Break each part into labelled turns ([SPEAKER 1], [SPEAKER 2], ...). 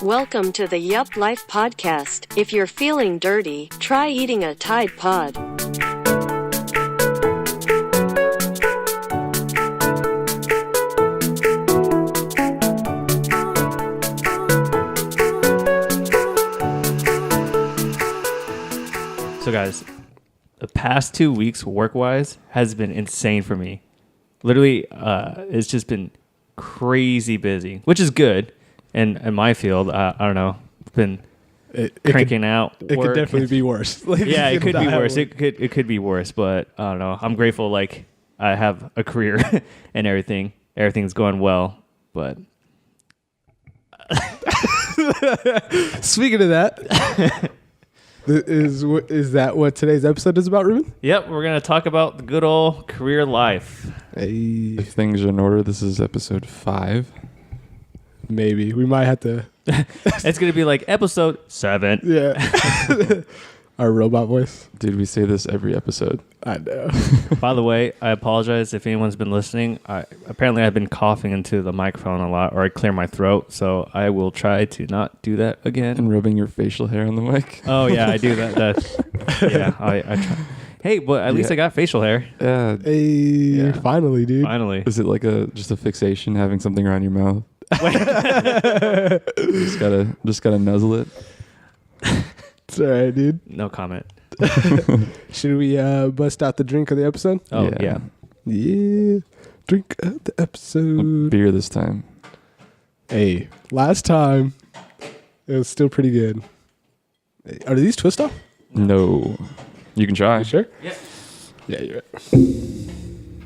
[SPEAKER 1] Welcome to the Yup Life podcast. If you're feeling dirty, try eating a Tide Pod.
[SPEAKER 2] So guys, the past 2 weeks work-wise has been insane for me. Literally, it's just been crazy busy, which is good. And in my field, I don't know, been cranking out work.
[SPEAKER 3] It could definitely be worse.
[SPEAKER 2] Yeah, it could be worse. It could be worse, but I don't know. I'm grateful, like, I have a career and everything. Everything's going well, but...
[SPEAKER 3] Speaking of that, is that what today's episode is about, Ruben?
[SPEAKER 2] Yep, we're going to talk about the good old career life.
[SPEAKER 3] Hey,
[SPEAKER 4] If things are in order, this is episode 5.
[SPEAKER 3] maybe. We might have to...
[SPEAKER 2] It's going to be like episode 7.
[SPEAKER 3] Yeah. Our robot voice.
[SPEAKER 4] Dude, we say this every episode.
[SPEAKER 3] I know.
[SPEAKER 2] By the way, I apologize if anyone's been listening. Apparently I've been coughing into the microphone a lot, or I clear my throat, so I will try to not do that again.
[SPEAKER 4] And rubbing your facial hair on the mic.
[SPEAKER 2] Oh, yeah, I do that. Yeah, I try. Hey, but at least I got facial hair.
[SPEAKER 4] Yeah.
[SPEAKER 3] Hey,
[SPEAKER 2] Yeah.
[SPEAKER 3] finally, dude.
[SPEAKER 2] Finally.
[SPEAKER 4] Is it like just a fixation, having something around your mouth? just gotta nuzzle it.
[SPEAKER 3] It's all right, dude.
[SPEAKER 2] No comment.
[SPEAKER 3] Should we bust out the drink of the episode?
[SPEAKER 2] Oh, yeah.
[SPEAKER 3] Yeah. Drink of the
[SPEAKER 4] A
[SPEAKER 3] episode.
[SPEAKER 4] beer this time.
[SPEAKER 3] Hey, last time, it was still pretty good. Hey, are these twist off?
[SPEAKER 4] No. You can try.
[SPEAKER 3] You sure?
[SPEAKER 2] Yeah.
[SPEAKER 3] Yeah, you're right.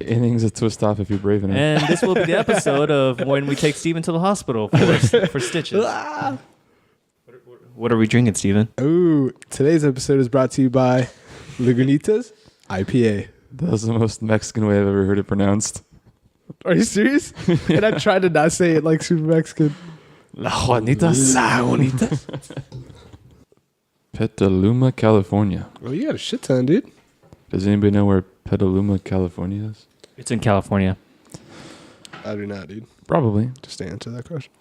[SPEAKER 4] Anything's a twist off if you're brave enough.
[SPEAKER 2] And this will be the episode of when we take Steven to the hospital for stitches. What are we drinking, Steven?
[SPEAKER 3] Ooh, today's episode is brought to you by Lagunitas IPA.
[SPEAKER 4] That was the most Mexican way I've ever heard it pronounced.
[SPEAKER 3] Are you serious? And I tried to not say it like super Mexican.
[SPEAKER 4] La Juanitas. Petaluma, California.
[SPEAKER 3] Oh, you got a shit ton, dude.
[SPEAKER 4] Does anybody know where Petaluma, California is?
[SPEAKER 2] It's in California.
[SPEAKER 3] I do not, dude.
[SPEAKER 4] Probably.
[SPEAKER 3] Just to answer that question.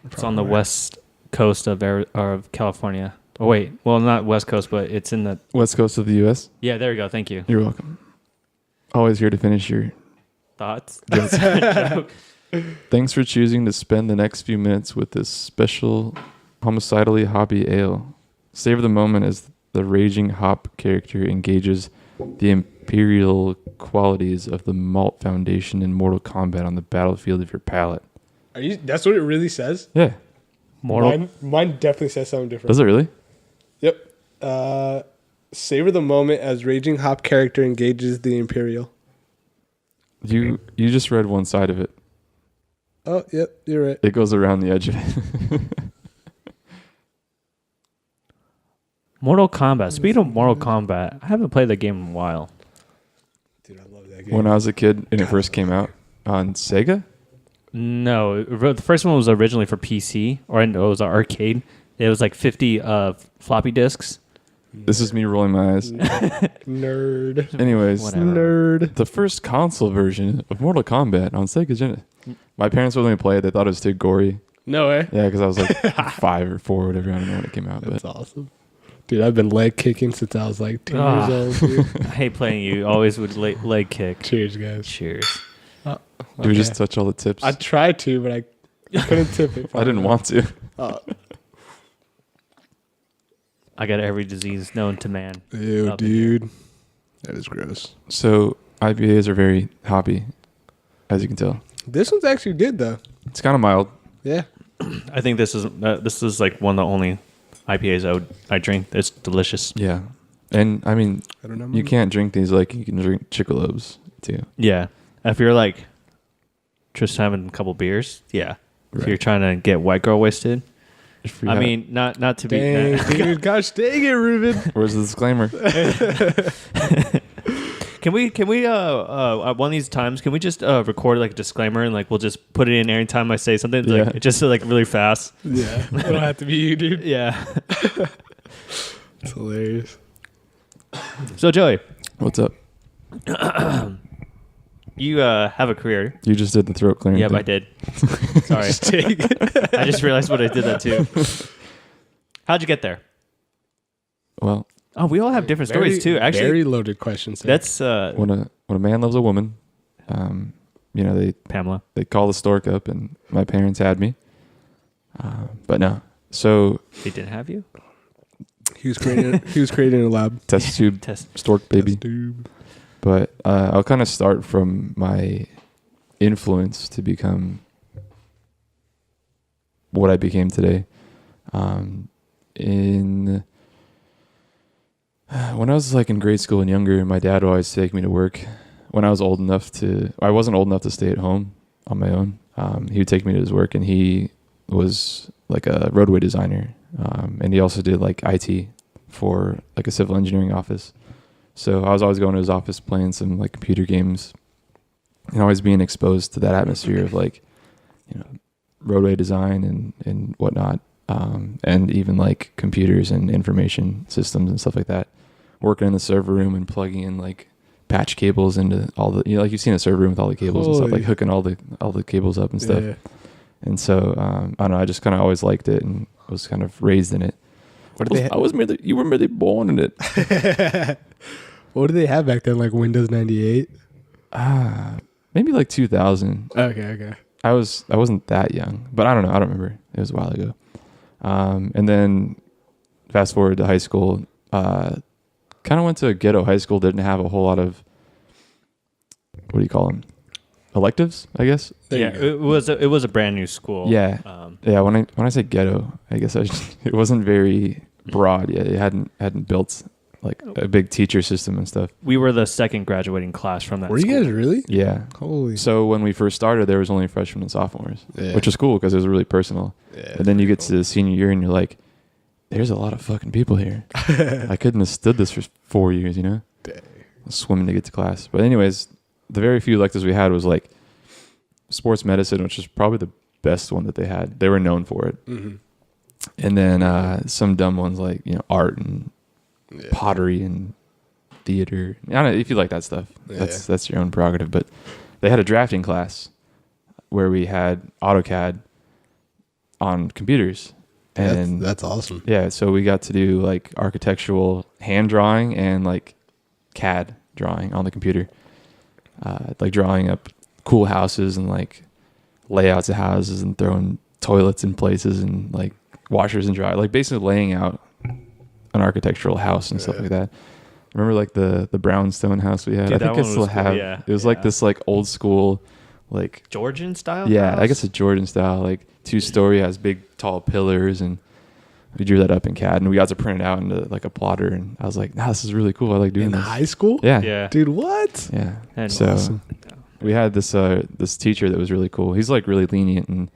[SPEAKER 2] It's on the west coast of California. Oh, wait. Well, not west coast, but it's in the...
[SPEAKER 4] West coast of the U.S.?
[SPEAKER 2] Yeah, there you go. Thank you.
[SPEAKER 4] You're welcome. Always here to finish your...
[SPEAKER 2] Thoughts?
[SPEAKER 4] Thanks for choosing to spend the next few minutes with this special homicidally hoppy ale. Savor the moment as the raging hop character engages the imperial qualities of the malt foundation in Mortal Kombat on the battlefield of your palate.
[SPEAKER 3] Are you? That's what it really says?
[SPEAKER 4] Yeah.
[SPEAKER 3] Mine definitely says something different.
[SPEAKER 4] Does it really?
[SPEAKER 3] Yep. Savor the moment as raging hop character engages the imperial.
[SPEAKER 4] You just read one side of it.
[SPEAKER 3] Oh, yep. You're right.
[SPEAKER 4] It goes around the edge of it.
[SPEAKER 2] Mortal Kombat. Speaking of Mortal Kombat, I haven't played that game in a while.
[SPEAKER 3] Dude, I love that game.
[SPEAKER 4] When I was a kid and it first came out on Sega?
[SPEAKER 2] No, the first one was originally for PC, or I know it was an arcade. It was like 50 floppy disks.
[SPEAKER 4] This is me rolling my eyes.
[SPEAKER 3] Nerd.
[SPEAKER 4] Anyways,
[SPEAKER 2] Whatever.
[SPEAKER 3] Nerd.
[SPEAKER 4] the first console version of Mortal Kombat on Sega Genesis. My parents wouldn't let me play it. They thought it was too gory.
[SPEAKER 3] No way.
[SPEAKER 4] Yeah, because I was like 5 or 4 or whatever. I don't know when it came out.
[SPEAKER 3] That's
[SPEAKER 4] But
[SPEAKER 3] awesome. Dude, I've been leg kicking since I was like 2 years old. Dude.
[SPEAKER 2] I hate playing you. Always would leg kick.
[SPEAKER 3] Cheers, guys.
[SPEAKER 2] Cheers.
[SPEAKER 4] do we just touch all the tips?
[SPEAKER 3] I tried to, but I couldn't tip it.
[SPEAKER 4] I didn't want to.
[SPEAKER 2] I got every disease known to man.
[SPEAKER 3] Ew,
[SPEAKER 2] Up in
[SPEAKER 3] dude. That is gross.
[SPEAKER 4] So IPAs are very hoppy, as you can tell.
[SPEAKER 3] This one's actually good, though.
[SPEAKER 4] It's kind of mild.
[SPEAKER 3] Yeah.
[SPEAKER 2] I think this is like one of the only IPAs I drink. It's delicious.
[SPEAKER 4] Yeah. And I mean,
[SPEAKER 3] I don't know.
[SPEAKER 4] you can't drink these like you can drink Chicolobes too.
[SPEAKER 2] Yeah. If you're like just having a couple beers, yeah. If
[SPEAKER 4] Right.
[SPEAKER 2] you're trying to get white girl wasted,
[SPEAKER 4] If you
[SPEAKER 2] I
[SPEAKER 4] have-
[SPEAKER 2] mean, not to
[SPEAKER 3] Dang,
[SPEAKER 2] be.
[SPEAKER 3] dude. Gosh dang it, Ruben.
[SPEAKER 4] where's the disclaimer?
[SPEAKER 2] Can we one of these times can we just record like a disclaimer and like we'll just put it in every time I say something like
[SPEAKER 4] Yeah.
[SPEAKER 2] just like really fast.
[SPEAKER 3] Yeah. It don't have to be you, dude.
[SPEAKER 2] Yeah.
[SPEAKER 3] It's hilarious.
[SPEAKER 2] So Joey,
[SPEAKER 4] What's up?
[SPEAKER 2] You have a career.
[SPEAKER 4] You just did the throat clearing.
[SPEAKER 2] Yep,
[SPEAKER 4] thing.
[SPEAKER 2] I did. Sorry. I just realized what I did that too. How'd you get there?
[SPEAKER 4] Well,
[SPEAKER 2] Oh, we all have different stories too. Actually,
[SPEAKER 3] very loaded questions.
[SPEAKER 2] that's
[SPEAKER 4] when a man loves a woman,
[SPEAKER 2] Pamela.
[SPEAKER 4] they call the stork up, and my parents had me. But no, so
[SPEAKER 2] They didn't have you.
[SPEAKER 3] He was creating a lab.
[SPEAKER 4] test tube
[SPEAKER 2] Test.
[SPEAKER 4] stork baby.
[SPEAKER 3] Test tube.
[SPEAKER 4] But I'll kind of start from my influence to become what I became today. When I was like in grade school and younger, my dad would always take me to work. When I was old enough I wasn't old enough to stay at home on my own. He would take me to his work, and he was like a roadway designer. And he also did like IT for like a civil engineering office. So I was always going to his office playing some like computer games and always being exposed to that atmosphere of like, roadway design and whatnot. And even like computers and information systems and stuff like that. Working in the server room and plugging in like patch cables into all the, like you've seen a server room with all the cables and stuff, like hooking all the cables up and stuff.
[SPEAKER 3] Yeah.
[SPEAKER 4] And so, I don't know, I just kind of always liked it and was kind of raised in it. You were really born in it.
[SPEAKER 3] What did they have back then? Like Windows 98?
[SPEAKER 4] Maybe like 2000.
[SPEAKER 3] Okay.
[SPEAKER 4] I wasn't that young, but I don't know. I don't remember. It was a while ago. And then fast forward to high school, kind of went to a ghetto high school. Didn't have a whole lot of, what do you call them? Electives, I guess.
[SPEAKER 2] It was a brand new school.
[SPEAKER 4] Yeah. Yeah. When I say ghetto, I guess it wasn't very broad yet. It hadn't built like a big teacher system and stuff.
[SPEAKER 2] We were the second graduating class from that
[SPEAKER 3] Were
[SPEAKER 2] school.
[SPEAKER 3] you guys really?
[SPEAKER 4] Yeah.
[SPEAKER 3] Holy.
[SPEAKER 4] So when we first started, there was only freshmen and sophomores,
[SPEAKER 3] Yeah.
[SPEAKER 4] which was cool because it was really personal.
[SPEAKER 3] Yeah,
[SPEAKER 4] And then you get to the senior year and you're like, there's a lot of fucking people here. I couldn't have stood this for 4 years,
[SPEAKER 3] Dang.
[SPEAKER 4] swimming to get to class. But anyways, the very few electives we had was like sports medicine, which is probably the best one that they had. They were known for it.
[SPEAKER 3] Mm-hmm.
[SPEAKER 4] And then some dumb ones like, art and pottery and theater. I don't know if you like that stuff.
[SPEAKER 3] Yeah.
[SPEAKER 4] That's your own prerogative. But they had a drafting class where we had AutoCAD on computers. And
[SPEAKER 3] That's awesome.
[SPEAKER 4] yeah, so we got to do like architectural hand drawing and like CAD drawing on the computer. Like drawing up cool houses and like layouts of houses and throwing toilets in places and like washers and dryers, like basically laying out an architectural house and stuff like that. Remember like the brownstone house we had?
[SPEAKER 2] Dude,
[SPEAKER 4] I think
[SPEAKER 2] that
[SPEAKER 4] I
[SPEAKER 2] one
[SPEAKER 4] still
[SPEAKER 2] was cool,
[SPEAKER 4] have.
[SPEAKER 2] yeah.
[SPEAKER 4] It was like this like old school, like
[SPEAKER 2] Georgian style?
[SPEAKER 4] yeah,
[SPEAKER 2] house?
[SPEAKER 4] I guess a Georgian style, like 2-story, has big tall pillars, and we drew that up in CAD and we got to print it out into like a plotter. And I was like, nah, this is really cool. I like doing
[SPEAKER 3] In
[SPEAKER 4] this.
[SPEAKER 3] high school?
[SPEAKER 4] Yeah.
[SPEAKER 2] Yeah.
[SPEAKER 3] Dude, what?
[SPEAKER 4] Yeah.
[SPEAKER 2] And
[SPEAKER 4] So
[SPEAKER 3] awesome.
[SPEAKER 4] we had this teacher that was really cool. He's like really lenient, and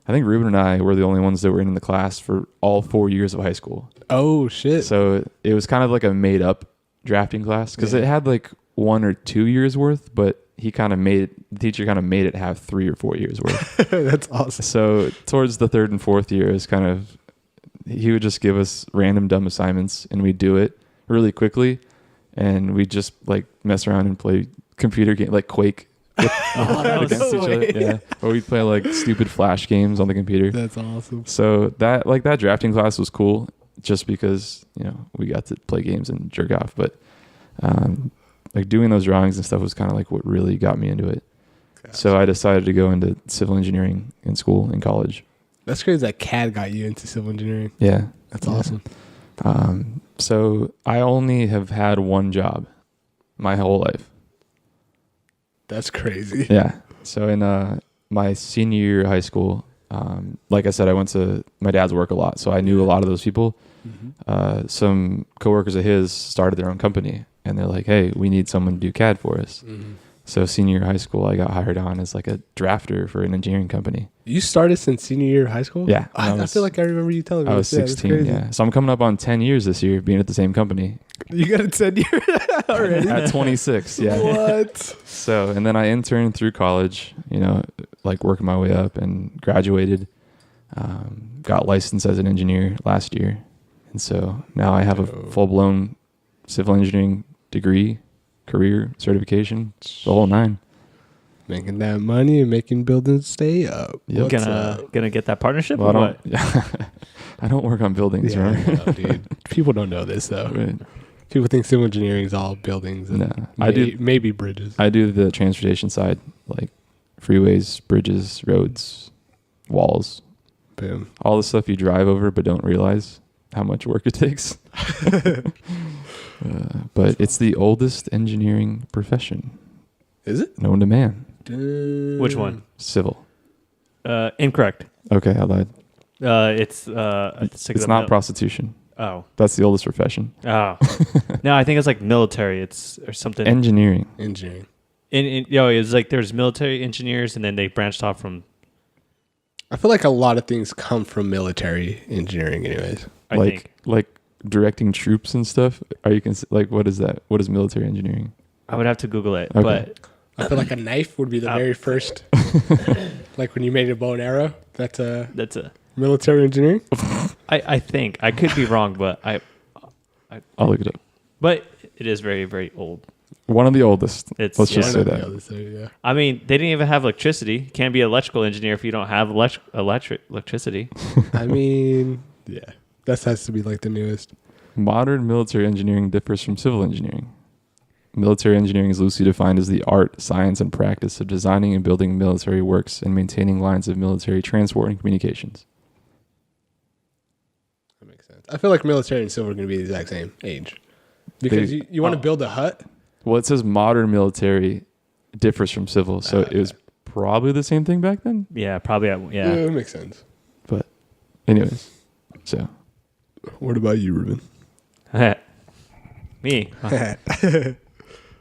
[SPEAKER 4] I think Ruben and I were the only ones that were in the class for all 4 years of high school.
[SPEAKER 3] Oh, shit.
[SPEAKER 4] So it was kind of like a made up drafting class because it had like 1 or 2 years worth, but the teacher kind of made it have 3 or 4 years worth.
[SPEAKER 3] That's awesome.
[SPEAKER 4] So towards the 3rd and 4th year, it was kind of, he would just give us random dumb assignments and we'd do it really quickly. And we'd just like mess around and play computer game like Quake against each other. Yeah. Or we'd play like stupid Flash games on the computer.
[SPEAKER 3] That's awesome.
[SPEAKER 4] So that drafting class was cool just because, we got to play games and jerk off. But like doing those drawings and stuff was kind of like what really got me into it.
[SPEAKER 3] Gotcha.
[SPEAKER 4] So I decided to go into civil engineering in college.
[SPEAKER 3] That's crazy that CAD got you into civil engineering.
[SPEAKER 4] Yeah.
[SPEAKER 3] That's
[SPEAKER 4] Yeah.
[SPEAKER 3] awesome.
[SPEAKER 4] So I only have had one job my whole life.
[SPEAKER 3] That's crazy.
[SPEAKER 4] Yeah. So in my senior year of high school, like I said, I went to my dad's work a lot. So I knew a lot of those people.
[SPEAKER 3] Mm-hmm.
[SPEAKER 4] Some coworkers of his started their own company and they're like, hey, we need someone to do CAD for us.
[SPEAKER 3] Mm-hmm.
[SPEAKER 4] So senior year of high school, I got hired on as like a drafter for an engineering company.
[SPEAKER 3] You started since senior year of high school?
[SPEAKER 4] Yeah.
[SPEAKER 3] I feel like I remember you telling me
[SPEAKER 4] I was
[SPEAKER 3] this.
[SPEAKER 4] 16. Yeah. So I'm coming up on 10 years this year being at the same company.
[SPEAKER 3] You got a 10 year already?
[SPEAKER 4] At 26. Yeah.
[SPEAKER 3] What?
[SPEAKER 4] So, and then I interned through college, like working my way up and graduated, got licensed as an engineer last year. And so now I have a full blown civil engineering degree, career certification, the whole nine.
[SPEAKER 3] Making that money and making buildings stay up.
[SPEAKER 4] Yep.
[SPEAKER 3] What's up?
[SPEAKER 2] Gonna get that partnership?
[SPEAKER 4] Well,
[SPEAKER 2] or what?
[SPEAKER 4] I don't work on buildings,
[SPEAKER 3] Yeah,
[SPEAKER 4] right?
[SPEAKER 3] I know, dude. People don't know this though.
[SPEAKER 4] Right.
[SPEAKER 3] People think civil engineering is all buildings. And
[SPEAKER 4] No, I do.
[SPEAKER 3] maybe bridges.
[SPEAKER 4] I do the transportation side, like freeways, bridges, roads, walls,
[SPEAKER 3] Boom.
[SPEAKER 4] all the stuff you drive over but don't realize how much work it takes. But it's the oldest engineering profession
[SPEAKER 3] Is it?
[SPEAKER 4] known to man.
[SPEAKER 2] Which one?
[SPEAKER 4] Civil.
[SPEAKER 2] Incorrect.
[SPEAKER 4] Okay, I lied.
[SPEAKER 2] It's
[SPEAKER 4] It's not prostitution.
[SPEAKER 2] Oh.
[SPEAKER 4] That's the oldest profession.
[SPEAKER 2] Oh. No, I think it's like military. It's or something.
[SPEAKER 4] Engineering.
[SPEAKER 3] Engineering.
[SPEAKER 2] It's like there's military engineers, and then they branched off from.
[SPEAKER 3] I feel like a lot of things come from military engineering, anyways.
[SPEAKER 2] I
[SPEAKER 4] like
[SPEAKER 2] think
[SPEAKER 4] like directing troops and stuff. Are you like what is that? What is military engineering?
[SPEAKER 2] I would have to Google it,
[SPEAKER 4] Okay.
[SPEAKER 2] but
[SPEAKER 3] I feel like a knife would be the very first. Like when you made a bow and arrow. That's a
[SPEAKER 2] that's a.
[SPEAKER 3] military engineering.
[SPEAKER 2] I think I could be wrong, but
[SPEAKER 4] I'll look it up.
[SPEAKER 2] but it is very very old.
[SPEAKER 4] One of the oldest.
[SPEAKER 2] It's
[SPEAKER 4] Let's just say
[SPEAKER 3] One or
[SPEAKER 4] that.
[SPEAKER 3] the other, so, yeah.
[SPEAKER 2] I mean, they didn't even have electricity. You can't be an electrical engineer if you don't have electricity.
[SPEAKER 3] I mean, yeah, that has to be like the newest.
[SPEAKER 4] Modern military engineering differs from civil engineering. Military engineering is loosely defined as the art, science, and practice of designing and building military works and maintaining lines of military transport and communications.
[SPEAKER 3] That makes sense. I feel like military and civil are going to be the exact same age. Because you want to build a hut?
[SPEAKER 4] Well, it says modern military differs from civil, so it was probably the same thing back then.
[SPEAKER 2] Yeah, probably. Yeah.
[SPEAKER 3] That makes sense.
[SPEAKER 4] But anyways, so
[SPEAKER 3] What about you, Ruben?
[SPEAKER 2] Me.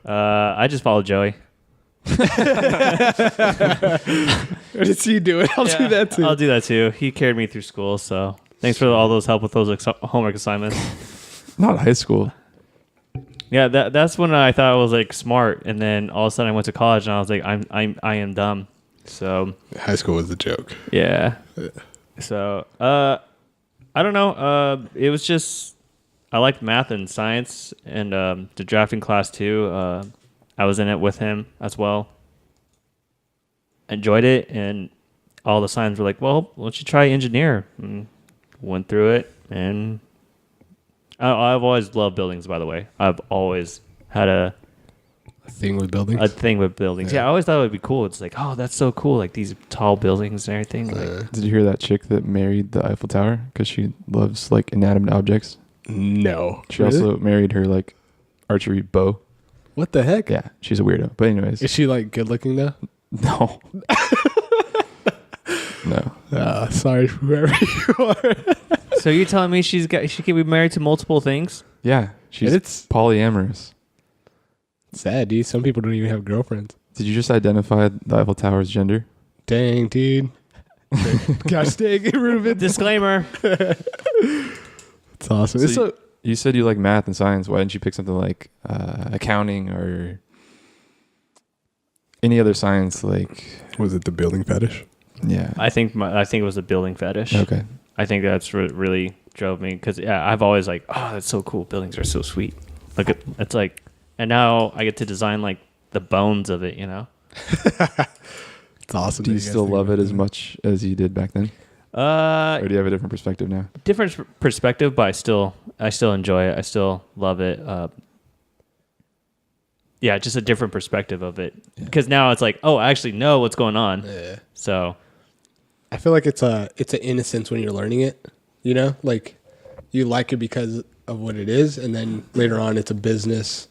[SPEAKER 2] I just follow Joey.
[SPEAKER 3] What did he do it? I'll do that too.
[SPEAKER 2] I'll do that too. He carried me through school, so thanks for all those help with those homework assignments.
[SPEAKER 4] not high school.
[SPEAKER 2] Yeah, that's when I thought I was like smart, and then all of a sudden I went to college and I was like, I am dumb. So
[SPEAKER 3] High school was a joke.
[SPEAKER 2] yeah. So I don't know. It was just I liked math and science, and the drafting class too. I was in it with him as well. Enjoyed it, and all the signs were like, "Well, why don't you try engineer?" And went through it, and I've always loved buildings. By the way, I've always had a
[SPEAKER 3] Thing with buildings?
[SPEAKER 2] thing with buildings. Yeah, I always thought it would be cool. It's like, oh, that's so cool, like these tall buildings and everything. Like,
[SPEAKER 4] Did you hear that chick that married the Eiffel Tower because she loves like inanimate objects?
[SPEAKER 3] No.
[SPEAKER 4] She also married her like archery bow.
[SPEAKER 3] What the heck?
[SPEAKER 4] Yeah, she's a weirdo. But anyways,
[SPEAKER 3] Is she like good looking though?
[SPEAKER 4] no, no.
[SPEAKER 3] Sorry for whoever you are.
[SPEAKER 2] so you're telling me she can be married to multiple things?
[SPEAKER 4] Yeah, she's
[SPEAKER 3] It's
[SPEAKER 4] polyamorous.
[SPEAKER 3] sad, dude. Some people don't even have girlfriends.
[SPEAKER 4] Did you just identify the Eiffel Tower's gender?
[SPEAKER 3] Dang, dude. Gosh dang it, Ruben.
[SPEAKER 2] Disclaimer.
[SPEAKER 3] It's awesome.
[SPEAKER 4] So you said you like math and science. Why didn't you pick something like accounting or any other science? Like,
[SPEAKER 3] was it the building fetish?
[SPEAKER 4] yeah.
[SPEAKER 2] I think it was a building fetish.
[SPEAKER 4] Okay.
[SPEAKER 2] I think that's what really drove me because I've always like, oh, that's so cool. Buildings are so sweet. Look at it's like, and now I get to design like the bones of it. You know.
[SPEAKER 3] It's awesome.
[SPEAKER 4] Do you
[SPEAKER 3] that guys
[SPEAKER 4] still
[SPEAKER 3] think
[SPEAKER 4] love
[SPEAKER 3] about
[SPEAKER 4] it as much as you did back then, or do you have a different perspective now?
[SPEAKER 2] Different perspective, but I still enjoy it. I still love it. Yeah, just a different perspective of it because now it's like, oh, I actually know what's going on.
[SPEAKER 3] Yeah.
[SPEAKER 2] So
[SPEAKER 3] I feel like it's an innocence when you're learning it. You know, like you like it because of what it is, and then later on, it's a business.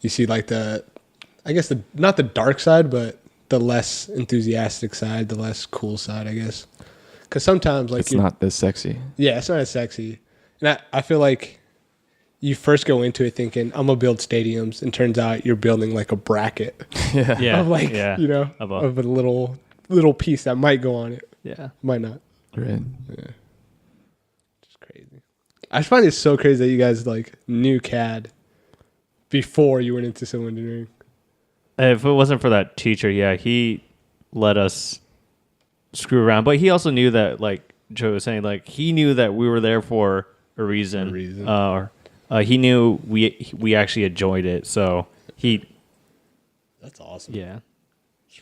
[SPEAKER 3] You see, like not the dark side, but the less enthusiastic side, the less cool side, I guess. Because sometimes, like,
[SPEAKER 4] It's not this sexy.
[SPEAKER 3] yeah, it's not as sexy. And I feel like you first go into it thinking, I'm gonna build stadiums, and turns out you're building like a bracket
[SPEAKER 2] yeah,
[SPEAKER 3] of like,
[SPEAKER 2] yeah,
[SPEAKER 3] you know,
[SPEAKER 2] of
[SPEAKER 3] of a little piece that might go on it,
[SPEAKER 2] yeah.
[SPEAKER 3] might not.
[SPEAKER 4] Right.
[SPEAKER 3] Yeah, just crazy. I just find it so crazy that you guys like knew CAD before you went into civil engineering.
[SPEAKER 2] If it wasn't for that teacher, yeah, he let us screw around, but he also knew that, like Joe was saying, like he knew that we were there for a reason. He knew we actually enjoyed it, so he.
[SPEAKER 3] That's awesome.
[SPEAKER 2] Yeah.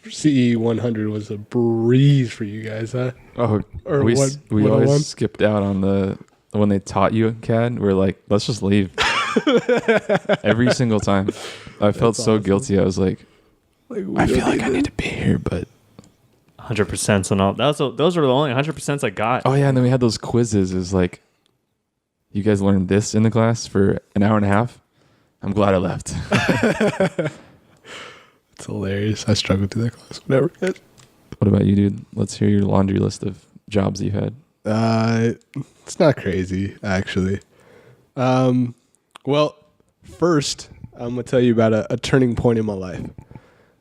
[SPEAKER 3] CE 100 was a breeze for you guys, huh?
[SPEAKER 4] Oh,
[SPEAKER 3] Or
[SPEAKER 4] we
[SPEAKER 3] what-
[SPEAKER 4] we
[SPEAKER 3] 101?
[SPEAKER 4] always skipped out on the when they taught you CAD. We're like, let's just leave. Every single time, I felt
[SPEAKER 3] That's
[SPEAKER 4] so
[SPEAKER 3] awesome.
[SPEAKER 4] guilty. I was like,
[SPEAKER 3] Like,
[SPEAKER 4] I feel like I need to be here, but
[SPEAKER 2] 100% and all. Those were the only 100% I got.
[SPEAKER 4] oh yeah, and then we had those quizzes. Is like, you guys learned this in the class for an hour and a half. I'm glad I left.
[SPEAKER 3] It's hilarious. I struggled through that class. Whatever.
[SPEAKER 4] What about you, dude? Let's hear your laundry list of jobs you had.
[SPEAKER 3] It's not crazy, actually. Well, first, I'm going to tell you about a turning point in my life.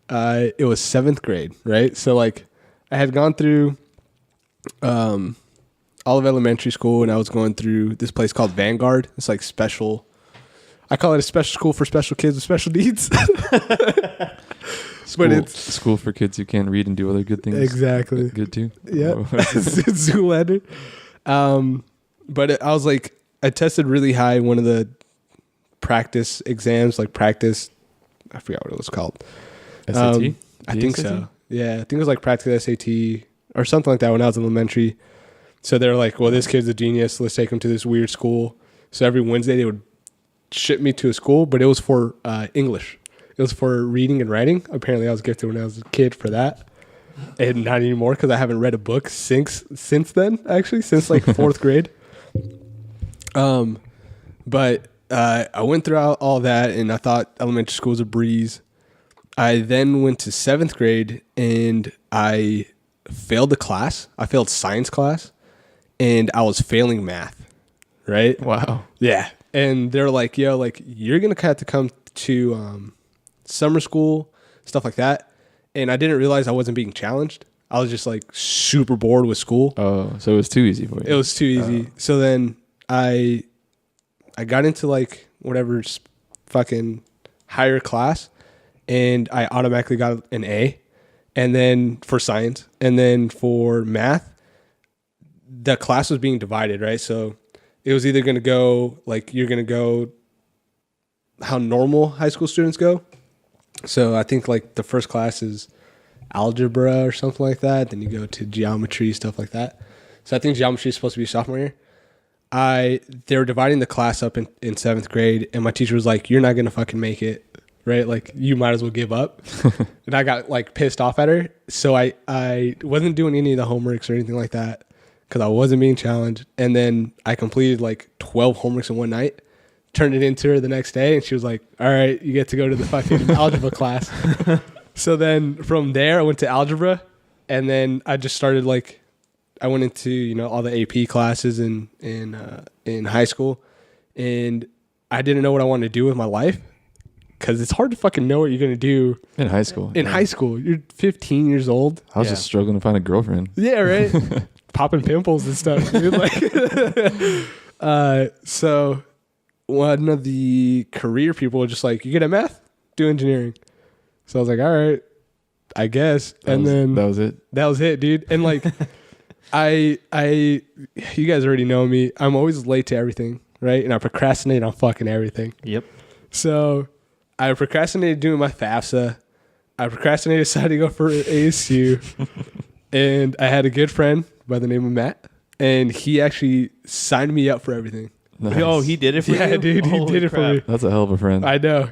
[SPEAKER 3] It was 7th grade, right? So, like, I had gone through all of elementary school, and I was going through this place called Vanguard. It's like special. I call it a special school for special kids with special needs.
[SPEAKER 4] School,
[SPEAKER 3] But it's
[SPEAKER 4] school for kids who can't read and do other good things.
[SPEAKER 3] exactly.
[SPEAKER 4] Good too.
[SPEAKER 3] Yeah.
[SPEAKER 4] Oh.
[SPEAKER 3] Zoolander. But I was like, I tested really high in one of the practice exams, like practice. I forgot what it was called.
[SPEAKER 4] SAT?
[SPEAKER 3] I think so. Yeah. I think it was like practice SAT or something like that when I was in elementary. So they were like, well, this kid's a genius. Let's take him to this weird school. So every Wednesday they would ship me to a school, but it was for English. It was for reading and writing. Apparently I was gifted when I was a kid for that. And not anymore because I haven't read a book since then, actually, since like 4th grade. But I went through all that, and I thought elementary school was a breeze. I then went to 7th grade, and I failed the class. I failed science class, and I was failing math, right?
[SPEAKER 4] Wow.
[SPEAKER 3] Yeah. And they're like, yo, like, you're going to have to come to summer school, stuff like that. And I didn't realize I wasn't being challenged. I was just like super bored with school.
[SPEAKER 4] Oh, so it was too easy for you.
[SPEAKER 3] It was too easy. So then I got into like whatever fucking higher class, and I automatically got an A. And then for science, and then for math, the class was being divided, right? So it was either going to go like you're going to go how normal high school students go. So I think like the first class is algebra or something like that. Then you go to geometry, stuff like that. So I think geometry is supposed to be sophomore year. They were dividing the class up in 7th grade, and my teacher was like, you're not going to fucking make it, right? Like, you might as well give up. And I got like pissed off at her. So I wasn't doing any of the homeworks or anything like that because I wasn't being challenged. And then I completed like 12 homeworks in one night, turned it into her the next day, and she was like, all right, you get to go to the fucking algebra class. So then from there I went to algebra, and then I just started like, I went into, you know, all the AP classes in high school, and I didn't know what I wanted to do with my life because it's hard to fucking know what you're going to do
[SPEAKER 4] in high school.
[SPEAKER 3] in high school. You're 15 years old.
[SPEAKER 4] I was
[SPEAKER 2] Yeah.
[SPEAKER 4] just struggling to find a girlfriend.
[SPEAKER 3] Yeah, right. Popping pimples and stuff. Dude. Like, so one of the career people was just like, you good at math? Do engineering. So I was like, all right, I guess.
[SPEAKER 4] That was it.
[SPEAKER 3] That was it, dude. And like, you guys already know me. I'm always late to everything, right? And I procrastinate on fucking everything.
[SPEAKER 2] Yep.
[SPEAKER 3] So I procrastinated doing my FAFSA. I procrastinated deciding to go for ASU. And I had a good friend by the name of Matt, and he actually signed me up for everything.
[SPEAKER 4] Nice.
[SPEAKER 2] Oh, he did it for you?
[SPEAKER 3] Yeah, dude, he
[SPEAKER 2] Holy
[SPEAKER 3] did it for
[SPEAKER 2] crap.
[SPEAKER 3] me.
[SPEAKER 4] That's a hell of a friend.
[SPEAKER 3] I know.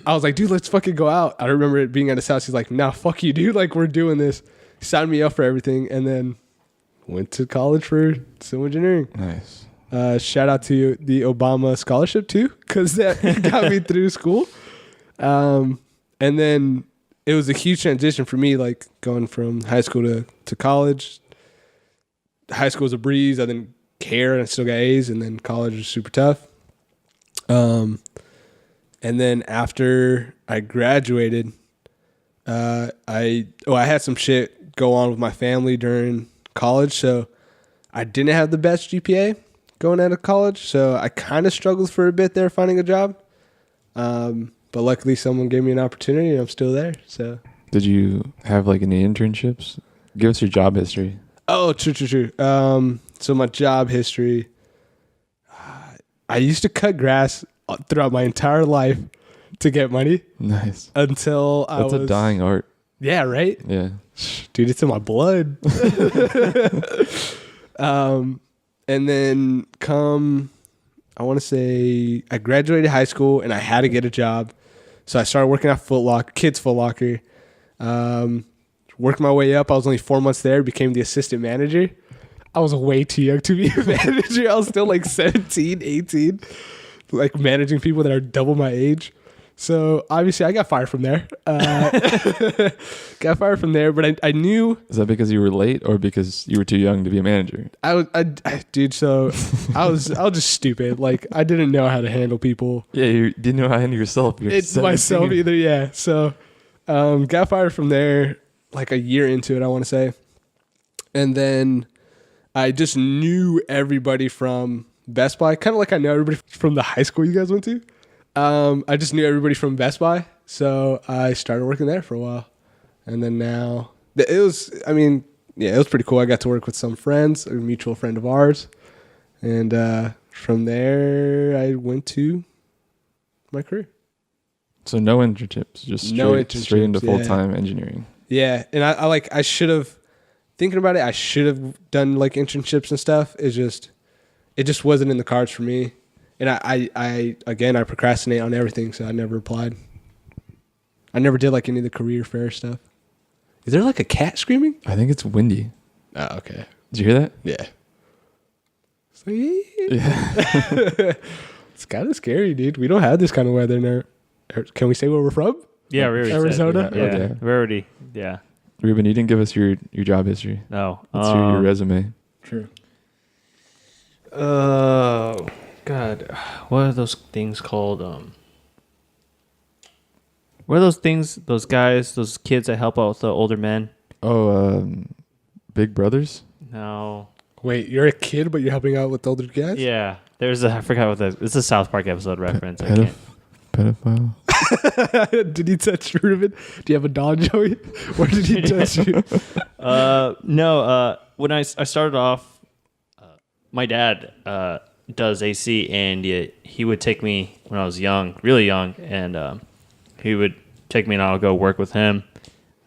[SPEAKER 3] I was like, dude, let's fucking go out. I remember it being at his house. He's like, nah, fuck you, dude. Like, we're doing this. He signed me up for everything, and then went to college for civil engineering.
[SPEAKER 4] Nice.
[SPEAKER 3] Shout out to the Obama scholarship too, because that got me through school. And then it was a huge transition for me, like going from high school to college. High school was a breeze. I didn't care, and I still got A's. And then college was super tough. And then after I graduated, I had some shit go on with my family during college, so I didn't have the best GPA going out of college. So I kind of struggled for a bit there finding a job. But luckily someone gave me an opportunity, and I'm still there. So.
[SPEAKER 4] Did you have like any internships? Give us your job history.
[SPEAKER 3] Oh, true. So my job history, I used to cut grass throughout my entire life. to get money
[SPEAKER 4] Nice.
[SPEAKER 3] until
[SPEAKER 4] That's a dying art.
[SPEAKER 3] Yeah, right?
[SPEAKER 4] Yeah.
[SPEAKER 3] Dude, it's in my blood. And then I want to say I graduated high school and I had to get a job. So I started working at Kids Foot Locker. Worked my way up. I was only 4 months there, became the assistant manager. I was way too young to be a manager. I was still like 17, 18, like managing people that are double my age. So obviously I got fired from there. But I knew.
[SPEAKER 4] Is that because you were late or because you were too young to be a manager?
[SPEAKER 3] Dude, so I was just stupid. Like I didn't know how to handle people.
[SPEAKER 4] Yeah, you didn't know how to handle yourself.
[SPEAKER 3] It's myself either, yeah. So got fired from there like a year into it, I want to say. And then I just knew everybody from Best Buy, kind of like I know everybody from the high school you guys went to. I just knew everybody from Best Buy, so I started working there for a while. And then now, it was pretty cool. I got to work with some friends, a mutual friend of ours. And from there, I went to my career.
[SPEAKER 4] So no internships, just straight into full-time engineering.
[SPEAKER 3] Yeah, and I should have, thinking about it, I should have done like internships and stuff. It just wasn't in the cards for me. And I procrastinate on everything, so I never applied. I never did like any of the career fair stuff. Is there like a cat screaming?
[SPEAKER 4] I think it's windy.
[SPEAKER 3] Oh, okay.
[SPEAKER 4] Did you hear that?
[SPEAKER 3] Yeah. So, yeah.
[SPEAKER 4] Yeah.
[SPEAKER 3] It's kind of scary, dude. We don't have this kind of weather in there. Can we say where we're from?
[SPEAKER 2] Yeah, we already
[SPEAKER 3] Arizona?
[SPEAKER 2] said, yeah,
[SPEAKER 4] Okay.
[SPEAKER 2] we already. Yeah.
[SPEAKER 4] Ruben, you didn't give us your job history.
[SPEAKER 2] No.
[SPEAKER 4] Let's hear your resume.
[SPEAKER 3] True.
[SPEAKER 2] Oh God, what are those things called? What are those things? Those guys, those kids that help out with the older men?
[SPEAKER 4] Oh, Big Brothers?
[SPEAKER 2] No.
[SPEAKER 3] Wait, you're a kid, but you're helping out with the older guys?
[SPEAKER 2] Yeah, I forgot what that. It's a South Park episode reference.
[SPEAKER 4] Pedophile?
[SPEAKER 3] Did he touch Ruben? Do you have a dog, Joey? Where did he touch you?
[SPEAKER 2] No. When I started off, my dad does AC, and he would take me when I was young, really young, and he would take me and I would go work with him.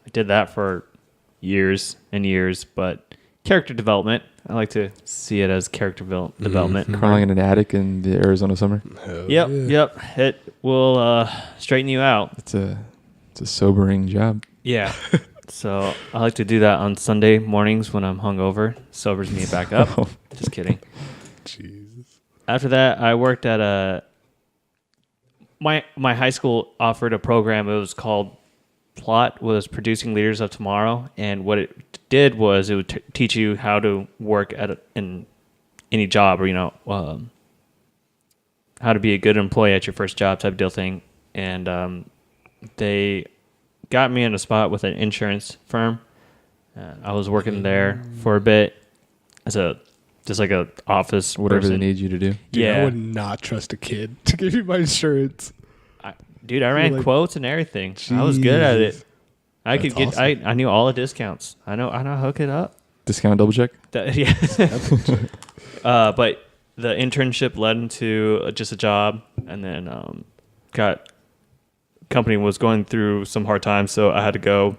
[SPEAKER 2] I did that for years and years, but character development, I like to see it as character development.
[SPEAKER 4] Crawling in an attic in the Arizona summer?
[SPEAKER 2] Yep. It will straighten you out.
[SPEAKER 4] It's a sobering job.
[SPEAKER 2] Yeah. So I like to do that on Sunday mornings when I'm hungover. Sobers me back up.
[SPEAKER 4] Oh.
[SPEAKER 2] Just kidding.
[SPEAKER 3] Jesus.
[SPEAKER 2] After that, I worked at my high school offered a program. It was called Plot, was Producing Leaders of Tomorrow, and what it did was it would teach you how to work in any job, or how to be a good employee at your first job type deal thing. And they got me in a spot with an insurance firm. I was working there for a bit as just like a office
[SPEAKER 4] Whatever
[SPEAKER 2] person.
[SPEAKER 4] they need you to do.
[SPEAKER 3] Dude,
[SPEAKER 2] Yeah.
[SPEAKER 3] I would not trust a kid to give you my insurance.
[SPEAKER 2] I ran
[SPEAKER 3] like,
[SPEAKER 2] quotes and everything. I was good at it. I
[SPEAKER 3] That's
[SPEAKER 2] could get.
[SPEAKER 3] awesome.
[SPEAKER 2] I knew all the discounts. I know how to hook it up.
[SPEAKER 4] Discount double check?
[SPEAKER 2] Yeah. But the internship led into just a job, and then company was going through some hard times, so I had to go.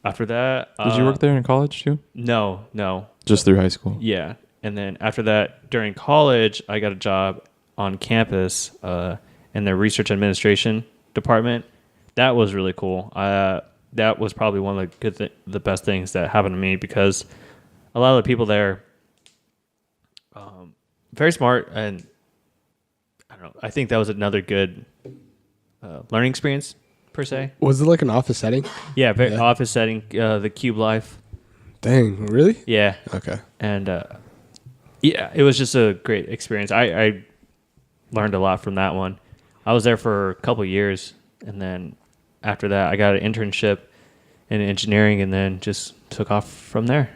[SPEAKER 2] After that,
[SPEAKER 4] Did you work there in college too?
[SPEAKER 2] No.
[SPEAKER 4] Just through high school?
[SPEAKER 2] Yeah, and then after that, during college, I got a job on campus in the research administration department. That was really cool. That was probably one of the best things that happened to me, because a lot of the people there, very smart, and I don't know. I think that was another good learning experience per se.
[SPEAKER 3] Was it like an office setting?
[SPEAKER 2] Yeah, office setting, the cube life.
[SPEAKER 3] Dang, really?
[SPEAKER 2] Yeah,
[SPEAKER 3] Okay.
[SPEAKER 2] and yeah, it was just a great experience. I learned a lot from that one. I was there for a couple of years, and then after that, I got an internship in engineering, and then just took off from there.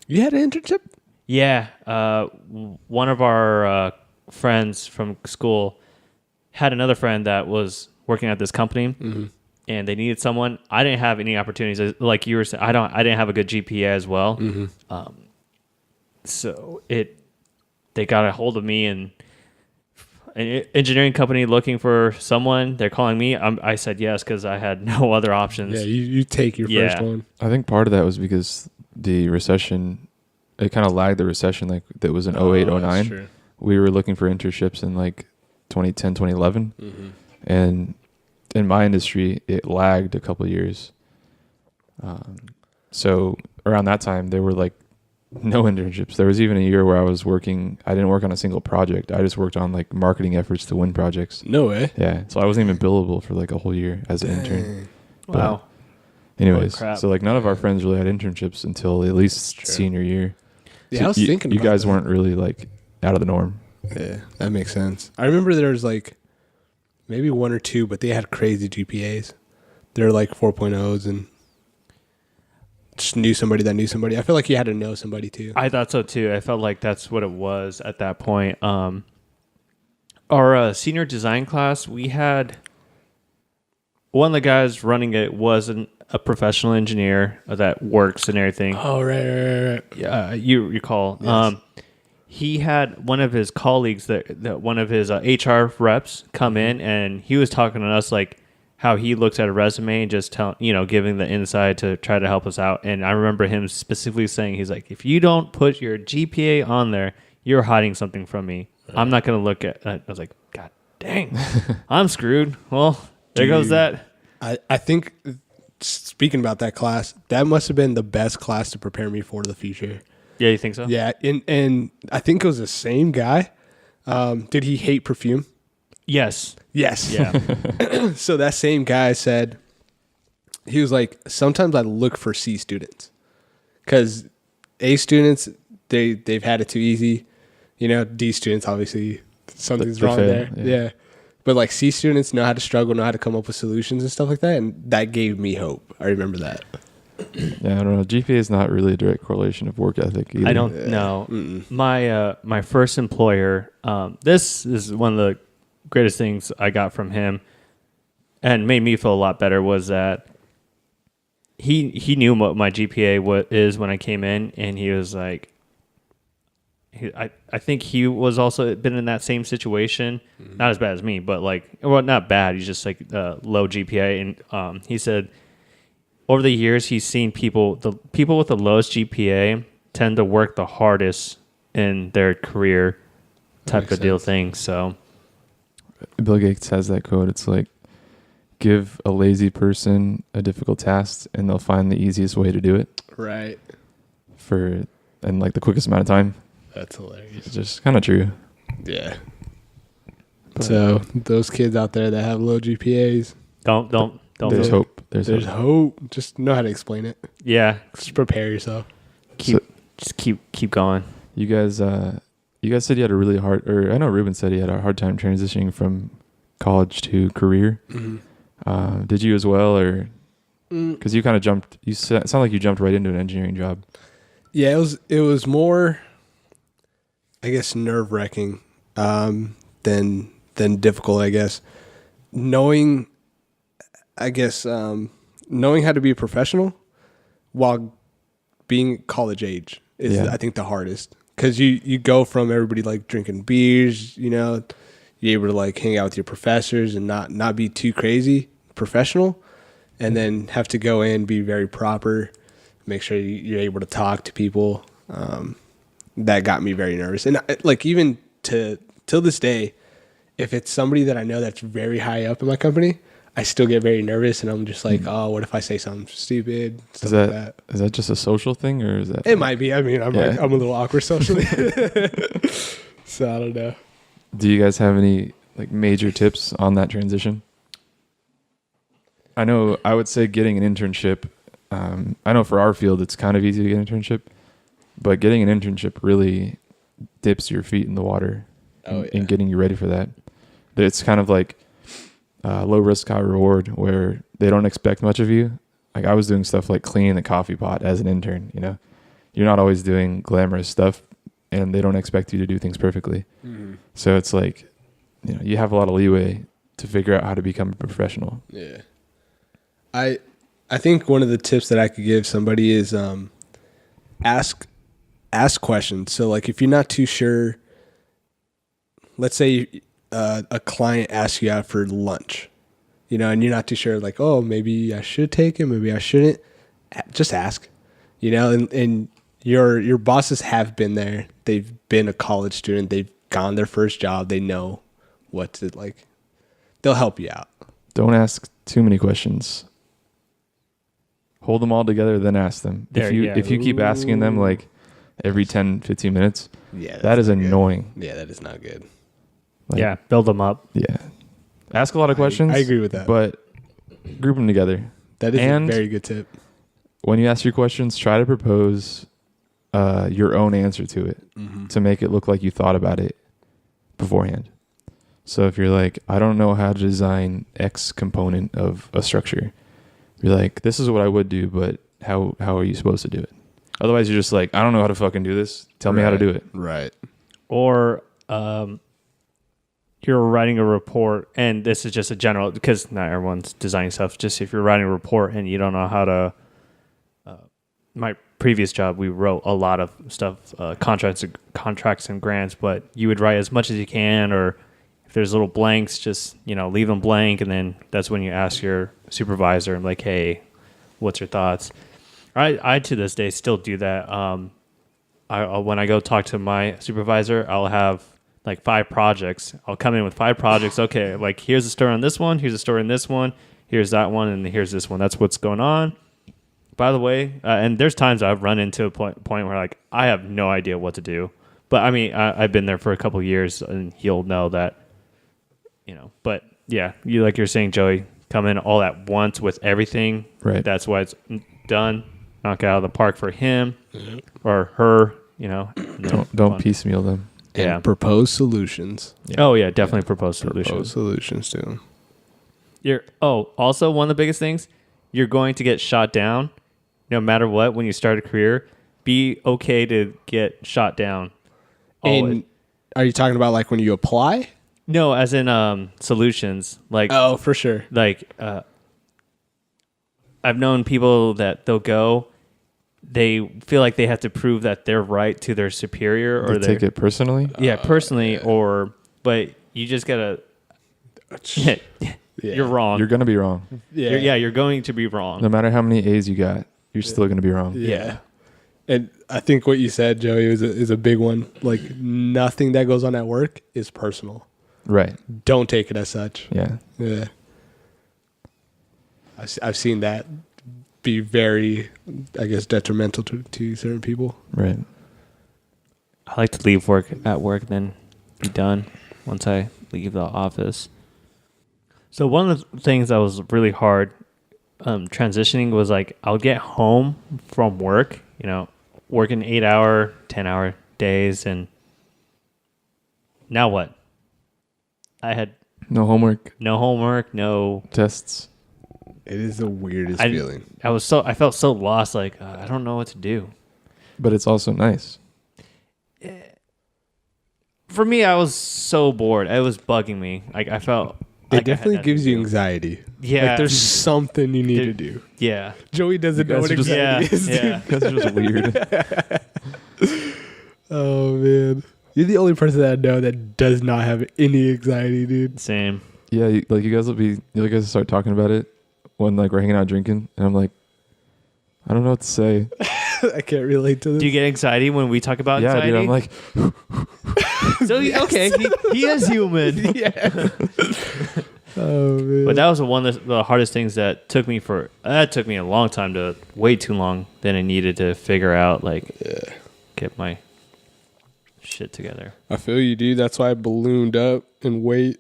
[SPEAKER 3] You had an internship?
[SPEAKER 2] Yeah, one of our friends from school had another friend that was working at this company, and they needed someone. I didn't have any opportunities, like you were saying. I didn't have a good GPA as well, so they got a hold of me, and an engineering company looking for someone. They're calling me. I said yes because I had no other options.
[SPEAKER 3] Yeah, you take your first one.
[SPEAKER 4] I think part of that was because the recession, it kind of lagged the recession. Like that was in 08, 09.
[SPEAKER 3] True.
[SPEAKER 4] We were looking for internships in like 2010, 2011.
[SPEAKER 3] Mm-hmm.
[SPEAKER 4] And in my industry, it lagged a couple of years. So around that time, there were like no internships. There was even a year where I didn't work on a single project. I just worked on like marketing efforts to win projects.
[SPEAKER 3] No way.
[SPEAKER 4] Yeah. So I wasn't even billable for like a whole year as an intern.
[SPEAKER 2] Wow.
[SPEAKER 4] Anyways,
[SPEAKER 2] Holy crap.
[SPEAKER 4] so like none of our friends really had internships until at least senior year.
[SPEAKER 3] Yeah,
[SPEAKER 4] So
[SPEAKER 3] I was thinking
[SPEAKER 4] you
[SPEAKER 3] about
[SPEAKER 4] guys
[SPEAKER 3] that.
[SPEAKER 4] weren't really like out of the norm.
[SPEAKER 3] Yeah, that makes sense. I remember there was like maybe one or two, but they had crazy GPAs. They're like 4.0s and just knew somebody that knew somebody. I feel like you had to know somebody too.
[SPEAKER 2] I thought so too. I felt like that's what it was at that point. Our senior design class, we had one of the guys running it wasn't a professional engineer that works and everything.
[SPEAKER 3] Oh, right.
[SPEAKER 2] Yeah, you recall.
[SPEAKER 3] Yes.
[SPEAKER 2] He had one of his colleagues that one of his HR reps come in, and he was talking to us like how he looks at a resume and just giving the insight to try to help us out. And I remember him specifically saying, he's like, if you don't put your GPA on there, you're hiding something from me. I'm not going to look at. I was like, God dang, I'm screwed. Well, there goes that.
[SPEAKER 3] I think speaking about that class, that must have been the best class to prepare me for the future.
[SPEAKER 2] Yeah, you think so?
[SPEAKER 3] Yeah, and I think it was the same guy. Did he hate perfume?
[SPEAKER 2] Yes.
[SPEAKER 3] Yes.
[SPEAKER 2] Yeah.
[SPEAKER 3] So that same guy said, he was like, sometimes I look for C students because A students, they've had it too easy. D students, obviously something's wrong
[SPEAKER 4] fail,
[SPEAKER 3] there. Yeah. But like C students know how to struggle, know how to come up with solutions and stuff like that. And that gave me hope. I remember that.
[SPEAKER 4] Yeah, I don't know. GPA is not really a direct correlation of work ethic either.
[SPEAKER 2] I don't know. My first employer, this is one of the greatest things I got from him and made me feel a lot better was that he knew what my GPA is when I came in, and he was like, I think he was also been in that same situation, not as bad as me, but not bad. He's just like low GPA, and he said over the years he's seen the people with the lowest GPA tend to work the hardest in their career type of deal thing. So
[SPEAKER 4] Bill Gates has that quote. It's like, give a lazy person a difficult task and they'll find the easiest way to do it.
[SPEAKER 3] Right.
[SPEAKER 4] And like the quickest amount of time.
[SPEAKER 3] That's hilarious.
[SPEAKER 4] It's just kind of true.
[SPEAKER 3] Yeah. So those kids out there that have low GPAs,
[SPEAKER 2] don't.
[SPEAKER 4] There's
[SPEAKER 2] feel-
[SPEAKER 4] hope. There's hope.
[SPEAKER 3] hope. Just know how to explain it.
[SPEAKER 2] Yeah.
[SPEAKER 3] Just prepare yourself.
[SPEAKER 2] Keep going.
[SPEAKER 4] You guys said you had a really hard, or I know Ruben said he had a hard time transitioning from college to career.
[SPEAKER 3] Mm-hmm.
[SPEAKER 4] Did you as well, or because you kind of jumped? You sound like you jumped right into an engineering job.
[SPEAKER 3] Yeah, it was more, I guess, nerve-wracking than difficult. I guess knowing how to be a professional while being college age is, I think, the hardest. Because you go from everybody like drinking beers, you're able to like hang out with your professors and not be too crazy professional, and then have to go in, be very proper, make sure you're able to talk to people. That got me very nervous. And like even till this day, if it's somebody that I know that's very high up in my company, I still get very nervous, and I'm just like, oh, what if I say something stupid? Stuff like that.
[SPEAKER 4] Is that just a social thing, or is that?
[SPEAKER 3] It might be. I mean, I'm a little awkward socially, so I don't know.
[SPEAKER 4] Do you guys have any like major tips on that transition? I know I would say getting an internship. I know for our field it's kind of easy to get an internship, but getting an internship really dips your feet in the water in getting you ready for that. It's kind of like low risk, high reward, where they don't expect much of you. Like I was doing stuff like cleaning the coffee pot as an intern. You're not always doing glamorous stuff, and they don't expect you to do things perfectly. Mm-hmm. So it's like, you have a lot of leeway to figure out how to become a professional.
[SPEAKER 3] Yeah. I think one of the tips that I could give somebody is ask questions. So like if you're not too sure, let's say a client asks you out for lunch, you know, and you're not too sure, like, oh, maybe I should take it, maybe I shouldn't. Just ask, you know, and your bosses have been there. They've been a college student. They've gone their first job. They know what to like. They'll help you out.
[SPEAKER 4] Don't ask too many questions. Hold them all together, then ask them. If you keep asking them like every 10, 15 minutes, that is annoying.
[SPEAKER 3] Yeah, that is not good.
[SPEAKER 4] Like,
[SPEAKER 2] yeah, build them up.
[SPEAKER 4] Yeah. Ask a lot of questions.
[SPEAKER 3] I agree with that.
[SPEAKER 4] But group them together.
[SPEAKER 3] That is
[SPEAKER 4] And
[SPEAKER 3] a very good tip.
[SPEAKER 4] when you ask your questions, try to propose your own answer to it to make it look like you thought about it beforehand. So if you're like, I don't know how to design X component of a structure, you're like, this is what I would do, but how are you supposed to do it? Otherwise, you're just like, I don't know how to fucking do this. Tell me how to do it.
[SPEAKER 3] Right.
[SPEAKER 2] Or you're writing a report, and this is just a general, because not everyone's designing stuff. Just if you're writing a report and you don't know how to, my previous job, we wrote a lot of stuff, contracts and grants, but you would write as much as you can, or if there's little blanks, just, you know, leave them blank. And then that's when you ask your supervisor, and like, hey, what's your thoughts? I to this day still do that. When I go talk to my supervisor, I'll have like 5 projects. I'll come in with 5 projects. Okay, like here's a story on this one, here's a story on this one, here's that one, and here's this one. That's what's going on. By the way, and there's times I've run into a point where like I have no idea what to do. But I mean, I've been there for a couple of years, and he'll know that, you know. But yeah, you like you're saying, Joey, come in all at once with everything.
[SPEAKER 4] Right.
[SPEAKER 2] That's why it's done. Knock it out of the park for him or her. You know.
[SPEAKER 4] Don't piecemeal them.
[SPEAKER 3] And
[SPEAKER 2] Yeah.
[SPEAKER 3] propose solutions.
[SPEAKER 2] Oh yeah, definitely propose solutions.
[SPEAKER 3] Propose solutions to them.
[SPEAKER 2] Also one of the biggest things, you're going to get shot down no matter what when you start a career. Be okay to get shot down. Always.
[SPEAKER 3] And are you talking about like when you apply?
[SPEAKER 2] No, as in solutions. Like
[SPEAKER 3] Oh, for sure.
[SPEAKER 2] like I've known people that they'll go, they feel like they have to prove that they're right to their superior, or
[SPEAKER 4] They take it personally.
[SPEAKER 2] Yeah, personally, or but you just gotta. You're wrong.
[SPEAKER 4] You're gonna be wrong.
[SPEAKER 2] You're going to be wrong.
[SPEAKER 4] No matter how many A's you got, you're still gonna be wrong.
[SPEAKER 3] Yeah. And I think what you said, Joey, is a big one. Like nothing that goes on at work is personal.
[SPEAKER 4] Right.
[SPEAKER 3] Don't take it as such.
[SPEAKER 4] Yeah.
[SPEAKER 3] Yeah. I've seen that be very, I guess, detrimental to certain people.
[SPEAKER 4] Right.
[SPEAKER 2] I like to leave work at work, then be done once I leave the office. So one of the things that was really hard transitioning was like I'll get home from work, you know, working 8-hour, 10-hour days, and now what? I had
[SPEAKER 4] No homework.
[SPEAKER 2] no
[SPEAKER 4] Tests.
[SPEAKER 3] It is the weirdest feeling.
[SPEAKER 2] I felt so lost, like I don't know what to do.
[SPEAKER 4] But it's also nice.
[SPEAKER 2] For me, I was so bored. It was bugging me. Like I felt
[SPEAKER 3] It definitely gives you anxiety.
[SPEAKER 2] Yeah.
[SPEAKER 3] Like there's something you need to do.
[SPEAKER 2] Yeah.
[SPEAKER 3] Joey doesn't know what
[SPEAKER 4] guys are
[SPEAKER 3] anxiety is.
[SPEAKER 2] Yeah.
[SPEAKER 4] That's just weird.
[SPEAKER 3] Oh man. You're the only person that I know that does not have any anxiety, dude.
[SPEAKER 2] Same.
[SPEAKER 4] Yeah, you guys start talking about it when like we're hanging out drinking, and I'm like, I don't know what to say.
[SPEAKER 3] I can't relate to this.
[SPEAKER 2] Do you get anxiety when we talk about
[SPEAKER 4] Yeah,
[SPEAKER 2] anxiety?
[SPEAKER 4] dude, I'm like,
[SPEAKER 2] okay, he is human.
[SPEAKER 3] Yeah. Oh man.
[SPEAKER 2] But that was one of the hardest things that took me a long time, to way too long than I needed to figure out, like, get my shit together.
[SPEAKER 3] I feel you, dude. That's why I ballooned up and weight.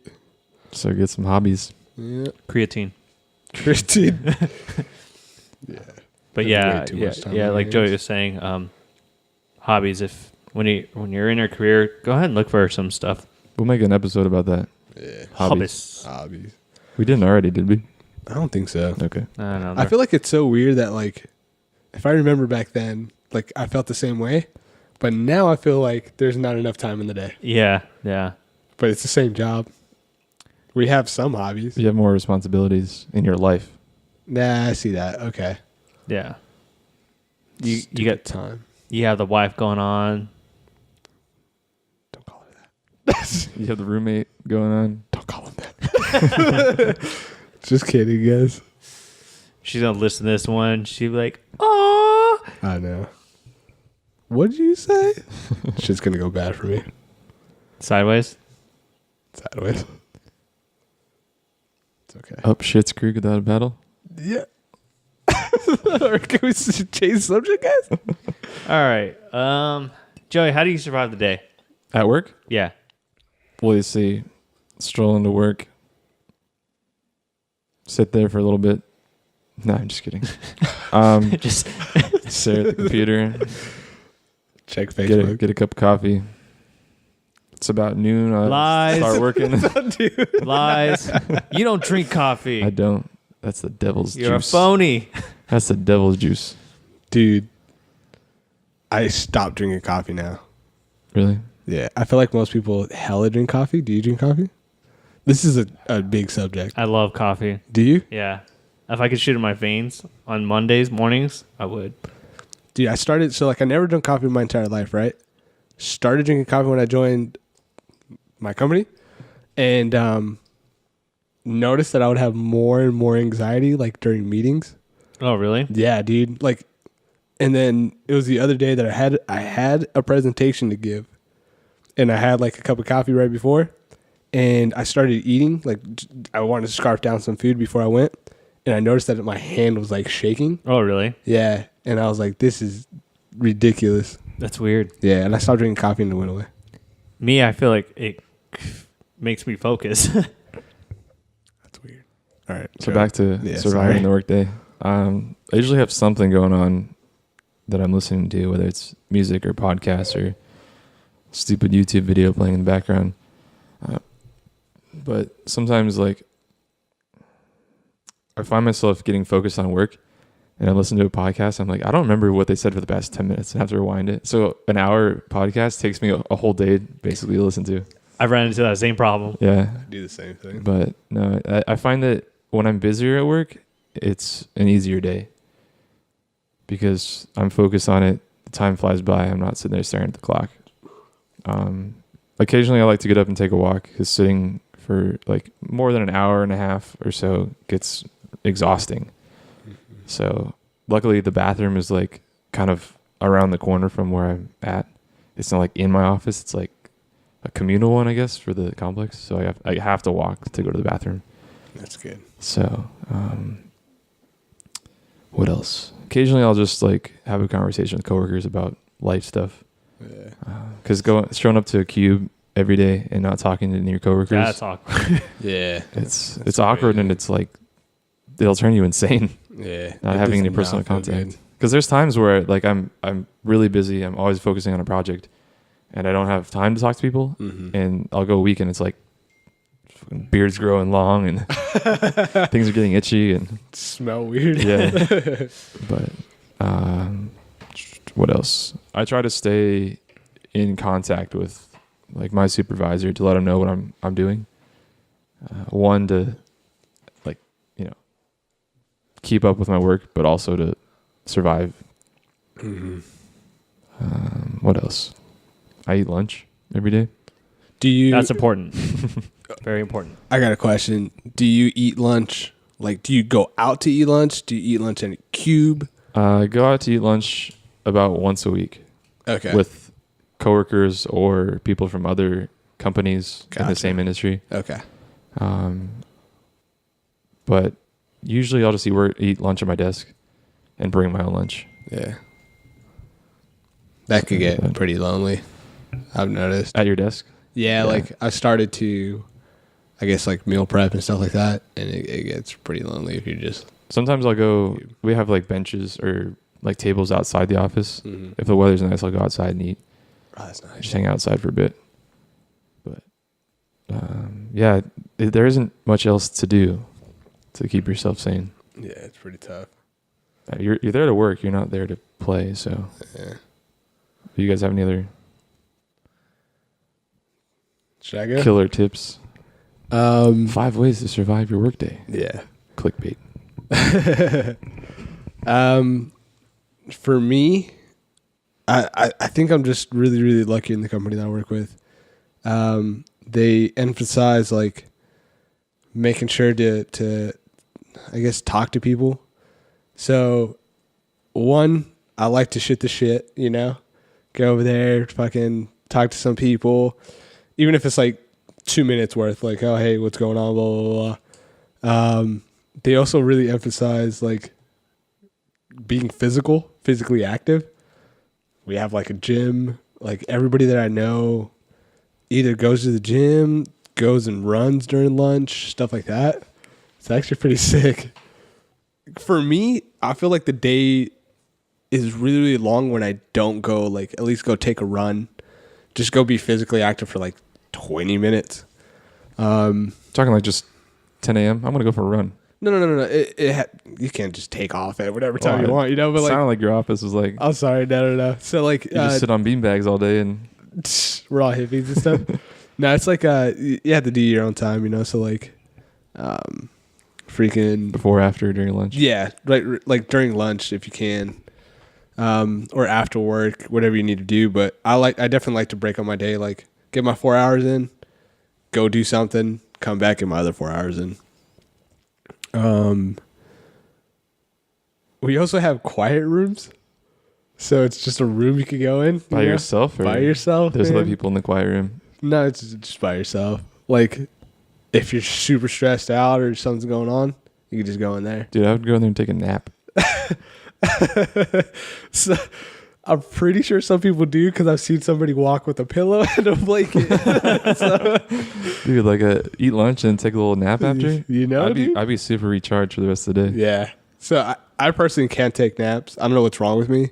[SPEAKER 4] so get some hobbies.
[SPEAKER 3] Yeah.
[SPEAKER 2] Creatine.
[SPEAKER 3] Christine. Yeah.
[SPEAKER 2] But
[SPEAKER 3] That's
[SPEAKER 2] yeah,
[SPEAKER 3] way too much time
[SPEAKER 2] yeah,
[SPEAKER 3] on
[SPEAKER 2] like
[SPEAKER 3] your
[SPEAKER 2] Joey
[SPEAKER 3] hands.
[SPEAKER 2] was saying, hobbies. If when you're in your career, go ahead and look for some stuff.
[SPEAKER 4] We'll make an episode about that.
[SPEAKER 3] Yeah.
[SPEAKER 2] Hobbies.
[SPEAKER 3] Hobbies.
[SPEAKER 4] We didn't already, did we?
[SPEAKER 3] I don't think so.
[SPEAKER 4] Okay.
[SPEAKER 2] I don't know.
[SPEAKER 3] I feel like it's so weird that like, if I remember back then, like I felt the same way, but now I feel like there's not enough time in the day.
[SPEAKER 2] yeah.
[SPEAKER 3] But it's the same job. We have some hobbies.
[SPEAKER 4] You have more responsibilities in your life.
[SPEAKER 3] Nah, I see that. Okay.
[SPEAKER 2] Yeah. You
[SPEAKER 3] Stupid
[SPEAKER 2] get
[SPEAKER 3] time.
[SPEAKER 2] you have the wife going on.
[SPEAKER 3] Don't call her
[SPEAKER 4] You have the roommate going on.
[SPEAKER 3] Don't call him that. Just kidding, guys.
[SPEAKER 2] She's gonna listen to this one. She'll be like, "Oh,
[SPEAKER 3] I know. What did you say? Shit's gonna go bad for me.
[SPEAKER 2] sideways."
[SPEAKER 3] Sideways. It's okay.
[SPEAKER 4] Up shit's creek without a battle.
[SPEAKER 3] Yeah. Or can we change subject, guys?
[SPEAKER 2] All right, Joey, how do you survive the day?
[SPEAKER 4] At work?
[SPEAKER 2] Yeah,
[SPEAKER 4] Well, you see, stroll into work, sit there for a little bit. No, I'm just kidding.
[SPEAKER 2] just
[SPEAKER 4] Stare at the computer,
[SPEAKER 3] Check Facebook.
[SPEAKER 4] get a cup of coffee. It's about noon. I
[SPEAKER 2] Lies.
[SPEAKER 4] start working.
[SPEAKER 2] lies. You don't drink coffee.
[SPEAKER 4] I don't. That's the devil's
[SPEAKER 2] You're
[SPEAKER 4] juice.
[SPEAKER 2] a phony.
[SPEAKER 4] That's the devil's juice.
[SPEAKER 3] Dude, I stopped drinking coffee now.
[SPEAKER 4] Really?
[SPEAKER 3] Yeah. I feel like most people hella drink coffee. Do you drink coffee? This is a big subject.
[SPEAKER 2] I love coffee.
[SPEAKER 3] Do you?
[SPEAKER 2] Yeah, if I could shoot in my veins on Mondays mornings, I would.
[SPEAKER 3] Dude, I started, so like I never drank coffee in my entire life, right? Started drinking coffee when I joined my company, and noticed that I would have more and more anxiety like during meetings.
[SPEAKER 2] Oh, really?
[SPEAKER 3] Yeah, dude. Like, and then it was the other day that I had a presentation to give, and I had like a cup of coffee right before, and I started eating. Like, I wanted to scarf down some food before I went, and I noticed that my hand was like shaking.
[SPEAKER 2] Oh, really?
[SPEAKER 3] Yeah, and I was like, this is ridiculous.
[SPEAKER 2] That's weird.
[SPEAKER 3] Yeah, and I stopped drinking coffee and it went away.
[SPEAKER 2] Me, I feel like it makes me focus.
[SPEAKER 3] That's weird. All right.
[SPEAKER 4] So back to
[SPEAKER 3] Yeah,
[SPEAKER 4] surviving
[SPEAKER 3] sorry.
[SPEAKER 4] the workday. I usually have something going on that I'm listening to, whether it's music or podcasts or stupid YouTube video playing in the background. But sometimes, like, I find myself getting focused on work, and I listen to a podcast. I'm like, I don't remember what they said for the past 10 minutes, and have to rewind it. So an hour podcast takes me a whole day basically to listen to.
[SPEAKER 2] I've run into that same problem.
[SPEAKER 4] Yeah.
[SPEAKER 3] I do the same thing.
[SPEAKER 4] But no, I find that when I'm busier at work, it's an easier day because I'm focused on it. The time flies by. I'm not sitting there staring at the clock. Occasionally I like to get up and take a walk because sitting for like more than an hour and a half or so gets exhausting. So luckily the bathroom is like kind of around the corner from where I'm at. It's not like in my office. It's like a communal one, I guess, for the complex. So I have to walk to go to the bathroom.
[SPEAKER 3] That's good.
[SPEAKER 4] So, what else? Occasionally, I'll just like have a conversation with coworkers about life stuff.
[SPEAKER 3] Yeah.
[SPEAKER 4] Because showing up to a cube every day and not talking to your coworkers,
[SPEAKER 2] That's awkward.
[SPEAKER 3] Yeah.
[SPEAKER 4] it's awkward and it's like it'll turn you insane.
[SPEAKER 3] Yeah.
[SPEAKER 4] Not
[SPEAKER 3] It
[SPEAKER 4] having
[SPEAKER 3] does
[SPEAKER 4] any personal
[SPEAKER 3] not feel
[SPEAKER 4] contact.
[SPEAKER 3] good.
[SPEAKER 4] Because there's times where like I'm really busy. I'm always focusing on a project, and I don't have time to talk to people.
[SPEAKER 3] Mhm.
[SPEAKER 4] And I'll go a week and it's like fucking beard's growing long and things are getting itchy and
[SPEAKER 3] Smell weird.
[SPEAKER 4] yeah. But what else? I try to stay in contact with like my supervisor to let him know what I'm doing. One to like keep up with my work, but also to survive.
[SPEAKER 3] Mhm.
[SPEAKER 4] What else? I eat lunch every day.
[SPEAKER 3] Do you?
[SPEAKER 2] That's important. Very important.
[SPEAKER 3] I got a question. Do you eat lunch? Like, do you go out to eat lunch? Do you eat lunch in a cube?
[SPEAKER 4] I go out to eat lunch about once a week
[SPEAKER 3] Okay.
[SPEAKER 4] with coworkers or people from other companies in the
[SPEAKER 3] Gotcha.
[SPEAKER 4] same industry.
[SPEAKER 3] Okay.
[SPEAKER 4] But usually I'll just eat lunch at my desk and bring my own lunch.
[SPEAKER 3] Yeah. That could get pretty lonely, I've noticed.
[SPEAKER 4] At your desk?
[SPEAKER 3] Yeah,
[SPEAKER 4] Yeah.
[SPEAKER 3] like I started to, I guess, like meal prep and stuff like that, and it gets pretty lonely if you just.
[SPEAKER 4] Sometimes I'll go, we have like benches or like tables outside the office.
[SPEAKER 3] Mhm.
[SPEAKER 4] If the weather's nice, I'll go outside and eat.
[SPEAKER 3] Oh, that's nice.
[SPEAKER 4] Just hang outside for a bit. But yeah, there isn't much else to do to keep yourself sane.
[SPEAKER 3] Yeah, it's pretty tough.
[SPEAKER 4] You're there to work. You're not there to play. So,
[SPEAKER 3] Yeah.
[SPEAKER 4] do you guys have any other
[SPEAKER 3] Should I go?
[SPEAKER 4] killer tips? 5 ways to survive your workday.
[SPEAKER 3] Yeah.
[SPEAKER 4] Clickbait.
[SPEAKER 3] For me, I think I'm just really, really lucky in the company that I work with. They emphasize like making sure to I guess talk to people. So one, I like to shoot the shit, you know, go over there, fucking talk to some people, even if it's like 2 minutes worth, like, oh, hey, what's going on, blah, blah, blah. They also really emphasize like being physically active. We have like a gym, like everybody that I know either goes to the gym, goes and runs during lunch, stuff like that. It's actually pretty sick. For me, I feel like the day is really, really long when I don't go, like, at least go take a run. Just go be physically active for like 20 minutes.
[SPEAKER 4] Talking like just 10 a.m. I'm going to go for a run.
[SPEAKER 3] No. You can't just take off at whatever time you want, you know? But
[SPEAKER 4] It
[SPEAKER 3] like,
[SPEAKER 4] sounded like your office was like,
[SPEAKER 3] I'm sorry, no. So like,
[SPEAKER 4] you just sit on beanbags all day and
[SPEAKER 3] we're all hippies and stuff. No, it's like you have to do your own time, you know. So like, freaking
[SPEAKER 4] before, after, during lunch.
[SPEAKER 3] yeah, like during lunch if you can, or after work, whatever you need to do. But I definitely like to break up my day, like get my 4 hours in, go do something, come back, get my other 4 hours in. We also have quiet rooms. So it's just a room you can go in
[SPEAKER 4] By yourself? Or
[SPEAKER 3] by yourself.
[SPEAKER 4] There's
[SPEAKER 3] man.
[SPEAKER 4] other people in the quiet room.
[SPEAKER 3] No, it's just by yourself. Like if you're super stressed out or something's going on, you can just go in there.
[SPEAKER 4] Dude, I would go in there and take a nap.
[SPEAKER 3] So I'm pretty sure some people do because I've seen somebody walk with a pillow and a blanket.
[SPEAKER 4] Dude, like eat lunch and take a little nap after.
[SPEAKER 3] You know,
[SPEAKER 4] I'd be super recharged for the rest of the day.
[SPEAKER 3] Yeah. So I personally can't take naps. I don't know what's wrong with me.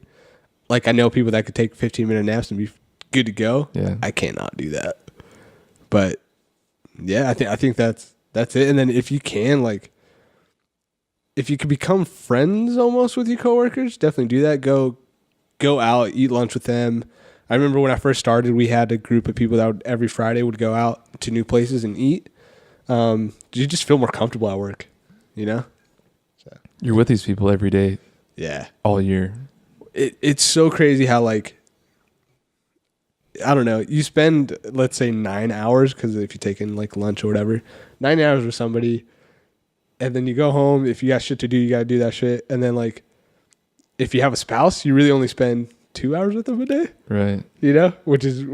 [SPEAKER 3] Like I know people that could take 15-minute naps and be good to go.
[SPEAKER 4] Yeah.
[SPEAKER 3] I cannot do that. But yeah, I think that's it. And then if you can, like, if you could become friends almost with your coworkers, definitely do that. Go out, eat lunch with them. I remember when I first started, we had a group of people that every Friday would go out to new places and eat. You just feel more comfortable at work, you know? So,
[SPEAKER 4] You're with these people every day,
[SPEAKER 3] yeah.
[SPEAKER 4] all year.
[SPEAKER 3] It's so crazy how, like, I don't know, you spend, let's say 9 hours, because if you take in like lunch or whatever, 9 hours with somebody, and then you go home. If you got shit to do, you got to do that shit. And then like, if you have a spouse, you really only spend 2 hours with them a day,
[SPEAKER 4] Right.
[SPEAKER 3] you know, which is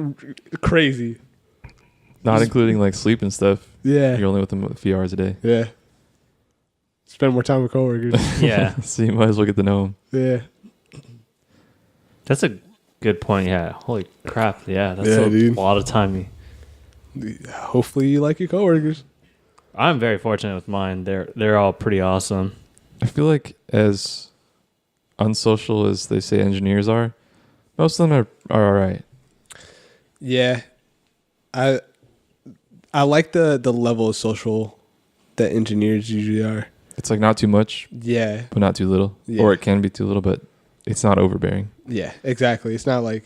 [SPEAKER 3] crazy.
[SPEAKER 4] Not including like sleep and stuff.
[SPEAKER 3] Yeah.
[SPEAKER 4] You're only with them a few hours a day.
[SPEAKER 3] Yeah. Spend more time with coworkers.
[SPEAKER 2] Yeah.
[SPEAKER 4] So you might as well get to know them.
[SPEAKER 3] Yeah.
[SPEAKER 2] That's a good point. Yeah. Holy crap. Yeah. That's
[SPEAKER 3] Yeah,
[SPEAKER 2] a
[SPEAKER 3] dude.
[SPEAKER 2] lot of time.
[SPEAKER 3] Hopefully you like your coworkers.
[SPEAKER 2] I'm very fortunate with mine. They're all pretty awesome.
[SPEAKER 4] I feel like as unsocial as they say engineers are, most of them are all right.
[SPEAKER 3] Yeah. I like the level of social that engineers usually are.
[SPEAKER 4] It's like not too much,
[SPEAKER 3] Yeah.
[SPEAKER 4] but not too little.
[SPEAKER 3] Yeah.
[SPEAKER 4] Or it can be too little, but it's not overbearing.
[SPEAKER 3] Yeah, exactly. It's not like,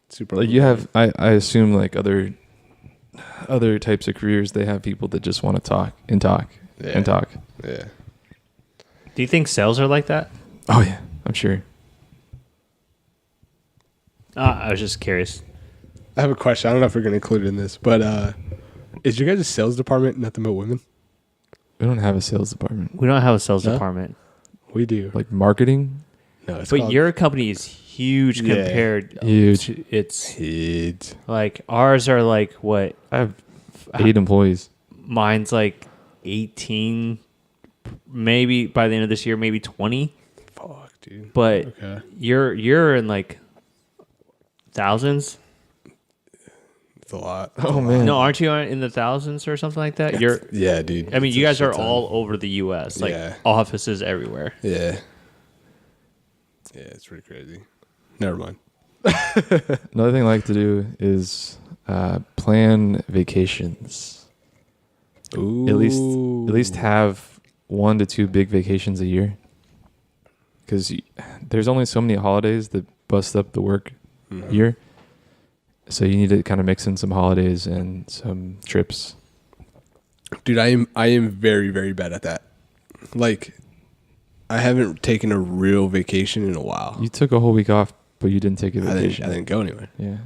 [SPEAKER 3] super.
[SPEAKER 4] Like you have, I assume like other types of careers, they have people that just want to talk and talk and talk.
[SPEAKER 3] Yeah.
[SPEAKER 2] Do you think sales are like that?
[SPEAKER 4] Oh yeah, I'm sure.
[SPEAKER 2] I was just curious.
[SPEAKER 3] I have a question. I don't know if we're going to include it in this, but is your guys' sales department nothing but women?
[SPEAKER 4] We don't have a sales department.
[SPEAKER 2] We don't have a sales
[SPEAKER 3] No?
[SPEAKER 2] department.
[SPEAKER 3] We do.
[SPEAKER 4] Like marketing,
[SPEAKER 3] No, it's
[SPEAKER 2] But
[SPEAKER 3] called
[SPEAKER 2] your company is huge
[SPEAKER 3] Yeah.
[SPEAKER 2] compared
[SPEAKER 4] Huge.
[SPEAKER 2] to it's
[SPEAKER 3] kids.
[SPEAKER 2] like ours are like what?
[SPEAKER 4] I have 8 employees.
[SPEAKER 2] Mine's like 18, maybe by the end of this year, maybe 20.
[SPEAKER 3] Fuck, dude.
[SPEAKER 2] But
[SPEAKER 3] Okay.
[SPEAKER 2] you're in like thousands.
[SPEAKER 3] It's a lot.
[SPEAKER 4] Oh man,
[SPEAKER 2] No, aren't you in the thousands or something like that? You're.
[SPEAKER 3] Yeah, dude.
[SPEAKER 2] I mean,
[SPEAKER 3] It's
[SPEAKER 2] you
[SPEAKER 3] a
[SPEAKER 2] guys are
[SPEAKER 3] shit ton.
[SPEAKER 2] all over the U.S. Like
[SPEAKER 3] Yeah.
[SPEAKER 2] offices everywhere.
[SPEAKER 3] Yeah. Yeah, it's pretty crazy. Never mind.
[SPEAKER 4] Another thing I like to do is plan vacations.
[SPEAKER 3] Ooh.
[SPEAKER 4] At least have 1 to 2 big vacations a year. Because there's only so many holidays that bust up the work year. So you need to kind of mix in some holidays and some trips.
[SPEAKER 3] Dude, I am very, very bad at that. Like, I haven't taken a real vacation in a while.
[SPEAKER 4] You took a whole week off but you didn't take a
[SPEAKER 3] I
[SPEAKER 4] vacation.
[SPEAKER 3] didn't go anywhere.
[SPEAKER 4] Yeah,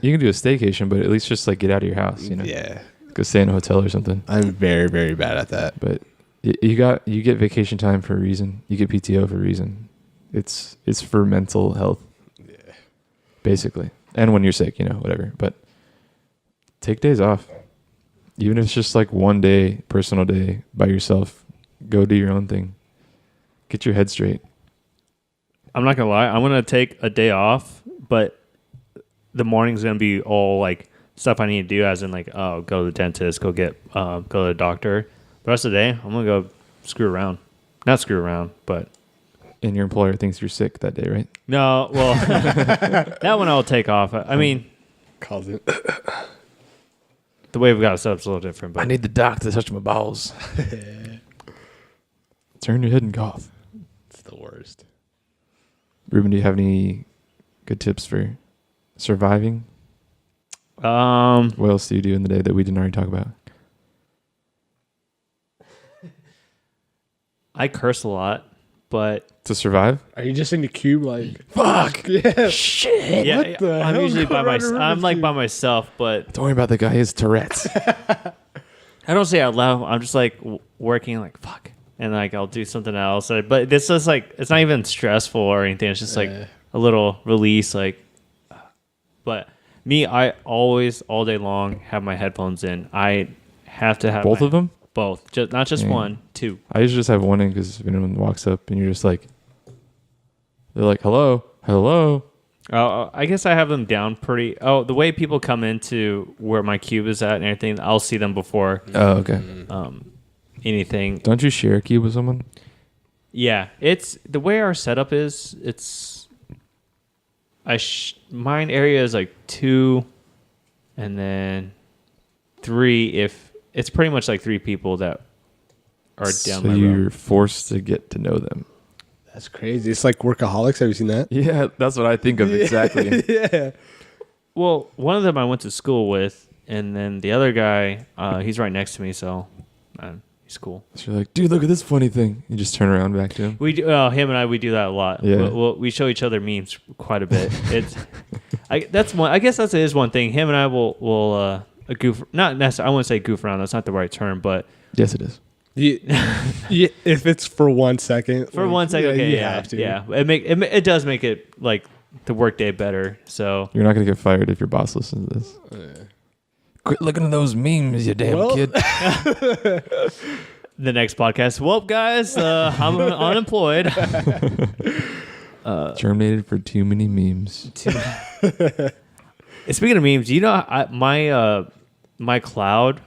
[SPEAKER 4] you can do a staycation, but at least just like get out of your house.
[SPEAKER 3] Yeah,
[SPEAKER 4] go stay in a hotel or something.
[SPEAKER 3] I'm very, very bad at that.
[SPEAKER 4] But you get vacation time for a reason. You get PTO for a reason. It's for mental health. Yeah, basically, and when you're sick, whatever. But take days off, even if it's just like one day, personal day by yourself. Go do your own thing. Get your head straight.
[SPEAKER 2] I'm not gonna lie. I'm gonna take a day off, but the morning's gonna be all like stuff I need to do, as in like, go to the dentist, go to the doctor. The rest of the day, I'm gonna go screw around. Not screw around, but.
[SPEAKER 4] And your employer thinks you're sick that day, right?
[SPEAKER 2] No, well, that one I'll take off. I mean,
[SPEAKER 3] Calls it.
[SPEAKER 2] the way we got it set up's a little different. But
[SPEAKER 4] I need the doc to touch my bowels. Turn your head and cough.
[SPEAKER 3] It's the worst.
[SPEAKER 4] Ruben, do you have any good tips for surviving? What else do you do in the day that we didn't already talk about?
[SPEAKER 2] I curse a lot, but
[SPEAKER 4] To survive?
[SPEAKER 3] Are you just in the cube like
[SPEAKER 4] Fuck!
[SPEAKER 3] yeah?
[SPEAKER 4] Shit!
[SPEAKER 2] yeah,
[SPEAKER 3] What the
[SPEAKER 2] I'm
[SPEAKER 3] hell
[SPEAKER 2] usually by
[SPEAKER 3] going on in
[SPEAKER 2] myself.
[SPEAKER 3] Ruben's
[SPEAKER 2] I'm like
[SPEAKER 3] cube?
[SPEAKER 2] by myself, but
[SPEAKER 4] Don't worry about the guy. He has Tourette's.
[SPEAKER 2] I don't say it out loud. I'm just like working, like fuck, and like I'll do something else. But this is like it's not even stressful or anything. It's just like a little release, like. But me, I always all day long have my headphones in. I have to have
[SPEAKER 4] Both of them?
[SPEAKER 2] Both, just not just
[SPEAKER 4] Yeah.
[SPEAKER 2] one, two.
[SPEAKER 4] I usually just have one in because if anyone walks up and you're just like, they're like, hello, hello.
[SPEAKER 2] I guess I have them down pretty. Oh, the way people come into where my cube is at and everything, I'll see them before
[SPEAKER 4] Oh, okay.
[SPEAKER 2] anything.
[SPEAKER 4] Don't you share a cube with someone?
[SPEAKER 2] Yeah, it's the way our setup is. It's mine area is like 2, and then 3. If it's pretty much like 3 people that are down
[SPEAKER 4] So
[SPEAKER 2] my
[SPEAKER 4] you're
[SPEAKER 2] road.
[SPEAKER 4] forced to get to know them.
[SPEAKER 3] That's crazy. It's like Workaholics. Have you seen that?
[SPEAKER 4] Yeah, that's what I think of exactly.
[SPEAKER 3] Yeah.
[SPEAKER 2] Well, one of them I went to school with, and then the other guy, he's right next to me, so he's cool.
[SPEAKER 4] So you're like, dude, look at this funny thing. You just turn around back to him.
[SPEAKER 2] We do, him and we do that a lot.
[SPEAKER 4] Yeah.
[SPEAKER 2] We show each other memes quite a bit. That's one. I guess that is one thing. Him and I will goof. Not necessarily. I wouldn't say goof around. That's not the right term, but
[SPEAKER 4] Yes, it is.
[SPEAKER 3] Yeah, if it's for 1 second.
[SPEAKER 2] for 1 second, okay,
[SPEAKER 3] you
[SPEAKER 2] yeah,
[SPEAKER 3] have to.
[SPEAKER 2] yeah. It does make it like the workday better. So
[SPEAKER 4] You're not going to get fired if your boss listens to this. Quit looking at those memes, you damn kid.
[SPEAKER 2] the next podcast. Well, guys, I'm unemployed.
[SPEAKER 4] Terminated for too many memes.
[SPEAKER 2] Speaking of memes, my cloud.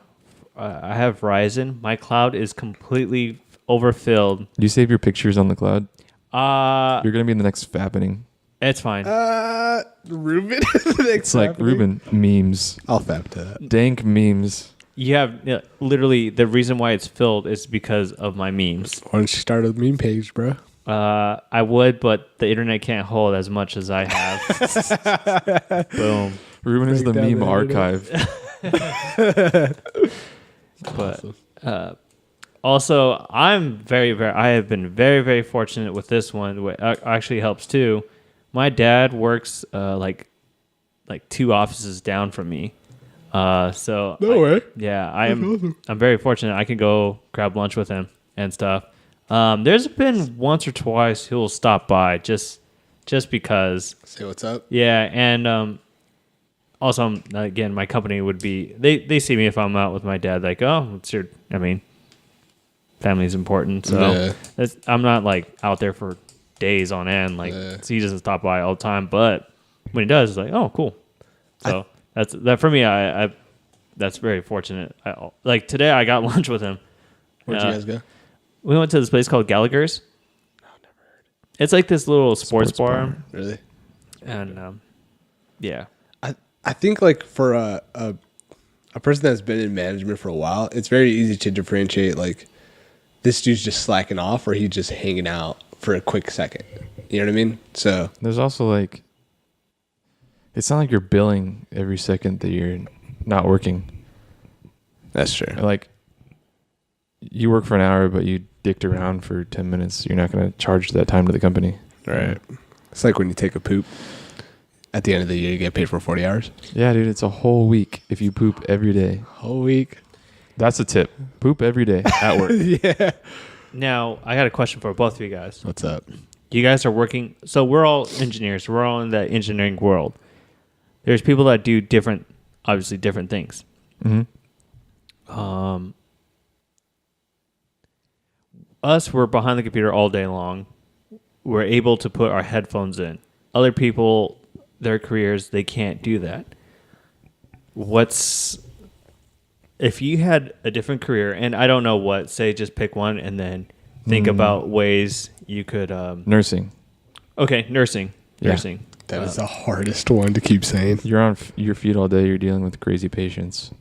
[SPEAKER 2] I have Verizon. My cloud is completely overfilled.
[SPEAKER 4] Do you save your pictures on the cloud? You're going to be in the next fappening.
[SPEAKER 2] It's fine.
[SPEAKER 3] Ruben.
[SPEAKER 4] It's like, Ruben, memes.
[SPEAKER 3] I'll fap to that.
[SPEAKER 4] Dank memes.
[SPEAKER 2] You have literally the reason why it's filled is because of my memes.
[SPEAKER 3] Why don't you start a meme page, bro?
[SPEAKER 2] I would, but the internet can't hold as much as I have. Boom.
[SPEAKER 4] Ruben is the
[SPEAKER 3] Break down
[SPEAKER 4] meme
[SPEAKER 3] the
[SPEAKER 4] archive.
[SPEAKER 2] But also, I have been very, very fortunate with this one. What actually helps too. My dad works like 2 offices down from me. So
[SPEAKER 3] No way.
[SPEAKER 2] yeah, I'm very fortunate. I can go grab lunch with him and stuff. There's been once or twice he'll stop by just because.
[SPEAKER 3] Say what's up.
[SPEAKER 2] Yeah, and also again, my company would be they see me if I'm out with my dad, like, oh, family's important, so I'm not like out there for days on end, like so he doesn't stop by all the time, but when he does, it's like, oh, cool. So that's that for me. I that's very fortunate. Like today, I got lunch with him.
[SPEAKER 3] Where'd you guys go?
[SPEAKER 2] We went to this place called Gallagher's.
[SPEAKER 3] No, never heard.
[SPEAKER 2] It's like this little sports bar.
[SPEAKER 3] Really?
[SPEAKER 2] And yeah.
[SPEAKER 3] I think like for a person that's been in management for a while, it's very easy to differentiate like this dude's just slacking off or he's just hanging out for a quick second. You know what I mean? So
[SPEAKER 4] There's also like, it's not like you're billing every second that you're not working.
[SPEAKER 3] that's true.
[SPEAKER 4] Like, you work for an hour, but you dicked around for 10 minutes. You're not going to charge that time to the company.
[SPEAKER 3] Right. It's like when you take a poop. at the end of the year, you get paid for 40 hours.
[SPEAKER 4] Yeah, dude, it's a whole week if you poop every day.
[SPEAKER 3] Whole week.
[SPEAKER 4] That's a tip. Poop every day at work.
[SPEAKER 3] Yeah.
[SPEAKER 2] Now, I got a question for both of you guys.
[SPEAKER 3] What's up?
[SPEAKER 2] You guys are working, so we're all engineers. We're all in the engineering world. There's people that do obviously different things.
[SPEAKER 4] Mm-hmm.
[SPEAKER 2] Us, we're behind the computer all day long. We're able to put our headphones in. Other people, their careers, they can't do that. If you had a different career, and I don't know what, say just pick one and then think about ways you could...
[SPEAKER 4] Nursing.
[SPEAKER 2] Okay, nursing.
[SPEAKER 4] Yeah.
[SPEAKER 2] Nursing.
[SPEAKER 3] That is the hardest one to keep saying.
[SPEAKER 4] You're on your feet all day. You're dealing with crazy patients.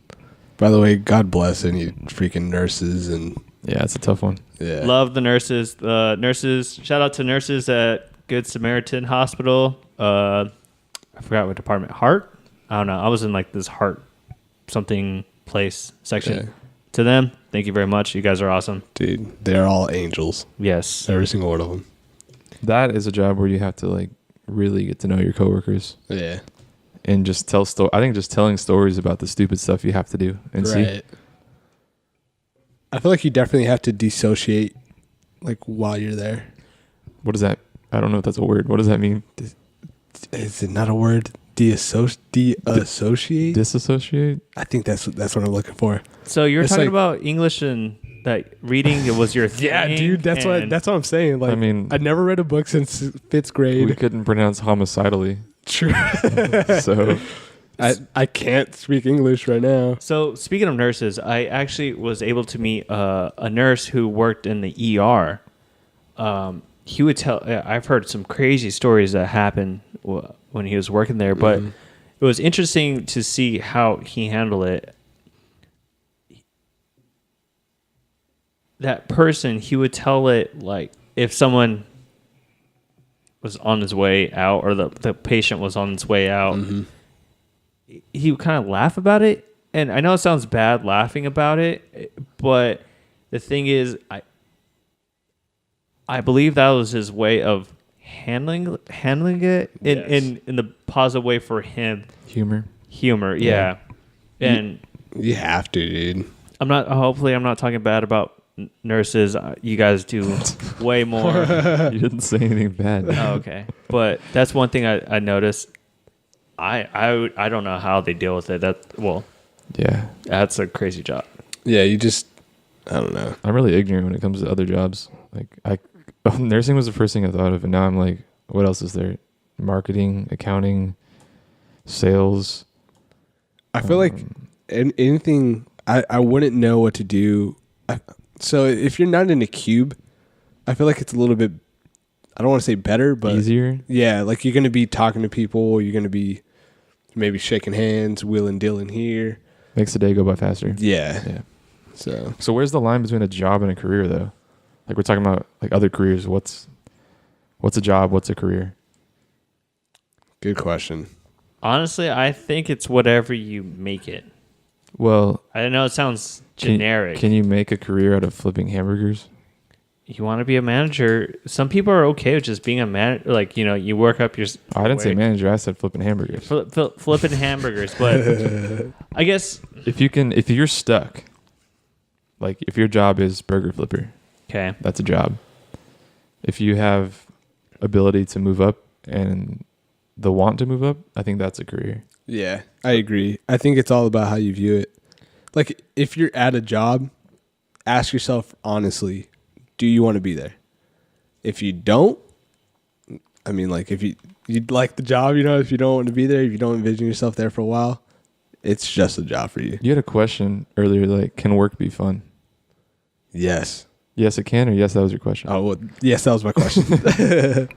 [SPEAKER 3] By the way, God bless any freaking nurses and...
[SPEAKER 4] Yeah, it's a tough one.
[SPEAKER 3] Yeah.
[SPEAKER 2] Love the nurses. Shout out to nurses at Good Samaritan Hospital. I forgot what department. Heart? I don't know. I was in like this heart something place section.
[SPEAKER 3] Okay.
[SPEAKER 2] To them, thank you very much. You guys are awesome.
[SPEAKER 3] Dude, they're all angels.
[SPEAKER 2] Yes.
[SPEAKER 3] Every single one of them.
[SPEAKER 4] That is a job where you have to like really get to know your coworkers.
[SPEAKER 3] Yeah.
[SPEAKER 4] And just tell I think just telling stories about the stupid stuff you have to do and see.
[SPEAKER 3] I feel like you definitely have to dissociate like while you're there.
[SPEAKER 4] What does that? I don't know if that's a word. What does that mean?
[SPEAKER 3] Is it not a word? Deassociate?
[SPEAKER 4] Disassociate?
[SPEAKER 3] I think that's what I'm looking for.
[SPEAKER 2] So you're
[SPEAKER 3] It's
[SPEAKER 2] talking
[SPEAKER 3] like-
[SPEAKER 2] about English and that reading it was your thing.
[SPEAKER 3] Yeah, dude, that's what I'm saying. Like,
[SPEAKER 4] I mean,
[SPEAKER 3] I never read a book since 5th grade.
[SPEAKER 4] we couldn't pronounce homicidally.
[SPEAKER 3] True.
[SPEAKER 4] So
[SPEAKER 3] I can't speak English right now.
[SPEAKER 2] So speaking of nurses, I actually was able to meet a nurse who worked in the ER. He would tell. I've heard some crazy stories that happened when he was working there, but it was interesting to see how he handled it. That person, he would tell it like if someone was on his way out or the patient was on his way out. He would kind of laugh about it, and I know it sounds bad laughing about it, but the thing is, I believe that was his way of handling it in the positive way for him.
[SPEAKER 4] humor.
[SPEAKER 2] Yeah. And
[SPEAKER 3] You have to, dude.
[SPEAKER 2] hopefully I'm not talking bad about nurses. You guys do way more.
[SPEAKER 4] You didn't say anything bad.
[SPEAKER 2] Oh, okay, but that's one thing I noticed. I don't know how they deal with it.
[SPEAKER 4] Yeah.
[SPEAKER 2] That's a crazy job.
[SPEAKER 3] Yeah, I don't know.
[SPEAKER 4] I'm really ignorant when it comes to other jobs. Like nursing was the first thing I thought of, and now I'm like, what else is there? Marketing, accounting, sales.
[SPEAKER 3] I feel like anything, I wouldn't know what to do. So if you're not in a cube, I feel like it's a little bit, I don't want to say better, but
[SPEAKER 4] easier.
[SPEAKER 3] Yeah, like you're going to be talking to people. You're going to be maybe shaking hands, wheeling, dealing here.
[SPEAKER 4] Makes the day go by faster.
[SPEAKER 3] Yeah.
[SPEAKER 4] Yeah.
[SPEAKER 3] So
[SPEAKER 4] where's the line between a job and a career, though? Like we're talking about like other careers. What's a job? What's a career?
[SPEAKER 3] good question.
[SPEAKER 2] Honestly, I think it's whatever you make it.
[SPEAKER 4] Well,
[SPEAKER 2] I know it sounds generic.
[SPEAKER 4] Can you make a career out of flipping hamburgers?
[SPEAKER 2] You want to be a manager? Some people are okay with just being a manager. Like, you work up your...
[SPEAKER 4] Oh, I didn't say manager. I said flipping hamburgers.
[SPEAKER 2] Flipping hamburgers. But I guess...
[SPEAKER 4] If you're stuck, like if your job is burger flipper,
[SPEAKER 2] Okay.
[SPEAKER 4] that's a job. If you have ability to move up and the want to move up, I think that's a career.
[SPEAKER 3] Yeah, I agree. I think it's all about how you view it. Like, if you're at a job, ask yourself honestly, do you want to be there? If you don't, I mean, like, if you'd like the job, if you don't want to be there, if you don't envision yourself there for a while, it's just a job for you.
[SPEAKER 4] You had a question earlier, like, can work be fun?
[SPEAKER 3] Yes.
[SPEAKER 4] Yes, it can, or yes, that was your question?
[SPEAKER 3] Oh, well, yes, that was my question.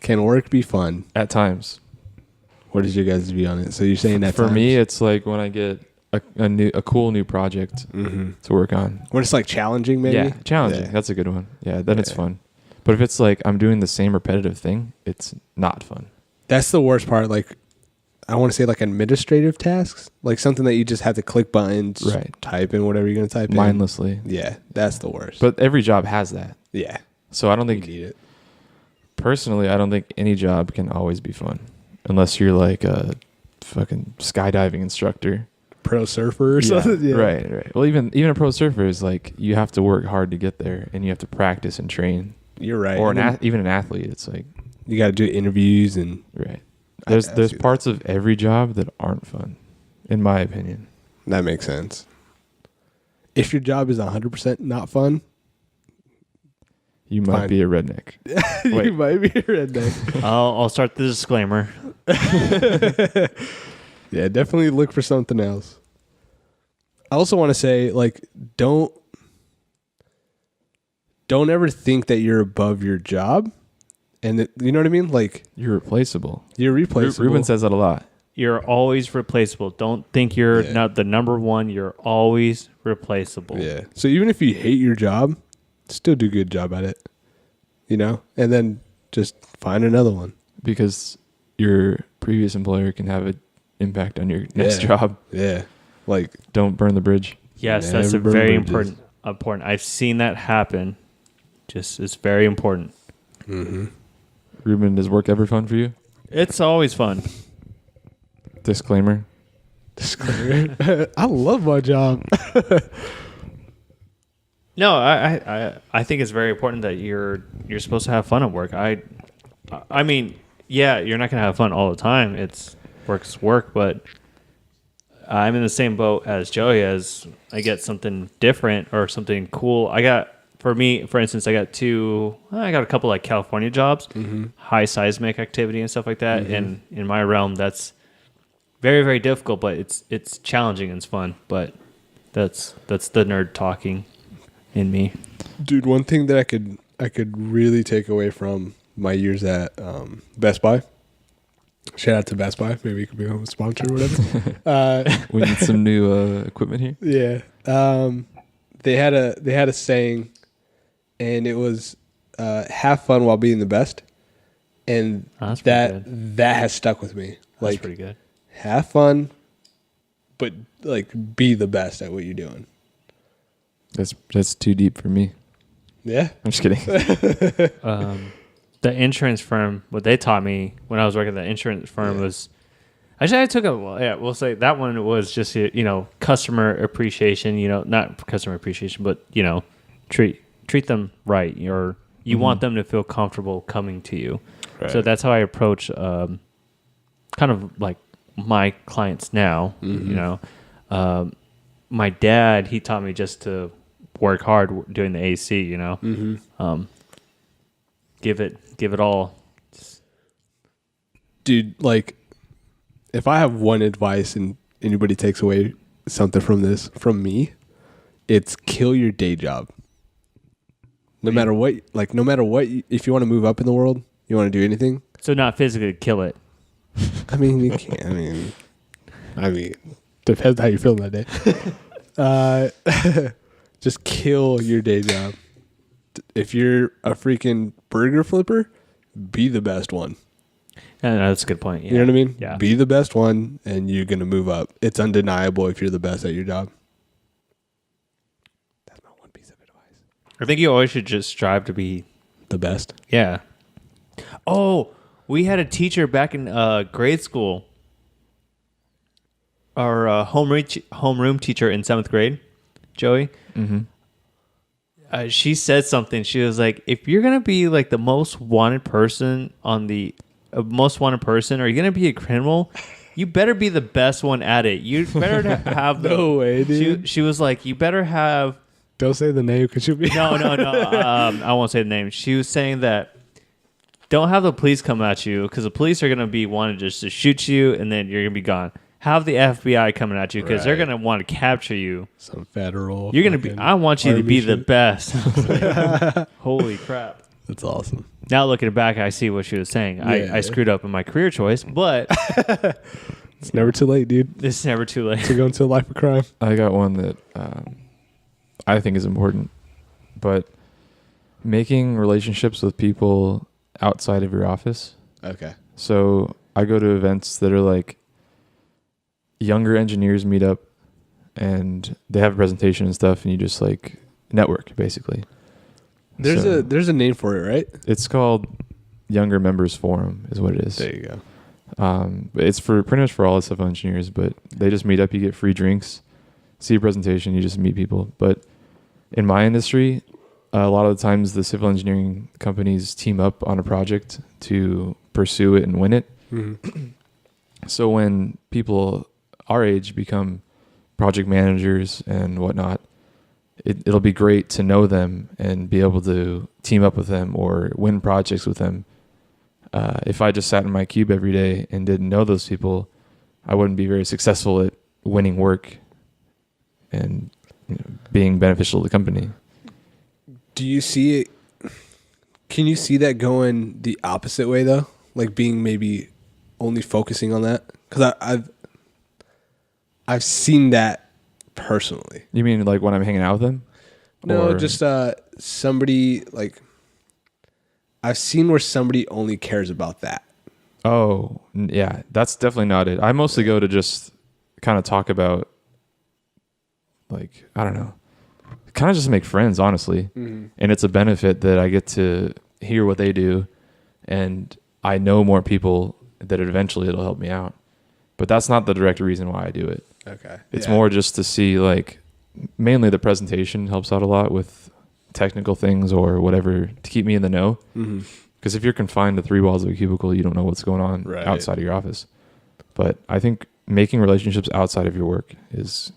[SPEAKER 3] Can work be fun?
[SPEAKER 4] At times.
[SPEAKER 3] What is your guys' view on it? So you're saying that
[SPEAKER 4] For me, it's like when I get a cool new project to work on.
[SPEAKER 3] when it's like challenging, maybe.
[SPEAKER 4] Yeah, challenging.
[SPEAKER 3] Yeah.
[SPEAKER 4] That's a good one. Yeah, then it's fun. But if it's like I'm doing the same repetitive thing, it's not fun.
[SPEAKER 3] That's the worst part. Like, I want to say like administrative tasks, like something that you just have to click buttons,
[SPEAKER 4] Right.
[SPEAKER 3] type in whatever you're going to type in.
[SPEAKER 4] Mindlessly.
[SPEAKER 3] Yeah, that's the worst.
[SPEAKER 4] But every job has that.
[SPEAKER 3] yeah,
[SPEAKER 4] So I don't
[SPEAKER 3] you
[SPEAKER 4] think,
[SPEAKER 3] need it.
[SPEAKER 4] personally, I don't think any job can always be fun. unless you're like a fucking skydiving instructor.
[SPEAKER 3] Pro surfer or something. Yeah.
[SPEAKER 4] Right. Well, even a pro surfer is like you have to work hard to get there, and you have to practice and train.
[SPEAKER 3] You're right.
[SPEAKER 4] Or even an athlete, it's like
[SPEAKER 3] you got to do interviews and
[SPEAKER 4] right. There's parts of every job that aren't fun, in my opinion.
[SPEAKER 3] That makes sense. If your job is 100% not fun,
[SPEAKER 4] you might be a redneck.
[SPEAKER 3] you might be a redneck.
[SPEAKER 2] I'll start the disclaimer.
[SPEAKER 3] Yeah, definitely look for something else. I also want to say, like, don't ever think that you're above your job. And you know what I mean? Like,
[SPEAKER 4] You're replaceable.
[SPEAKER 3] you're replaceable.
[SPEAKER 4] Ruben says that a lot.
[SPEAKER 2] You're always replaceable. Don't think you're not the number one. You're always replaceable.
[SPEAKER 3] Yeah. So even if you hate your job, still do a good job at it. You know? And then just find another one.
[SPEAKER 4] Because your previous employer can have an impact on your next job.
[SPEAKER 3] Yeah. Like,
[SPEAKER 2] Don't
[SPEAKER 4] burn the bridge.
[SPEAKER 2] Yes, that's a
[SPEAKER 3] Never burn
[SPEAKER 2] very
[SPEAKER 3] bridges.
[SPEAKER 2] important. I've seen that happen. Just it's very important.
[SPEAKER 3] mm-hmm.
[SPEAKER 4] Ruben, is work ever fun for you?
[SPEAKER 2] It's always fun.
[SPEAKER 4] Disclaimer.
[SPEAKER 3] I love my job.
[SPEAKER 2] No, I think it's very important that you're supposed to have fun at work. I mean, yeah, you're not gonna have fun all the time. It's work's work, but I'm in the same boat as Joey. As I get something different or something cool, for instance, I got a couple like California jobs, high seismic activity and stuff like that. And in my realm, that's very, very difficult, but it's challenging and it's fun. But that's the nerd talking in me.
[SPEAKER 3] Dude, one thing that I could really take away from my years at Best Buy. Shout out to Best Buy. Maybe you could become a sponsor or whatever.
[SPEAKER 4] We need some new equipment here.
[SPEAKER 3] Yeah. They had a saying, and it was have fun while being the best. And
[SPEAKER 2] Oh, that's pretty
[SPEAKER 3] that has stuck with me.
[SPEAKER 2] That's
[SPEAKER 3] Like,
[SPEAKER 2] pretty good.
[SPEAKER 3] have fun, but like be the best at what you're doing.
[SPEAKER 4] That's too deep for me.
[SPEAKER 3] Yeah.
[SPEAKER 4] I'm just kidding.
[SPEAKER 2] The insurance firm, what they taught me when I was working at the insurance firm was, actually I took we'll say that one was just, customer appreciation, not customer appreciation, but, treat them right. You want them to feel comfortable coming to you.
[SPEAKER 3] Right.
[SPEAKER 2] So that's how I approach, kind of like my clients now, my dad, he taught me just to work hard doing the AC, give it all.
[SPEAKER 3] Dude, like, if I have one advice and anybody takes away something from me, it's kill your day job. No matter what, if you want to move up in the world, you want to do anything.
[SPEAKER 2] So not physically kill it.
[SPEAKER 3] I mean, you can't. I mean, depends how you feel that day. Just kill your day job. If you're a freaking burger flipper, be the best one.
[SPEAKER 2] Yeah, no, that's a good point. Yeah.
[SPEAKER 3] You know what I mean?
[SPEAKER 2] Yeah.
[SPEAKER 3] Be the best one, and you're going to move up. It's undeniable if you're the best at your job. That's my one piece of advice.
[SPEAKER 2] I think you always should just strive to be
[SPEAKER 3] The best.
[SPEAKER 2] Yeah. Oh, we had a teacher back in grade school. Our homeroom teacher in 7th grade, Joey. She said something. She was like, "If you're gonna be like the most wanted person on the most wanted person, or you're gonna be a criminal, you better be the best one at it. You better have the."
[SPEAKER 3] No way, dude.
[SPEAKER 2] She was like, "You better have."
[SPEAKER 3] Don't say the name because you'll be.
[SPEAKER 2] No. I won't say the name. She was saying that don't have the police come at you because the police are gonna be wanting just to shoot you, and then you're gonna be gone. Have the FBI coming at you because they're
[SPEAKER 3] Right.
[SPEAKER 2] going to want to capture you.
[SPEAKER 3] Some federal.
[SPEAKER 2] You're going to be, I want you to be the best. Holy crap.
[SPEAKER 3] That's awesome.
[SPEAKER 2] Now looking back, I see what she was saying. I screwed up in my career choice, but
[SPEAKER 3] It's never too late, dude.
[SPEAKER 2] it's never too late.
[SPEAKER 3] To go into a life of crime.
[SPEAKER 4] I got one that I think is important, but making relationships with people outside of your office.
[SPEAKER 3] Okay.
[SPEAKER 4] So I go to events that are like younger engineers meet up and they have a presentation and stuff, and you just like network basically.
[SPEAKER 3] There's a name for it, right?
[SPEAKER 4] It's called Younger Members Forum is what it is.
[SPEAKER 3] There you go.
[SPEAKER 4] It's for pretty much for all the civil engineers, but they just meet up. You get free drinks, see a presentation, you just meet people. But in my industry, a lot of the times the civil engineering companies team up on a project to pursue it and win it.
[SPEAKER 3] Mm-hmm.
[SPEAKER 4] So when people our age become project managers and whatnot, it'll be great to know them and be able to team up with them or win projects with them. If I just sat in my cube every day and didn't know those people, I wouldn't be very successful at winning work and being beneficial to the company.
[SPEAKER 3] Do you see it? Can you see that going the opposite way though? Like being maybe only focusing on that? Because I've seen that personally.
[SPEAKER 4] You mean like when I'm hanging out with them?
[SPEAKER 3] No,
[SPEAKER 4] Or-
[SPEAKER 3] just somebody like I've seen where somebody only cares about that.
[SPEAKER 4] Oh, yeah, that's definitely not it. I mostly go to just kind of talk about, like, I don't know, kind of just make friends, honestly.
[SPEAKER 3] Mm-hmm.
[SPEAKER 4] And it's a benefit that I get to hear what they do, and I know more people that eventually it'll help me out. But that's not the direct reason why I do it.
[SPEAKER 3] Okay.
[SPEAKER 4] It's more just to see, like, mainly the presentation helps out a lot with technical things or whatever to keep me in the know.
[SPEAKER 3] Mm-hmm.
[SPEAKER 4] Because if you're confined to 3 walls of a cubicle, you don't know what's going on
[SPEAKER 3] Right.
[SPEAKER 4] outside of your office. But I think making relationships outside of your work is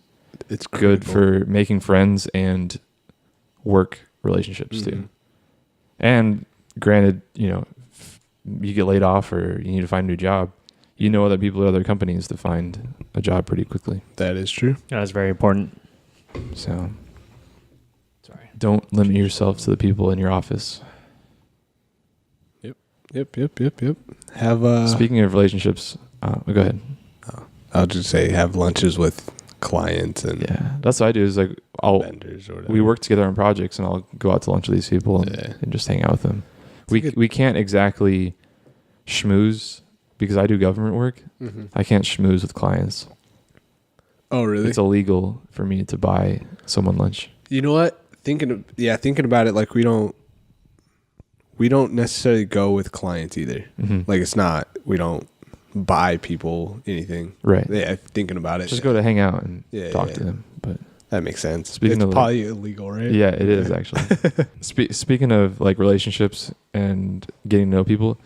[SPEAKER 3] It's
[SPEAKER 4] good
[SPEAKER 3] critical.
[SPEAKER 4] for making friends and work relationships
[SPEAKER 3] Mm-hmm.
[SPEAKER 4] too. And granted, if you get laid off or you need to find a new job, you know other people at other companies to find a job pretty quickly.
[SPEAKER 3] That is true.
[SPEAKER 2] That's very important.
[SPEAKER 4] So
[SPEAKER 2] Sorry.
[SPEAKER 4] don't limit yourself to the people in your office.
[SPEAKER 3] Yep. Have
[SPEAKER 4] Speaking of relationships, go ahead.
[SPEAKER 3] I'll just say have lunches with clients and
[SPEAKER 4] Yeah, that's what I do. Is like
[SPEAKER 3] vendors or whatever.
[SPEAKER 4] we work together on projects, and I'll go out to lunch with these people and just hang out with them. We can't exactly schmooze because I do government work.
[SPEAKER 3] Mm-hmm.
[SPEAKER 4] I can't schmooze with clients.
[SPEAKER 3] Oh, really?
[SPEAKER 4] It's illegal for me to buy someone lunch.
[SPEAKER 3] You know what? Thinking about it, like we don't necessarily go with clients either.
[SPEAKER 4] Mm-hmm.
[SPEAKER 3] Like we don't buy people anything.
[SPEAKER 4] Right.
[SPEAKER 3] Yeah, thinking about it.
[SPEAKER 4] Just go to hang out and
[SPEAKER 3] Yeah,
[SPEAKER 4] talk
[SPEAKER 3] yeah.
[SPEAKER 4] to them. But
[SPEAKER 3] That makes sense.
[SPEAKER 4] Speaking
[SPEAKER 3] it's
[SPEAKER 4] of-
[SPEAKER 3] probably illegal, right?
[SPEAKER 4] yeah, it is actually. Speaking of like relationships and getting to know people,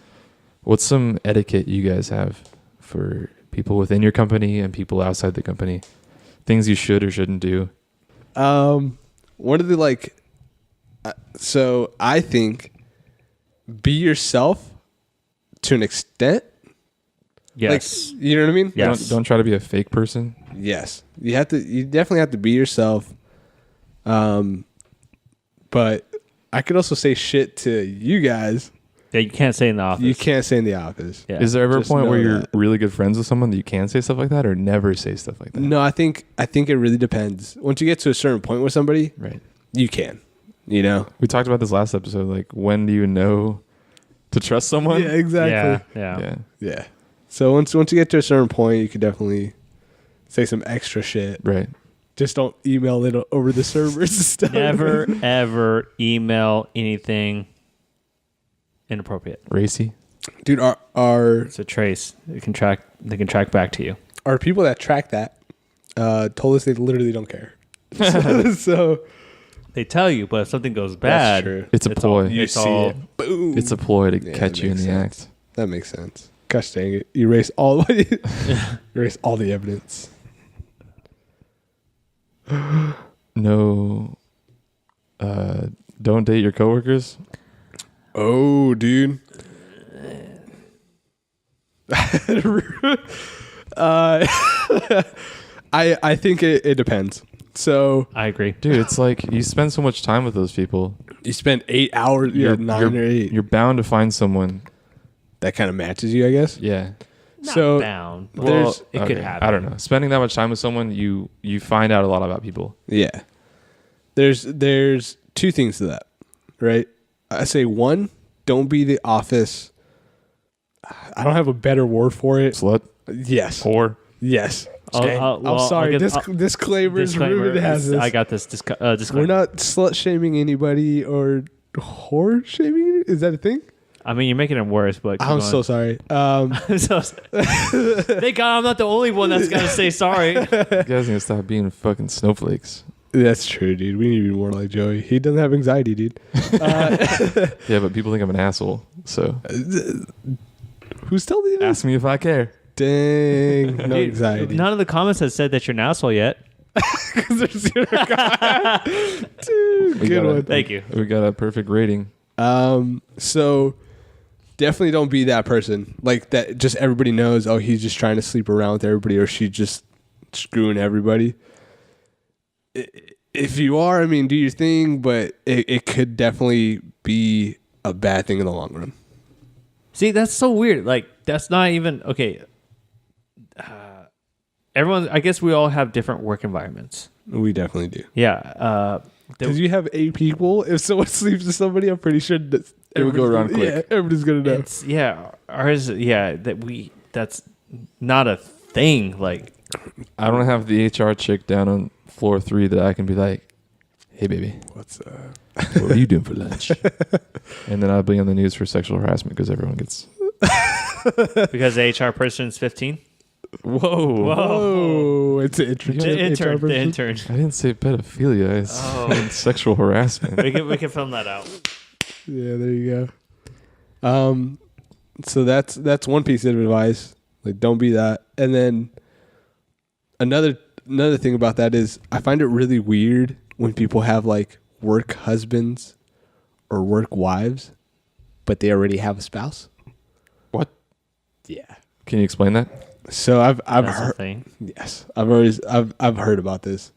[SPEAKER 4] what's some etiquette you guys have for people within your company and people outside the company? Things you should or shouldn't do.
[SPEAKER 3] One of the so I think be yourself to an extent.
[SPEAKER 2] Yes.
[SPEAKER 3] Like, you know what I mean?
[SPEAKER 2] Yes.
[SPEAKER 4] Don't try to be a fake person.
[SPEAKER 3] Yes. You definitely have to be yourself. But I could also say shit to you guys.
[SPEAKER 2] Yeah, you can't say in the office.
[SPEAKER 3] You can't say in the office.
[SPEAKER 2] Yeah.
[SPEAKER 4] Is there ever a
[SPEAKER 3] Just
[SPEAKER 4] point where
[SPEAKER 3] know
[SPEAKER 4] you're
[SPEAKER 3] that.
[SPEAKER 4] really good friends with someone that you can say stuff like that or never say stuff like that?
[SPEAKER 3] No, I think it really depends. Once you get to a certain point with somebody,
[SPEAKER 4] Right.
[SPEAKER 3] you can. You know?
[SPEAKER 4] We talked about this last episode. Like, when do you know to trust someone?
[SPEAKER 3] exactly.
[SPEAKER 2] Yeah.
[SPEAKER 3] Yeah. So once you get to a certain point, you could definitely say some extra shit.
[SPEAKER 4] Right.
[SPEAKER 3] Just don't email it over the servers and stuff.
[SPEAKER 2] Never ever email anything inappropriate.
[SPEAKER 4] Racy.
[SPEAKER 3] Dude, are
[SPEAKER 2] It's a trace. They can track back to you.
[SPEAKER 3] people that track that told us they literally don't care. So
[SPEAKER 2] They tell you, but if something goes
[SPEAKER 3] that's
[SPEAKER 2] bad,
[SPEAKER 3] true.
[SPEAKER 4] It's a ploy.
[SPEAKER 3] You
[SPEAKER 2] it's
[SPEAKER 3] see
[SPEAKER 2] all
[SPEAKER 3] it. Boom.
[SPEAKER 4] It's a ploy to
[SPEAKER 3] Yeah,
[SPEAKER 4] catch
[SPEAKER 3] that
[SPEAKER 4] you in
[SPEAKER 3] makes
[SPEAKER 4] the
[SPEAKER 3] sense.
[SPEAKER 4] act.
[SPEAKER 3] That makes sense. Gosh dang it. Erase all erase all the evidence.
[SPEAKER 4] No. Don't date your coworkers.
[SPEAKER 3] Oh, dude. I think it depends. So
[SPEAKER 2] I agree.
[SPEAKER 4] Dude, it's like you spend so much time with those people.
[SPEAKER 3] you spend 8 hours,
[SPEAKER 4] You're
[SPEAKER 3] 9 or 8.
[SPEAKER 4] You're bound to find someone.
[SPEAKER 3] That kind of matches you, I guess.
[SPEAKER 4] Yeah.
[SPEAKER 2] Not
[SPEAKER 3] So,
[SPEAKER 2] bound.
[SPEAKER 3] there's-
[SPEAKER 2] Well, it could
[SPEAKER 4] Okay,
[SPEAKER 2] happen.
[SPEAKER 4] I don't know. Spending that much time with someone, you find out a lot about people.
[SPEAKER 3] Yeah. There's two things to that, right? I say one, don't be the office. I don't have a better word for it.
[SPEAKER 4] Slut.
[SPEAKER 3] Yes.
[SPEAKER 4] Whore.
[SPEAKER 3] Yes.
[SPEAKER 2] Well,
[SPEAKER 3] I'm sorry.
[SPEAKER 2] I'll
[SPEAKER 3] Disclaimer is rude. It has this.
[SPEAKER 2] I got this disclaimer.
[SPEAKER 3] We're not slut shaming anybody or whore shaming. Is that a thing?
[SPEAKER 2] I mean, you're making it worse, but keep
[SPEAKER 3] I'm
[SPEAKER 2] going.
[SPEAKER 3] so sorry.
[SPEAKER 2] I'm so thank God I'm not the only one that's got to say sorry.
[SPEAKER 4] You guys need to stop being fucking snowflakes.
[SPEAKER 3] That's true, dude. We need to be more like Joey. He doesn't have anxiety, dude.
[SPEAKER 4] Yeah, but people think I'm an asshole. So
[SPEAKER 3] Who's telling you this?
[SPEAKER 4] ask me if I care.
[SPEAKER 3] Dang, no
[SPEAKER 2] Dude,
[SPEAKER 3] anxiety.
[SPEAKER 2] None of the comments has said that you're an asshole yet.
[SPEAKER 3] Dude, good one.
[SPEAKER 2] Thank you.
[SPEAKER 4] We got a perfect rating.
[SPEAKER 3] So definitely don't be that person. Like that just everybody knows, oh, he's just trying to sleep around with everybody or she's just screwing everybody. If you are, I mean, do your thing, but it could definitely be a bad thing in the long run.
[SPEAKER 2] See, that's so weird. Like, that's not even okay. Everyone, I guess we all have different work environments.
[SPEAKER 3] We definitely do.
[SPEAKER 2] Yeah.
[SPEAKER 3] Because you have 8 people. If someone sleeps with somebody, I'm pretty sure that
[SPEAKER 4] It would go around quick.
[SPEAKER 3] Yeah, everybody's gonna know.
[SPEAKER 2] Ours. Yeah, that's not a thing. Like,
[SPEAKER 4] I don't have the HR chick down on floor 3 that I can be like, hey, baby,
[SPEAKER 3] What's
[SPEAKER 4] what are you doing for lunch? And then I'll be on the news for sexual harassment because everyone gets.
[SPEAKER 2] because the HR person's 15.
[SPEAKER 4] Whoa.
[SPEAKER 3] Oh, it's an intern.
[SPEAKER 2] The intern. The intern.
[SPEAKER 4] I didn't say pedophilia. I said sexual harassment.
[SPEAKER 2] We can film that out.
[SPEAKER 3] Yeah, there you go. So that's one piece of advice. Like, don't be that. And then another thing about that is I find it really weird when people have like work husbands or work wives, but they already have a spouse.
[SPEAKER 4] What?
[SPEAKER 3] Yeah.
[SPEAKER 4] Can you explain that?
[SPEAKER 3] So I've
[SPEAKER 2] That's a
[SPEAKER 3] heard.
[SPEAKER 2] thing.
[SPEAKER 3] Yes, I've heard about this.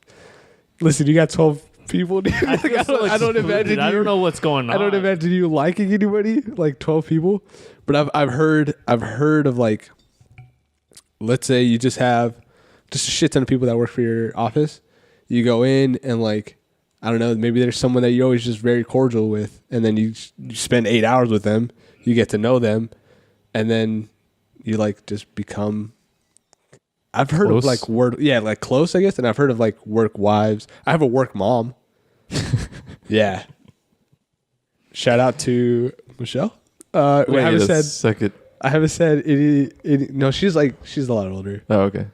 [SPEAKER 3] Listen, you got 12 people. Dude.
[SPEAKER 2] I
[SPEAKER 3] don't imagine.
[SPEAKER 2] I don't know what's going on.
[SPEAKER 3] I don't imagine you liking anybody like 12 people, but I've heard of like, let's say you just have just a shit ton of people that work for your office. You go in and like, I don't know, maybe there's someone that you're always just very cordial with, and then you spend 8 hours with them. You get to know them, and then you like just become. I've heard
[SPEAKER 4] Close?
[SPEAKER 3] of like close, I guess, and I've heard of like work wives. I have a work mom. Yeah. Shout out to Michelle. I haven't said.
[SPEAKER 4] Second.
[SPEAKER 3] I haven't said any. No, she's a lot older.
[SPEAKER 4] Oh, okay.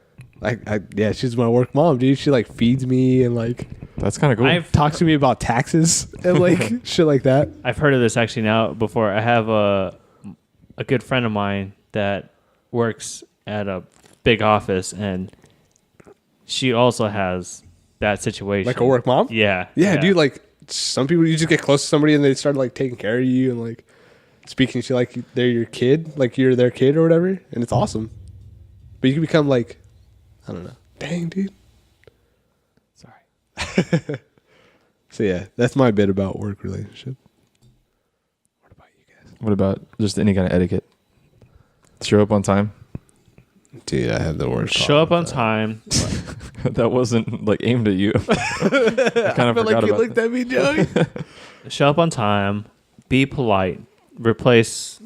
[SPEAKER 3] Yeah, she's my work mom, dude. She like feeds me and like
[SPEAKER 4] That's kind of cool.
[SPEAKER 3] talks to me about taxes and like shit like that.
[SPEAKER 2] I've heard of this actually now before. I have a good friend of mine that works at a big office, and she also has that situation.
[SPEAKER 3] Like a work mom?
[SPEAKER 2] Yeah.
[SPEAKER 3] Yeah, dude, like some people you just get close to somebody and they start like taking care of you and like speaking to you like they're your kid, like you're their kid or whatever, and it's awesome. But you can become like, I don't know. Dang, dude.
[SPEAKER 2] Sorry.
[SPEAKER 3] So yeah, that's my bit about work relationship. What about you guys?
[SPEAKER 4] What about just any kind of etiquette? Show up on time.
[SPEAKER 3] Dude, I have the worst.
[SPEAKER 2] Show up on time.
[SPEAKER 4] That wasn't like aimed at you. I kind of forgot about that.
[SPEAKER 3] at me, Joey.
[SPEAKER 2] Show up on time. Be polite. Replace.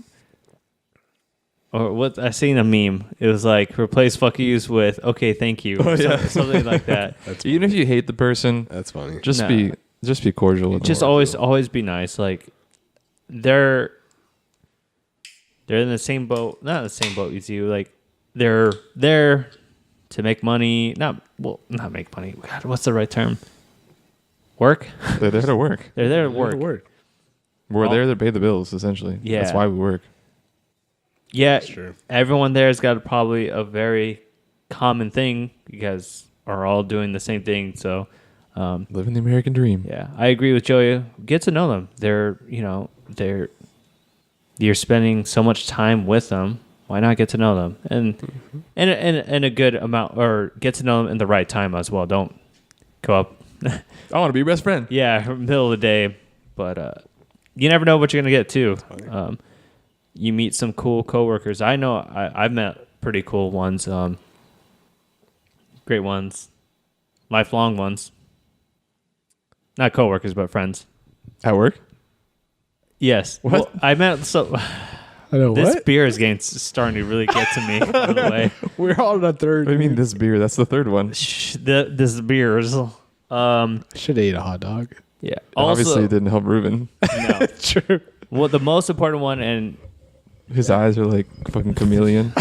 [SPEAKER 2] Or what I seen a meme. It was like replace fuck yous with okay, thank you.
[SPEAKER 4] Oh, yeah.
[SPEAKER 2] Something like that.
[SPEAKER 4] Even if you hate the person,
[SPEAKER 3] That's funny.
[SPEAKER 4] just
[SPEAKER 2] No.
[SPEAKER 4] be cordial with
[SPEAKER 2] Just
[SPEAKER 4] them.
[SPEAKER 2] always be nice. Like they're in the same boat. Not in the same boat as you. Like they're there to make money. Not make money. God, what's the right term? Work.
[SPEAKER 4] They're there to work.
[SPEAKER 2] They're there to work.
[SPEAKER 4] We're
[SPEAKER 2] Oh.
[SPEAKER 4] there to pay the bills, essentially.
[SPEAKER 2] Yeah.
[SPEAKER 4] That's why we work.
[SPEAKER 2] Yeah,
[SPEAKER 3] That's true.
[SPEAKER 2] everyone there has got probably a very common thing because are all doing the same thing. So,
[SPEAKER 4] Living the American dream.
[SPEAKER 2] yeah, I agree with Joey. Get to know them. You're spending so much time with them. Why not get to know them and a good amount, or get to know them in the right time as well. Don't go up,
[SPEAKER 4] I want to be your best friend.
[SPEAKER 2] yeah, middle of the day, but you never know what you're gonna get too. You meet some cool coworkers. I know I've met pretty cool ones, great ones, lifelong ones. Not coworkers, but friends.
[SPEAKER 4] At work?
[SPEAKER 2] Yes.
[SPEAKER 4] What?
[SPEAKER 2] Well, I met
[SPEAKER 3] I know
[SPEAKER 2] this
[SPEAKER 3] what?
[SPEAKER 2] beer is starting to really get to me. By the way,
[SPEAKER 3] We're on a third.
[SPEAKER 4] What do you mean this beer? That's the third one.
[SPEAKER 2] this beers.
[SPEAKER 3] Should have ate a hot dog.
[SPEAKER 2] Yeah.
[SPEAKER 4] Obviously,
[SPEAKER 2] Also,
[SPEAKER 4] it didn't help Ruben.
[SPEAKER 2] no.
[SPEAKER 3] True.
[SPEAKER 2] Well, the most important one, and
[SPEAKER 4] His eyes are like fucking chameleon.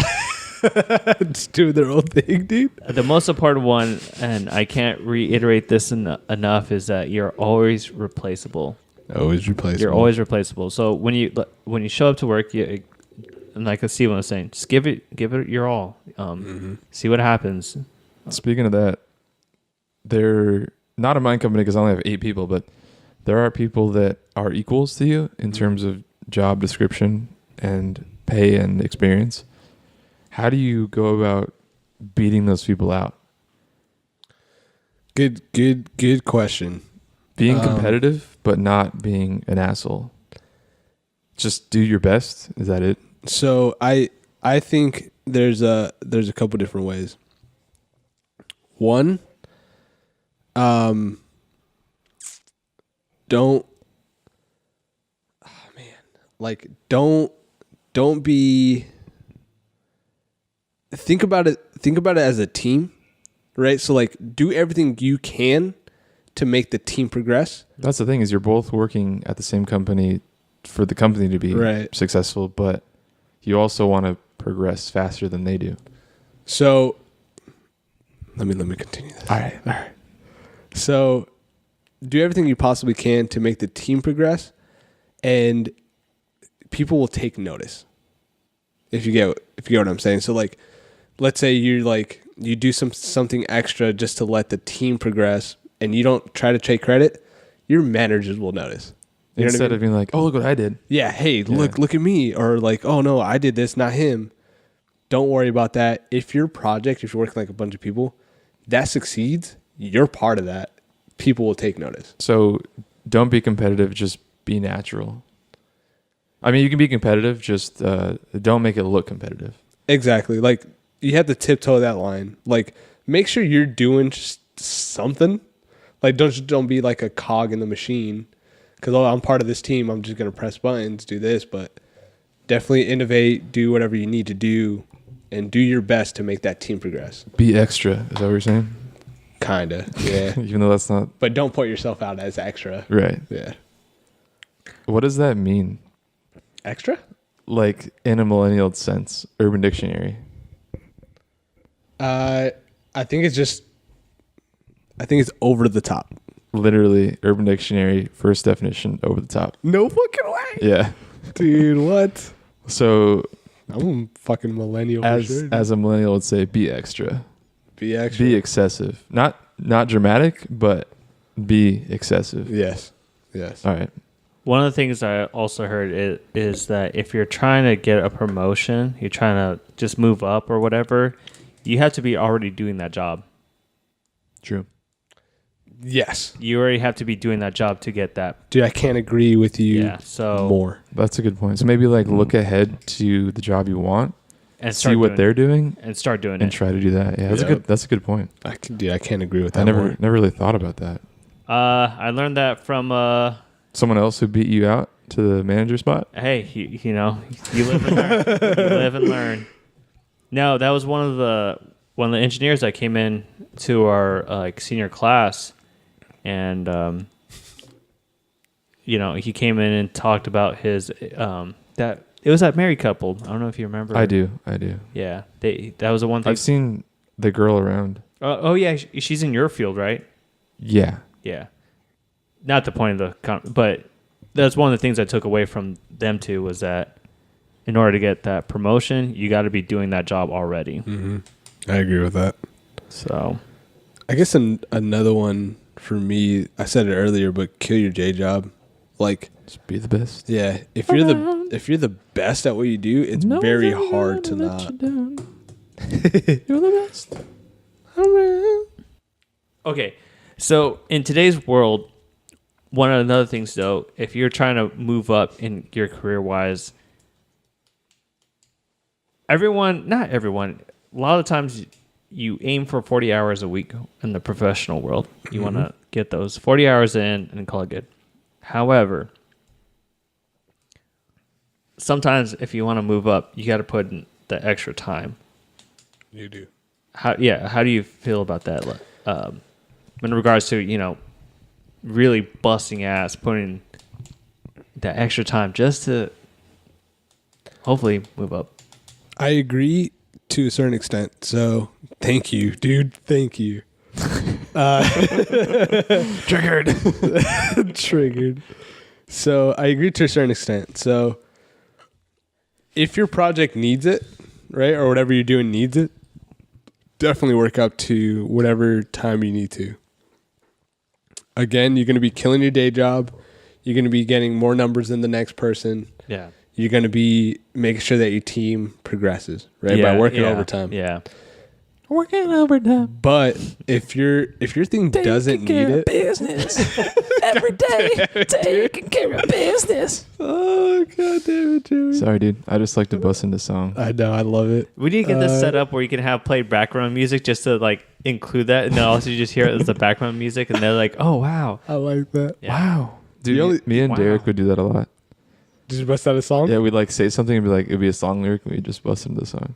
[SPEAKER 3] Just doing their own thing, dude.
[SPEAKER 2] the most important one, and I can't reiterate this enough, is that you're always replaceable.
[SPEAKER 3] Always replaceable.
[SPEAKER 2] You're always replaceable. So when you show up to work, and like Steven was saying, just give it your all. See what happens.
[SPEAKER 4] Speaking of that, they're not a mine company because I only have 8 people, but there are people that are equals to you in terms of job description and pay and experience. How do you go about beating those people out?
[SPEAKER 3] Good question.
[SPEAKER 4] Being competitive, but not being an asshole. Just do your best. Is that it?
[SPEAKER 3] So I think there's a couple different ways. One, don't be. Think about it as a team, right? So like do everything you can to make the team progress.
[SPEAKER 4] That's the thing, is you're both working at the same company for the company to be
[SPEAKER 3] Right.
[SPEAKER 4] successful, but you also want to progress faster than they do.
[SPEAKER 3] So let me continue this.
[SPEAKER 4] All right.
[SPEAKER 3] So do everything you possibly can to make the team progress, and people will take notice. If you get what I'm saying. So like, let's say you do something extra just to let the team progress, and you don't try to take credit, your managers will notice. You know what I
[SPEAKER 4] Instead
[SPEAKER 3] mean?
[SPEAKER 4] of being like, oh, look what I did.
[SPEAKER 3] Yeah, hey, look at me. Or like, oh no, I did this, not him. Don't worry about that. If you're working like a bunch of people, that succeeds, you're part of that. People will take notice.
[SPEAKER 4] So don't be competitive, just be natural. I mean, you can be competitive, just don't make it look competitive.
[SPEAKER 3] Exactly. Like, you have to tiptoe that line. Like, make sure you're doing just something. Like, don't be like a cog in the machine. Because I'm part of this team, I'm just gonna press buttons, do this. But definitely innovate, do whatever you need to do, and do your best to make that team progress.
[SPEAKER 4] Be extra. Is that what you're saying?
[SPEAKER 3] Kinda, yeah.
[SPEAKER 4] Even though that's not
[SPEAKER 3] But don't put yourself out as extra.
[SPEAKER 4] right.
[SPEAKER 3] Yeah.
[SPEAKER 4] What does that mean?
[SPEAKER 3] Extra?
[SPEAKER 4] Like in a millennial sense, Urban Dictionary.
[SPEAKER 3] I think it's over the top.
[SPEAKER 4] Literally, Urban Dictionary, first definition, over the top.
[SPEAKER 3] No fucking way.
[SPEAKER 4] Yeah.
[SPEAKER 3] Dude, what?
[SPEAKER 4] So
[SPEAKER 3] I'm a fucking millennial for
[SPEAKER 4] as
[SPEAKER 3] sure, dude.
[SPEAKER 4] as a millennial would say, be extra.
[SPEAKER 3] Be extra.
[SPEAKER 4] Be excessive. Not dramatic, but be excessive.
[SPEAKER 3] Yes.
[SPEAKER 4] All right.
[SPEAKER 2] One of the things I also heard is that if you're trying to get a promotion, you're trying to just move up or whatever, you have to be already doing that job.
[SPEAKER 4] True.
[SPEAKER 3] Yes.
[SPEAKER 2] You already have to be doing that job to get that.
[SPEAKER 3] Dude, I can't agree with you more.
[SPEAKER 4] That's a good point. So maybe like look ahead to the job you want,
[SPEAKER 2] And
[SPEAKER 4] see what they're doing,
[SPEAKER 2] and start doing
[SPEAKER 4] and
[SPEAKER 2] it.
[SPEAKER 4] try to do that. Yeah, that's a good point.
[SPEAKER 3] I can't agree with that.
[SPEAKER 4] I
[SPEAKER 3] more.
[SPEAKER 4] never really thought about that.
[SPEAKER 2] I learned that from
[SPEAKER 4] Someone else who beat you out to the manager spot?
[SPEAKER 2] hey, you live and learn. You live and learn. No, that was one of the engineers that came in to our senior class, and he came in and talked about his that it was that married couple. I don't know if you remember.
[SPEAKER 4] I do.
[SPEAKER 2] Yeah, that was the one thing.
[SPEAKER 4] I've seen the girl around.
[SPEAKER 2] Oh yeah, she's in your field, right?
[SPEAKER 4] Yeah.
[SPEAKER 2] Yeah. Not the point of but that's one of the things I took away from them too, was that in order to get that promotion, you got to be doing that job already.
[SPEAKER 3] Mm-hmm. I agree with that.
[SPEAKER 2] So,
[SPEAKER 3] I guess another one for me, I said it earlier, but kill your day job. Like,
[SPEAKER 4] Just be the best.
[SPEAKER 3] yeah, if you're the best at what you do, it's very hard to not.
[SPEAKER 4] You're the best.
[SPEAKER 2] okay. So in today's world, one of the other things though, if you're trying to move up in your career wise, not everyone, a lot of times you aim for 40 hours a week in the professional world. You want to get those 40 hours in and call it good. However, sometimes if you want to move up, you got to put in the extra time.
[SPEAKER 3] You do.
[SPEAKER 2] How do you feel about that? In regards to, really busting ass, putting that extra time just to hopefully move up.
[SPEAKER 3] I agree to a certain extent. So thank you, dude. Thank you.
[SPEAKER 2] Triggered.
[SPEAKER 3] Triggered. So I agree to a certain extent. So if your project needs it, right, or whatever you're doing needs it, definitely work up to whatever time you need to. Again, you're going to be killing your day job. You're going to be getting more numbers than the next person.
[SPEAKER 2] Yeah.
[SPEAKER 3] You're going to be making sure that your team progresses, right, by working overtime.
[SPEAKER 2] Yeah.
[SPEAKER 4] Working overtime.
[SPEAKER 3] But if your thing doesn't need it,
[SPEAKER 4] business every day, taking care of business.
[SPEAKER 3] oh god damn it, Joey.
[SPEAKER 4] Sorry, dude. I just like to bust into song.
[SPEAKER 3] I know, I love it.
[SPEAKER 2] We need to get this set up where you can have played background music just to like include that, and then also you just hear it as the background music, and they're like, "Oh wow,
[SPEAKER 3] I like that.
[SPEAKER 2] yeah.
[SPEAKER 4] Wow, dude.
[SPEAKER 3] The only-
[SPEAKER 4] Me and
[SPEAKER 2] Wow.
[SPEAKER 4] Derek would do that a lot.
[SPEAKER 3] Did you bust out a song?
[SPEAKER 4] Yeah, we'd like say something and be like, it'd be a song lyric, and we'd just bust into the song.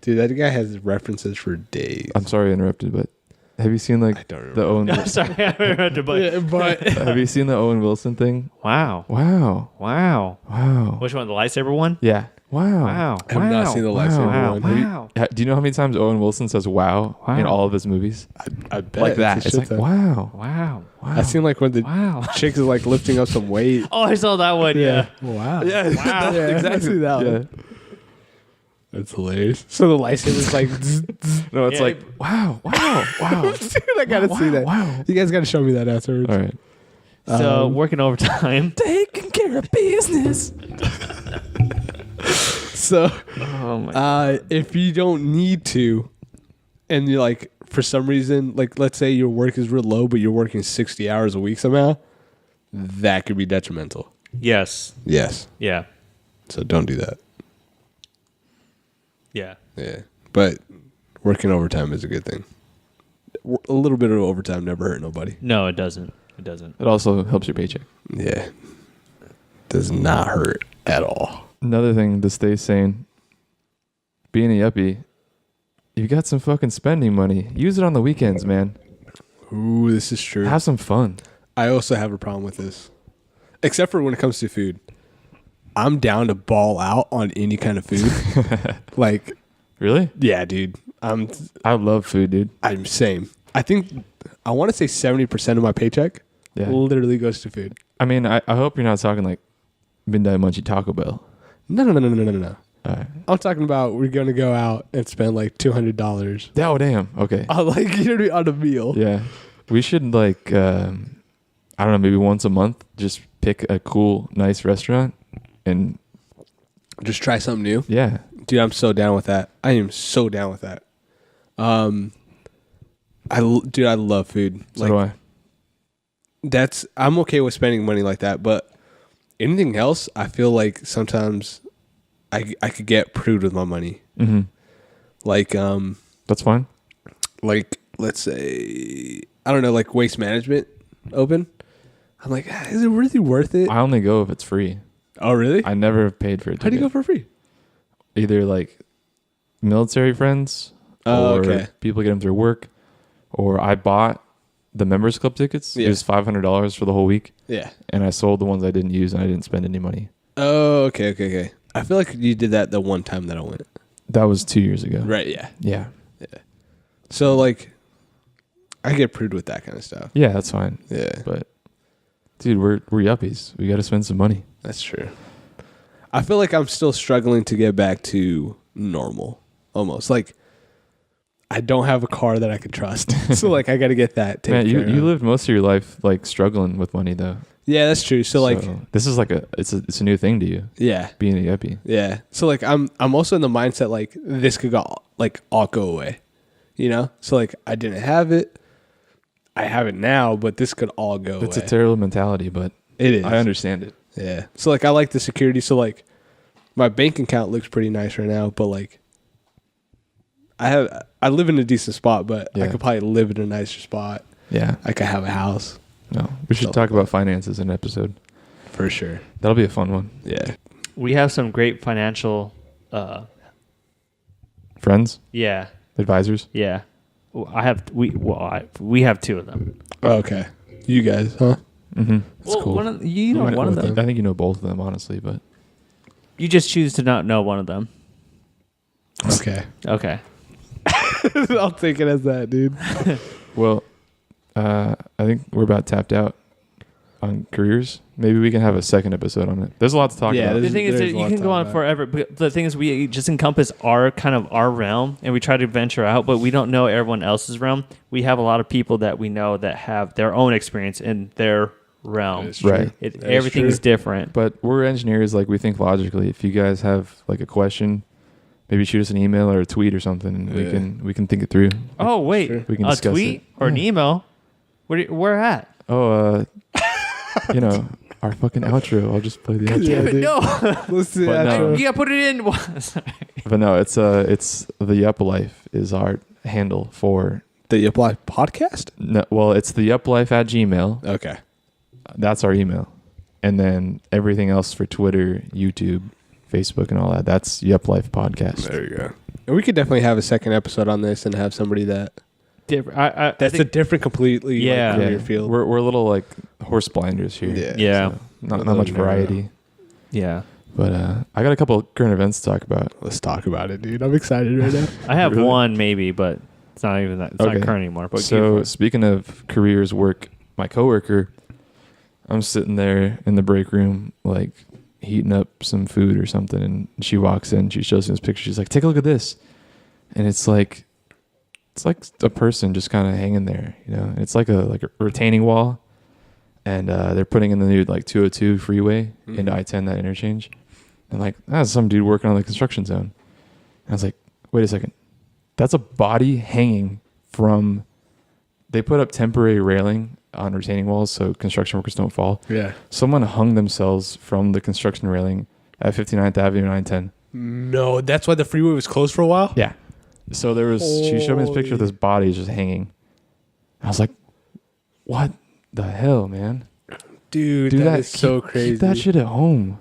[SPEAKER 3] Dude, that guy has references for days.
[SPEAKER 4] I'm sorry I interrupted, but have you seen
[SPEAKER 3] I
[SPEAKER 4] like
[SPEAKER 3] don't remember.
[SPEAKER 4] the Owen?
[SPEAKER 2] I'm sorry, I remember, but
[SPEAKER 3] Yeah, but
[SPEAKER 4] Have you seen the Owen Wilson thing?
[SPEAKER 2] wow,
[SPEAKER 4] Wow,
[SPEAKER 2] wow.
[SPEAKER 4] wow.
[SPEAKER 2] Which one? The lightsaber one?
[SPEAKER 4] Yeah. Wow.
[SPEAKER 2] Wow.
[SPEAKER 3] I have not seen the
[SPEAKER 4] Wow.
[SPEAKER 3] lightsaber
[SPEAKER 2] Wow.
[SPEAKER 3] one.
[SPEAKER 2] Wow.
[SPEAKER 4] Do you know how many times Owen Wilson says "wow" in
[SPEAKER 2] Wow.
[SPEAKER 4] all of his movies?
[SPEAKER 3] I bet
[SPEAKER 4] Like that.
[SPEAKER 3] a
[SPEAKER 4] It's
[SPEAKER 3] shit
[SPEAKER 4] like
[SPEAKER 3] ton.
[SPEAKER 4] wow,
[SPEAKER 2] Wow.
[SPEAKER 4] wow.
[SPEAKER 3] I seen like when the
[SPEAKER 2] Wow.
[SPEAKER 3] chick is like lifting up some weight.
[SPEAKER 2] Oh, I saw that one. Yeah.
[SPEAKER 3] Wow.
[SPEAKER 4] Yeah,
[SPEAKER 2] Wow.
[SPEAKER 3] Yeah,
[SPEAKER 4] exactly.
[SPEAKER 3] I see that
[SPEAKER 4] Yeah.
[SPEAKER 3] one. That's hilarious. So the lightsaber's like, zzz, zzz.
[SPEAKER 4] No, it's
[SPEAKER 2] Yeah.
[SPEAKER 4] like wow, wow, wow.
[SPEAKER 3] Dude, I gotta
[SPEAKER 4] Wow,
[SPEAKER 3] see that.
[SPEAKER 4] wow.
[SPEAKER 3] You guys gotta show me that afterwards.
[SPEAKER 4] All right.
[SPEAKER 2] So working overtime.
[SPEAKER 4] Taking care of business.
[SPEAKER 3] So,
[SPEAKER 2] Oh my.
[SPEAKER 3] if you don't need to, and you're like, for some reason, like let's say your work is real low, but you're working 60 hours a week somehow, that could be detrimental.
[SPEAKER 2] Yes.
[SPEAKER 3] Yes.
[SPEAKER 2] Yeah.
[SPEAKER 3] So don't do that.
[SPEAKER 2] Yeah.
[SPEAKER 3] Yeah. But working overtime is a good thing. A little bit of overtime never hurt nobody.
[SPEAKER 2] No, it doesn't. It doesn't.
[SPEAKER 4] It also helps your paycheck.
[SPEAKER 3] Yeah. Does not hurt at all.
[SPEAKER 4] Another thing to stay sane. Being a yuppie, you got some fucking spending money. Use it on the weekends, man.
[SPEAKER 3] Ooh, this is true.
[SPEAKER 4] Have some fun.
[SPEAKER 3] I also have a problem with this. Except for when it comes to food. I'm down to ball out on any kind of food. Like,
[SPEAKER 4] Really?
[SPEAKER 3] yeah, dude.
[SPEAKER 4] I love food, dude.
[SPEAKER 3] I'm same. I think I want to say 70% of my paycheck
[SPEAKER 4] Yeah.
[SPEAKER 3] literally goes to food.
[SPEAKER 4] I mean, I hope you're not talking like midnight munchy Taco Bell.
[SPEAKER 3] No.
[SPEAKER 4] All right.
[SPEAKER 3] I'm talking about we're gonna go out and spend like $200
[SPEAKER 4] Oh, damn. Okay.
[SPEAKER 3] on like on a meal.
[SPEAKER 4] Yeah. We should like, I don't know, maybe once a month, just pick a cool, nice restaurant and
[SPEAKER 3] Just try something new.
[SPEAKER 4] yeah.
[SPEAKER 3] Dude, I'm so down with that. I am so down with that. I love food.
[SPEAKER 4] So do I.
[SPEAKER 3] I'm okay with spending money like that, but anything else, I feel like sometimes I could get prude with my money.
[SPEAKER 4] Mm-hmm.
[SPEAKER 3] Like
[SPEAKER 4] That's fine.
[SPEAKER 3] like let's say I don't know, like waste management open. I'm like, is it really worth it?
[SPEAKER 4] I only go if it's free.
[SPEAKER 3] Oh really?
[SPEAKER 4] I never paid for it.
[SPEAKER 3] How do you go for free?
[SPEAKER 4] Either like military friends
[SPEAKER 3] Oh,
[SPEAKER 4] or
[SPEAKER 3] okay.
[SPEAKER 4] people get them through work, or I bought the members club tickets.
[SPEAKER 3] Yeah.
[SPEAKER 4] It was $500 for the whole week,
[SPEAKER 3] Yeah.
[SPEAKER 4] and I sold the ones I didn't use, and I didn't spend any money.
[SPEAKER 3] Oh, okay. I feel like you did that the one time that I went.
[SPEAKER 4] That was 2 years ago.
[SPEAKER 3] Right, yeah.
[SPEAKER 4] Yeah.
[SPEAKER 3] So like I get prude with that kind of stuff.
[SPEAKER 4] Yeah, that's fine.
[SPEAKER 3] Yeah.
[SPEAKER 4] But dude, we're yuppies. We got to spend some money.
[SPEAKER 3] That's true. I feel like I'm still struggling to get back to normal almost. Like I don't have a car that I could trust. So like I got to get that taken
[SPEAKER 4] Man,
[SPEAKER 3] care
[SPEAKER 4] you
[SPEAKER 3] of.
[SPEAKER 4] lived most of your life like struggling with money though.
[SPEAKER 3] Yeah, that's true. So like
[SPEAKER 4] this is like it's a new thing to you,
[SPEAKER 3] yeah.
[SPEAKER 4] being a yuppie.
[SPEAKER 3] Yeah. So like I'm also in the mindset like this could all go away. You know? So like I didn't have it. I have it now, but this could all go
[SPEAKER 4] It's
[SPEAKER 3] away.
[SPEAKER 4] a terrible mentality, but
[SPEAKER 3] It is.
[SPEAKER 4] I understand it.
[SPEAKER 3] Yeah. So like I like the security. So like my bank account looks pretty nice right now, but like I live in a decent spot, but I
[SPEAKER 4] Yeah.
[SPEAKER 3] could probably live in a nicer spot.
[SPEAKER 4] Yeah.
[SPEAKER 3] I could have a house
[SPEAKER 4] No, we should
[SPEAKER 3] So-
[SPEAKER 4] talk about finances in an episode.
[SPEAKER 3] for sure.
[SPEAKER 4] That'll be a fun one.
[SPEAKER 3] Yeah.
[SPEAKER 2] We have some great financial.
[SPEAKER 4] Friends,
[SPEAKER 2] Yeah.
[SPEAKER 4] advisors.
[SPEAKER 2] Yeah. We have two of them.
[SPEAKER 3] Okay. You guys, huh?
[SPEAKER 4] Mm-hmm.
[SPEAKER 2] Well,
[SPEAKER 3] cool.
[SPEAKER 2] one of you know
[SPEAKER 3] I'm
[SPEAKER 2] one of
[SPEAKER 3] cool with
[SPEAKER 2] them.
[SPEAKER 4] I think you know both of them, honestly, but
[SPEAKER 2] You just choose to not know one of them.
[SPEAKER 3] Okay.
[SPEAKER 2] Okay.
[SPEAKER 3] I'll take it as that, dude.
[SPEAKER 4] well, I think we're about tapped out on careers. Maybe we can have a second episode on it. There's a lot to talk about.
[SPEAKER 2] The thing is that
[SPEAKER 3] there's a
[SPEAKER 2] you
[SPEAKER 3] lot
[SPEAKER 2] can
[SPEAKER 3] to
[SPEAKER 2] go
[SPEAKER 3] talk
[SPEAKER 2] on
[SPEAKER 3] about.
[SPEAKER 2] forever. But the thing is, we just encompass our kind of our realm, and we try to venture out, but we don't know everyone else's realm. We have a lot of people that we know that have their own experience in their realm.
[SPEAKER 3] That is true.
[SPEAKER 4] Right.
[SPEAKER 3] That is
[SPEAKER 2] Everything is
[SPEAKER 3] true.
[SPEAKER 2] different.
[SPEAKER 4] But we're engineers, like we think logically. If you guys have like a question, maybe shoot us an email or a tweet or something, and we can think it through.
[SPEAKER 2] Oh wait,
[SPEAKER 3] Sure.
[SPEAKER 4] We can
[SPEAKER 2] a
[SPEAKER 4] discuss
[SPEAKER 2] tweet
[SPEAKER 4] it.
[SPEAKER 2] or an
[SPEAKER 4] Yeah.
[SPEAKER 2] email? Where at?
[SPEAKER 4] Oh, you know, our fucking outro. I'll just play the outro.
[SPEAKER 3] Yeah, dude.
[SPEAKER 2] No,
[SPEAKER 3] Let's do
[SPEAKER 4] But
[SPEAKER 3] that.
[SPEAKER 4] no.
[SPEAKER 2] you gotta put it in. Sorry.
[SPEAKER 4] But no, it's the Yup Life is our handle for.
[SPEAKER 3] The Apply podcast?
[SPEAKER 4] No, well, it's the yuplife@gmail.
[SPEAKER 3] Okay.
[SPEAKER 4] That's our email, and then everything else for Twitter, YouTube, Facebook, and all that. That's Yup Life Podcast.
[SPEAKER 3] There you go. And we could definitely have a second episode on this and have somebody that
[SPEAKER 2] I
[SPEAKER 3] that's a
[SPEAKER 2] think,
[SPEAKER 3] different completely
[SPEAKER 2] Yeah.
[SPEAKER 3] career field.
[SPEAKER 4] We're a little like horse blinders here.
[SPEAKER 2] Yeah.
[SPEAKER 4] So not much variety.
[SPEAKER 2] yeah.
[SPEAKER 4] But I got a couple of current events to talk about.
[SPEAKER 3] Let's talk about it, dude. I'm excited right now.
[SPEAKER 2] I have
[SPEAKER 4] Really?
[SPEAKER 2] one maybe, but it's not even that. It's
[SPEAKER 4] Okay.
[SPEAKER 2] not current anymore. But
[SPEAKER 4] So speaking of careers, work, my coworker, I'm sitting there in the break room, like heating up some food or something, and she walks in. She shows me this picture. She's like, "Take a look at this," and it's like a person just kind of hanging there, you know. It's like a retaining wall, and they're putting in the new like 202 freeway into I-10, that interchange, and like that's some dude working on the construction zone. And I was like, wait a second, that's a body hanging from. They put up temporary railing on retaining walls so construction workers don't fall.
[SPEAKER 3] Yeah.
[SPEAKER 4] Someone hung themselves from the construction railing at 59th Avenue and I-10.
[SPEAKER 3] No, that's why the freeway was closed for a while?
[SPEAKER 4] Yeah. So there was, she showed me this picture of this body just hanging. I was like, what the hell, man?
[SPEAKER 3] Dude,
[SPEAKER 4] Do
[SPEAKER 3] that
[SPEAKER 4] that.
[SPEAKER 3] is so crazy.
[SPEAKER 4] Keep that shit at home.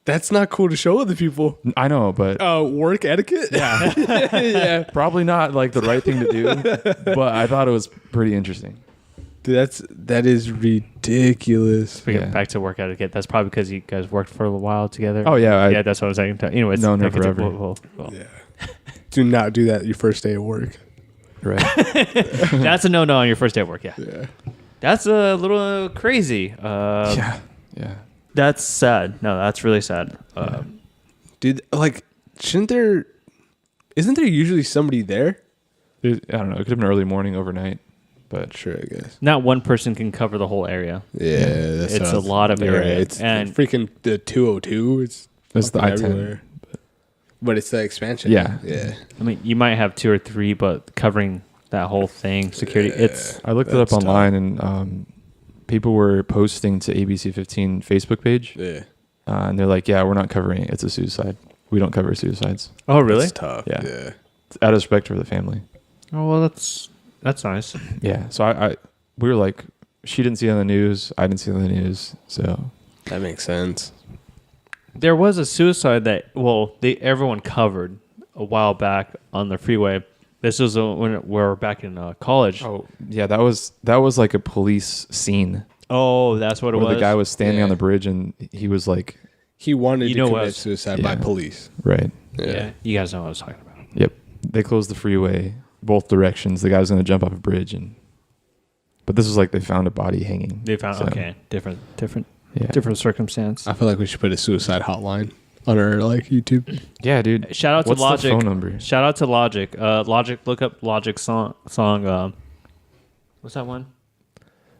[SPEAKER 3] That's not cool to show other people.
[SPEAKER 4] I know, but
[SPEAKER 3] Work etiquette?
[SPEAKER 4] yeah,
[SPEAKER 3] Yeah.
[SPEAKER 4] probably not like the right thing to do, but I thought it was pretty interesting.
[SPEAKER 3] Dude, that is ridiculous.
[SPEAKER 2] we
[SPEAKER 4] Yeah.
[SPEAKER 2] get back to work etiquette. That's probably because you guys worked for a while together.
[SPEAKER 4] Oh, yeah.
[SPEAKER 2] Yeah, that's what I was saying. Anyways,
[SPEAKER 4] Known her
[SPEAKER 2] that gets-
[SPEAKER 4] forever.
[SPEAKER 2] well.
[SPEAKER 3] Yeah. Do not do that your first day of work.
[SPEAKER 4] Right.
[SPEAKER 2] That's a no-no on your first day of work. Yeah,
[SPEAKER 3] Yeah.
[SPEAKER 2] that's a little crazy.
[SPEAKER 4] Yeah.
[SPEAKER 2] That's sad. No, that's really sad.
[SPEAKER 3] Dude, like, isn't there usually somebody there?
[SPEAKER 4] I don't know. It could have been early morning, overnight, but
[SPEAKER 3] Sure, I guess.
[SPEAKER 2] Not one person can cover the whole area.
[SPEAKER 3] Yeah, that's
[SPEAKER 2] It's a lot of
[SPEAKER 3] you're
[SPEAKER 2] area.
[SPEAKER 3] right. It's
[SPEAKER 2] And-
[SPEAKER 3] freaking the 202. It's
[SPEAKER 4] it's the
[SPEAKER 3] fucking
[SPEAKER 4] I-10.
[SPEAKER 3] everywhere. But it's the expansion.
[SPEAKER 4] Yeah.
[SPEAKER 3] Yeah.
[SPEAKER 2] I mean, you might have 2 or 3, but covering that whole thing, security, it's
[SPEAKER 4] I looked it up
[SPEAKER 3] That's
[SPEAKER 4] online, and people were posting to ABC 15 Facebook page,
[SPEAKER 3] Yeah.
[SPEAKER 4] and they're like, "Yeah, we're not covering it. It's a suicide. We don't cover suicides."
[SPEAKER 2] oh really?
[SPEAKER 3] It's tough.
[SPEAKER 4] Yeah.
[SPEAKER 3] Yeah.
[SPEAKER 4] It's out of respect for the family.
[SPEAKER 2] Oh well, that's nice.
[SPEAKER 4] Yeah. So we were like, she didn't see it on the news. I didn't see it on the news. So
[SPEAKER 3] That makes sense.
[SPEAKER 2] There was a suicide that everyone covered a while back on the freeway. This was when we were back in college.
[SPEAKER 4] oh yeah, that was like a police scene
[SPEAKER 2] Oh, that's what it
[SPEAKER 4] where
[SPEAKER 2] was.
[SPEAKER 4] the guy was standing
[SPEAKER 3] Yeah.
[SPEAKER 4] on the bridge and he was like,
[SPEAKER 3] He wanted
[SPEAKER 2] You
[SPEAKER 3] to
[SPEAKER 2] know
[SPEAKER 3] commit
[SPEAKER 2] what?
[SPEAKER 3] suicide
[SPEAKER 4] Yeah.
[SPEAKER 3] by police.
[SPEAKER 4] right.
[SPEAKER 2] Yeah, you guys know what I was talking about.
[SPEAKER 4] Yep. They closed the freeway both directions. The guy was going to jump off a bridge, but this was like they found a body hanging.
[SPEAKER 2] They found
[SPEAKER 4] So,
[SPEAKER 2] different circumstance.
[SPEAKER 3] I feel like we should put a suicide hotline on our YouTube.
[SPEAKER 4] Yeah, dude.
[SPEAKER 2] Shout out to
[SPEAKER 4] What's
[SPEAKER 2] Logic.
[SPEAKER 4] the phone number?
[SPEAKER 2] Shout out to Logic. Logic, look up Logic song. What's that one?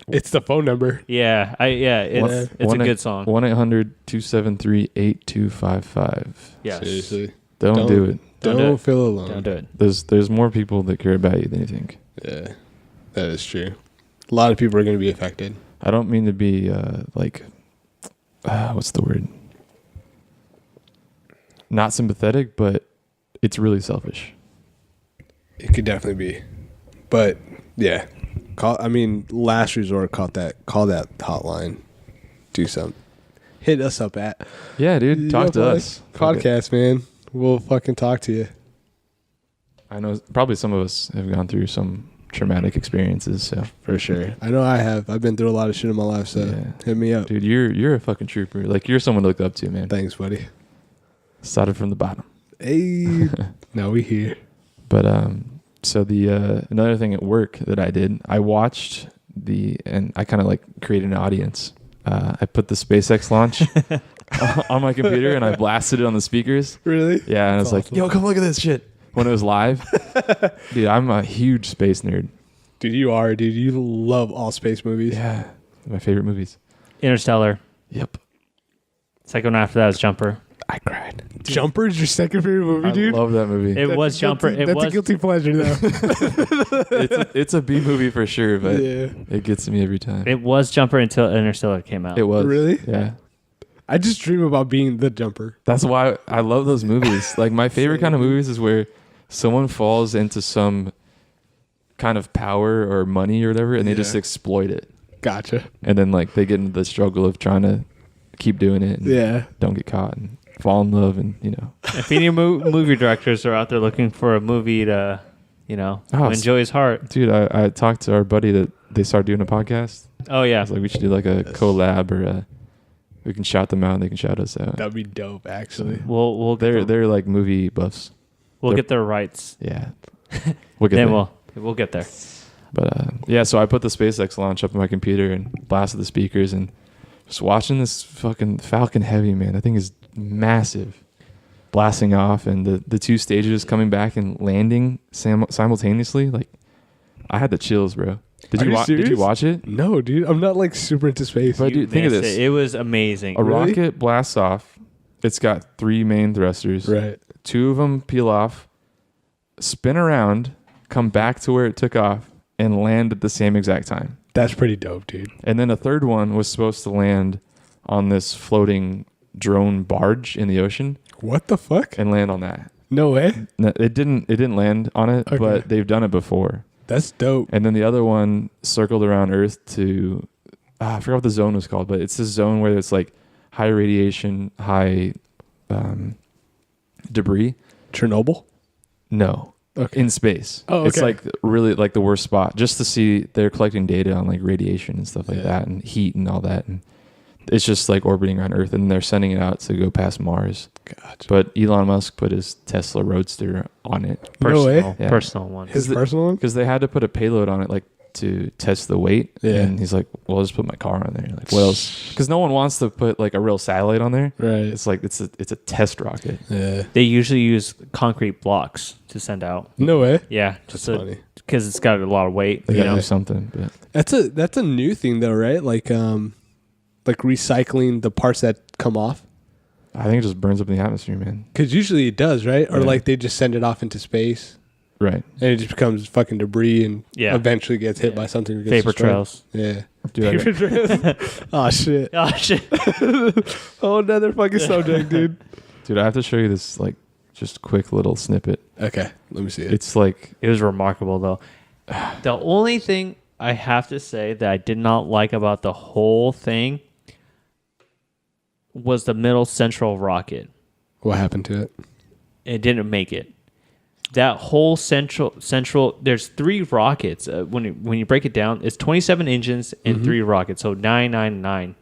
[SPEAKER 3] It's the phone number.
[SPEAKER 2] Yeah, it's a good song.
[SPEAKER 4] 1-800-273-8255.
[SPEAKER 2] Yes.
[SPEAKER 3] Seriously.
[SPEAKER 4] Don't do it.
[SPEAKER 2] Don't do
[SPEAKER 3] Don't
[SPEAKER 2] it.
[SPEAKER 3] feel alone.
[SPEAKER 2] Don't do it.
[SPEAKER 4] There's more people that care about you than you think.
[SPEAKER 3] Yeah, that is true. A lot of people are going to be affected.
[SPEAKER 4] I don't mean to be what's the word? Not sympathetic, but it's really selfish.
[SPEAKER 3] It could definitely be, but yeah. Last resort. Call that hotline. Do something. Hit us up at
[SPEAKER 4] Yeah, dude. Talk to us.
[SPEAKER 3] Podcast, man. We'll fucking talk to you.
[SPEAKER 4] I know probably some of us have gone through some traumatic experiences. So
[SPEAKER 3] For sure. I know I have. I've been through a lot of shit in my life, so
[SPEAKER 4] Yeah.
[SPEAKER 3] hit me up.
[SPEAKER 4] dude, you're a fucking trooper. Like you're someone to look up to, man.
[SPEAKER 3] Thanks, buddy.
[SPEAKER 4] Started from the bottom.
[SPEAKER 3] Hey. Now we here.
[SPEAKER 4] But so the another thing at work that I did, I watched and I kind of like created an audience. I put the SpaceX launch on my computer and I blasted it on the speakers.
[SPEAKER 3] Really?
[SPEAKER 4] Yeah, and I was
[SPEAKER 3] That's
[SPEAKER 4] like, "Yo, come look at this shit!" When it was live, dude, I'm a huge space nerd.
[SPEAKER 3] Dude, you are, dude. You love all space movies.
[SPEAKER 4] Yeah, my favorite movies.
[SPEAKER 2] Interstellar.
[SPEAKER 4] Yep,
[SPEAKER 2] Second one after that is Jumper.
[SPEAKER 4] I cried.
[SPEAKER 3] Jumper's your second favorite movie,
[SPEAKER 4] I
[SPEAKER 3] dude?
[SPEAKER 4] love that movie.
[SPEAKER 2] It was
[SPEAKER 3] a
[SPEAKER 2] Jumper.
[SPEAKER 3] guilty-
[SPEAKER 2] It
[SPEAKER 3] that's
[SPEAKER 2] was
[SPEAKER 3] a guilty pleasure, though.
[SPEAKER 4] it's a B movie for sure, but
[SPEAKER 3] Yeah.
[SPEAKER 4] it gets me every time.
[SPEAKER 2] It was Jumper until Interstellar came out.
[SPEAKER 4] It was
[SPEAKER 3] Really?
[SPEAKER 4] Yeah,
[SPEAKER 3] I just dream about being the Jumper.
[SPEAKER 4] that's why I love those movies. Like my favorite kind of movies is where someone falls into some kind of power or money or whatever, and they just
[SPEAKER 3] Yeah.
[SPEAKER 4] exploit it,
[SPEAKER 3] Gotcha.
[SPEAKER 4] and then like they get into the struggle of trying to keep doing it and
[SPEAKER 3] Yeah.
[SPEAKER 4] don't get caught and fall in love, and
[SPEAKER 2] If any movie directors are out there looking for a movie to,
[SPEAKER 4] Oh,
[SPEAKER 2] enjoy his heart.
[SPEAKER 4] dude, I talked to our buddy that they started doing a podcast.
[SPEAKER 2] Oh
[SPEAKER 4] I
[SPEAKER 2] yeah,
[SPEAKER 4] was like, we should do like a collab, or we can shout them out and they can shout us out.
[SPEAKER 3] That'd be dope, actually.
[SPEAKER 2] we'll get
[SPEAKER 4] They're like movie buffs.
[SPEAKER 2] we'll
[SPEAKER 4] they're-
[SPEAKER 2] get their rights.
[SPEAKER 4] Yeah, we'll get
[SPEAKER 2] Then
[SPEAKER 4] there.
[SPEAKER 2] we'll get there.
[SPEAKER 4] But yeah, so I put the SpaceX launch up on my computer and blasted the speakers and just watching this fucking Falcon Heavy, man. That thing is massive, blasting off, and the two stages coming back and landing simultaneously. Like, I had the chills, bro. Did
[SPEAKER 3] Are
[SPEAKER 4] you
[SPEAKER 3] you
[SPEAKER 4] watch? Did you
[SPEAKER 3] serious?
[SPEAKER 4] watch it?
[SPEAKER 3] No, dude. I'm not like super into space.
[SPEAKER 4] But
[SPEAKER 2] You
[SPEAKER 4] dude, think of
[SPEAKER 2] missed
[SPEAKER 4] this:
[SPEAKER 2] It was amazing.
[SPEAKER 4] a
[SPEAKER 3] Really?
[SPEAKER 4] rocket blasts off. It's got 3 main thrusters.
[SPEAKER 3] Right.
[SPEAKER 4] 2 of them peel off, spin around, come back to where it took off, and land at the same exact time.
[SPEAKER 3] That's pretty dope, dude.
[SPEAKER 4] And then a third one was supposed to land on this floating drone barge in the ocean
[SPEAKER 3] What the fuck?
[SPEAKER 4] and land on that.
[SPEAKER 3] No way.
[SPEAKER 4] No, it didn't land on it,
[SPEAKER 3] Okay.
[SPEAKER 4] but they've done it before.
[SPEAKER 3] That's dope.
[SPEAKER 4] And then the other one circled around Earth to I forgot what the zone was called, but it's this zone where it's like high radiation, high debris.
[SPEAKER 3] Chernobyl?
[SPEAKER 4] No.
[SPEAKER 3] Okay.
[SPEAKER 4] In space.
[SPEAKER 3] Oh,
[SPEAKER 4] It's
[SPEAKER 3] okay.
[SPEAKER 4] like really like the worst spot, just to see they're collecting data on like radiation and stuff like
[SPEAKER 3] Yeah.
[SPEAKER 4] that, and heat and all that, and it's just like orbiting around Earth, and they're sending it out to go past Mars.
[SPEAKER 3] Gotcha.
[SPEAKER 4] But Elon Musk put his Tesla Roadster on it
[SPEAKER 3] No way.
[SPEAKER 2] Personal,
[SPEAKER 4] Yeah.
[SPEAKER 2] personal one.
[SPEAKER 3] His
[SPEAKER 4] the-
[SPEAKER 3] personal one?
[SPEAKER 4] because they had to put a payload on it, like to test the weight.
[SPEAKER 3] Yeah.
[SPEAKER 4] And he's like, "Well, I'll just put my car on there." Like, what else? Because no one wants to put like a real satellite on there.
[SPEAKER 3] Right.
[SPEAKER 4] It's like it's a test rocket.
[SPEAKER 3] Yeah.
[SPEAKER 2] They usually use concrete blocks to send out.
[SPEAKER 3] No way.
[SPEAKER 2] Yeah,
[SPEAKER 3] That's funny.
[SPEAKER 2] because it's got a lot of weight.
[SPEAKER 4] They
[SPEAKER 2] You
[SPEAKER 4] gotta
[SPEAKER 2] know,
[SPEAKER 4] do something. But
[SPEAKER 3] That's a new thing though, right? Like recycling the parts that come off.
[SPEAKER 4] I think it just burns up in the atmosphere, man.
[SPEAKER 3] Because usually it does, right? Or
[SPEAKER 4] Yeah.
[SPEAKER 3] like they just send it off into space
[SPEAKER 4] Right.
[SPEAKER 3] and it just becomes fucking debris and
[SPEAKER 2] Yeah.
[SPEAKER 3] eventually gets hit
[SPEAKER 2] Yeah.
[SPEAKER 3] by something. Or gets
[SPEAKER 2] vapor
[SPEAKER 3] destroyed.
[SPEAKER 2] trails.
[SPEAKER 3] Yeah.
[SPEAKER 4] Dude, I got-
[SPEAKER 3] Paper trails. Oh shit.
[SPEAKER 2] Oh shit!
[SPEAKER 3] Oh, another fucking subject, dude.
[SPEAKER 4] Dude, I have to show you this like just quick little snippet.
[SPEAKER 3] Okay, let me see it.
[SPEAKER 4] It's like
[SPEAKER 2] It was remarkable though. The only thing I have to say that I did not like about the whole thing was the middle central rocket.
[SPEAKER 3] What happened to it?
[SPEAKER 2] It didn't make it. That whole central. There's 3 rockets. When you break it down, it's 27 engines and 3 rockets. So 999.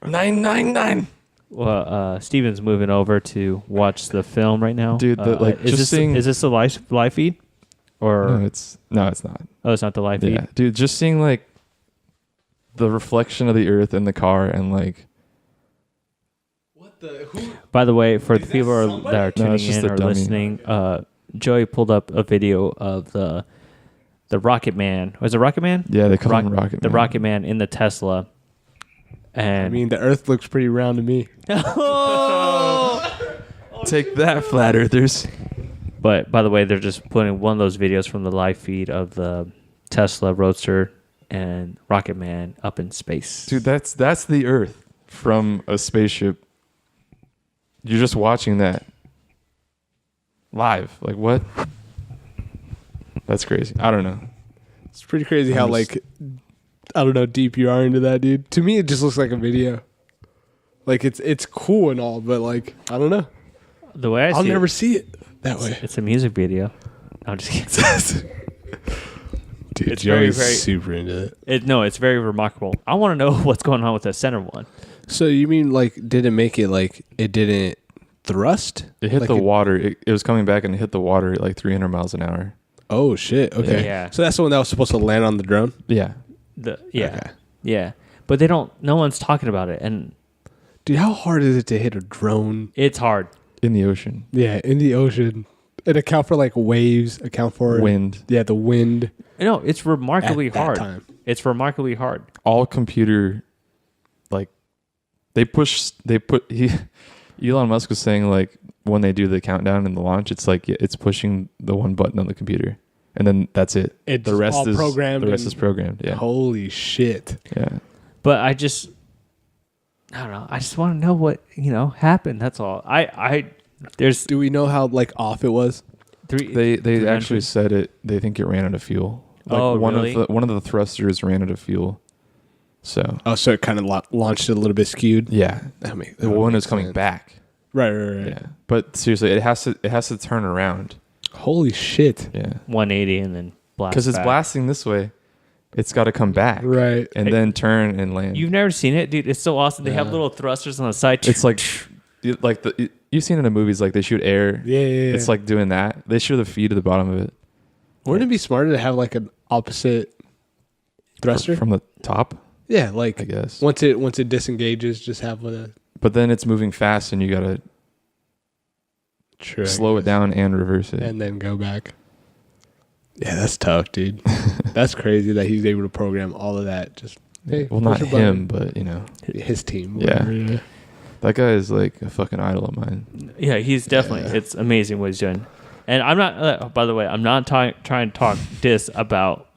[SPEAKER 4] 999.
[SPEAKER 2] Well, Steven's moving over to watch the film right now.
[SPEAKER 4] Dude,
[SPEAKER 2] is this the live feed, or
[SPEAKER 4] No, it's not.
[SPEAKER 2] oh, it's not the live feed?
[SPEAKER 4] Yeah, dude, just seeing like the reflection of the Earth in the car and like
[SPEAKER 3] What the? Who?
[SPEAKER 2] By the way, for the people that are
[SPEAKER 4] No,
[SPEAKER 2] tuning
[SPEAKER 4] it's just
[SPEAKER 2] in
[SPEAKER 4] a
[SPEAKER 2] or
[SPEAKER 4] dummy.
[SPEAKER 2] listening, Joey pulled up a video of the Rocket Man. Was it Rocket Man?
[SPEAKER 4] yeah, they call him Rocket
[SPEAKER 2] The
[SPEAKER 4] Man.
[SPEAKER 2] Rocket Man in the Tesla. And
[SPEAKER 3] I mean, the Earth looks pretty round to me.
[SPEAKER 4] Take that, flat earthers.
[SPEAKER 2] But by the way, they're just putting one of those videos from the live feed of the Tesla Roadster and Rocket Man up in space.
[SPEAKER 4] Dude, that's the Earth from a spaceship. You're just watching that live. Like what? That's crazy. I don't know.
[SPEAKER 3] It's pretty crazy how
[SPEAKER 4] I'm just-
[SPEAKER 3] like I don't know deep you are into that, dude. To me, it just looks like a video. Like it's cool and all, but like I don't know.
[SPEAKER 2] The way I
[SPEAKER 3] I'll
[SPEAKER 2] see
[SPEAKER 3] never
[SPEAKER 2] it,
[SPEAKER 3] see it that way.
[SPEAKER 2] it's a music video. I'm just kidding.
[SPEAKER 3] Dude,
[SPEAKER 2] It's very,
[SPEAKER 3] Joey's
[SPEAKER 2] very.
[SPEAKER 3] super into it.
[SPEAKER 2] No, it's very remarkable. I want to know what's going on with the center one.
[SPEAKER 3] So you mean like did it make it like it didn't thrust?
[SPEAKER 4] It hit
[SPEAKER 3] like
[SPEAKER 4] the water. It was coming back and it hit the water at like 300 miles an hour.
[SPEAKER 3] Oh shit. Okay.
[SPEAKER 2] Yeah.
[SPEAKER 3] So that's the one that was supposed to land on the drone?
[SPEAKER 4] Yeah.
[SPEAKER 3] Okay.
[SPEAKER 2] Yeah. But they don't. No one's talking about it, and
[SPEAKER 3] Dude, how hard is it to hit a drone?
[SPEAKER 2] it's hard.
[SPEAKER 4] In the ocean.
[SPEAKER 3] Yeah, in the ocean. And account for like waves, account for
[SPEAKER 4] Wind.
[SPEAKER 3] Yeah, the wind.
[SPEAKER 2] No, it's remarkably
[SPEAKER 3] At that
[SPEAKER 2] hard.
[SPEAKER 3] time.
[SPEAKER 2] It's remarkably hard.
[SPEAKER 4] All computer, like, Elon Musk was saying, like, when they do the countdown and the launch, it's like it's pushing the one button on the computer. And then that's it.
[SPEAKER 3] It's
[SPEAKER 4] the rest
[SPEAKER 3] all
[SPEAKER 4] is
[SPEAKER 3] programmed
[SPEAKER 4] The rest
[SPEAKER 3] and-
[SPEAKER 4] is programmed. Yeah.
[SPEAKER 3] Holy shit.
[SPEAKER 4] Yeah.
[SPEAKER 2] But I don't know. I just want to know what happened. That's all. There's
[SPEAKER 3] Do we know how like off it was?
[SPEAKER 4] They
[SPEAKER 2] 300.
[SPEAKER 4] actually said it. They think it ran out of fuel. Like
[SPEAKER 2] Oh,
[SPEAKER 4] one
[SPEAKER 2] really?
[SPEAKER 4] of the thrusters ran out of fuel. So
[SPEAKER 3] Oh, so it kind of launched it a little bit skewed.
[SPEAKER 4] yeah,
[SPEAKER 3] That make,
[SPEAKER 4] the one is coming back.
[SPEAKER 3] Right.
[SPEAKER 4] Yeah, but seriously, it has to turn around.
[SPEAKER 3] Holy shit.
[SPEAKER 4] Yeah,
[SPEAKER 2] 180 and then blast.
[SPEAKER 4] because it's
[SPEAKER 2] back.
[SPEAKER 4] blasting this way. It's got to come back.
[SPEAKER 3] Right.
[SPEAKER 4] And then turn and land.
[SPEAKER 2] You've never seen it, dude. It's so awesome. They have
[SPEAKER 3] Yeah.
[SPEAKER 2] little thrusters on the side.
[SPEAKER 4] It's like you've seen it in the movies, like they shoot air.
[SPEAKER 3] Yeah.
[SPEAKER 4] It's like doing that. They shoot the feed at the bottom of it.
[SPEAKER 3] Wouldn't it be smarter to have like an opposite thruster?
[SPEAKER 4] From the top,
[SPEAKER 3] Yeah, like
[SPEAKER 4] I guess.
[SPEAKER 3] once it disengages, just have a
[SPEAKER 4] But then it's moving fast, and you gotta slow it down and reverse it.
[SPEAKER 3] and then go back. Yeah, that's tough, dude. That's crazy that he's able to program all of that. Just hey,
[SPEAKER 4] Well,
[SPEAKER 3] push
[SPEAKER 4] not
[SPEAKER 3] a button.
[SPEAKER 4] him, but
[SPEAKER 3] His team.
[SPEAKER 4] Yeah.
[SPEAKER 3] whatever,
[SPEAKER 4] that guy is like a fucking idol of mine.
[SPEAKER 2] yeah, he's definitely.
[SPEAKER 3] Yeah.
[SPEAKER 2] It's amazing what he's doing. And I'm not. By the way, I'm not trying to talk diss about.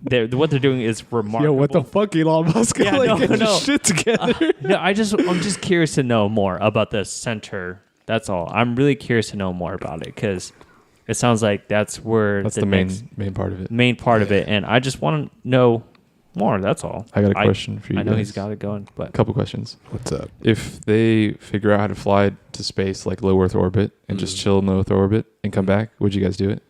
[SPEAKER 2] What they're doing is remarkable.
[SPEAKER 3] Yo, what the fuck, Elon Musk?
[SPEAKER 2] Yeah,
[SPEAKER 3] like,
[SPEAKER 2] no,
[SPEAKER 3] get your
[SPEAKER 2] no.
[SPEAKER 3] shit together.
[SPEAKER 2] No, I'm just curious to know more about the center. That's all. I'm really curious to know more about it because it sounds like that's where
[SPEAKER 4] That's
[SPEAKER 2] the
[SPEAKER 4] the
[SPEAKER 2] next
[SPEAKER 4] main part of it.
[SPEAKER 2] main part of it, and I just want to know more. That's all.
[SPEAKER 4] I got a question for you.
[SPEAKER 2] I know
[SPEAKER 4] guys.
[SPEAKER 2] he's got it going, but
[SPEAKER 4] A couple questions.
[SPEAKER 3] What's up?
[SPEAKER 4] If they figure out how to fly to space, like low Earth orbit, and just chill in low Earth orbit and come back, would you guys do it?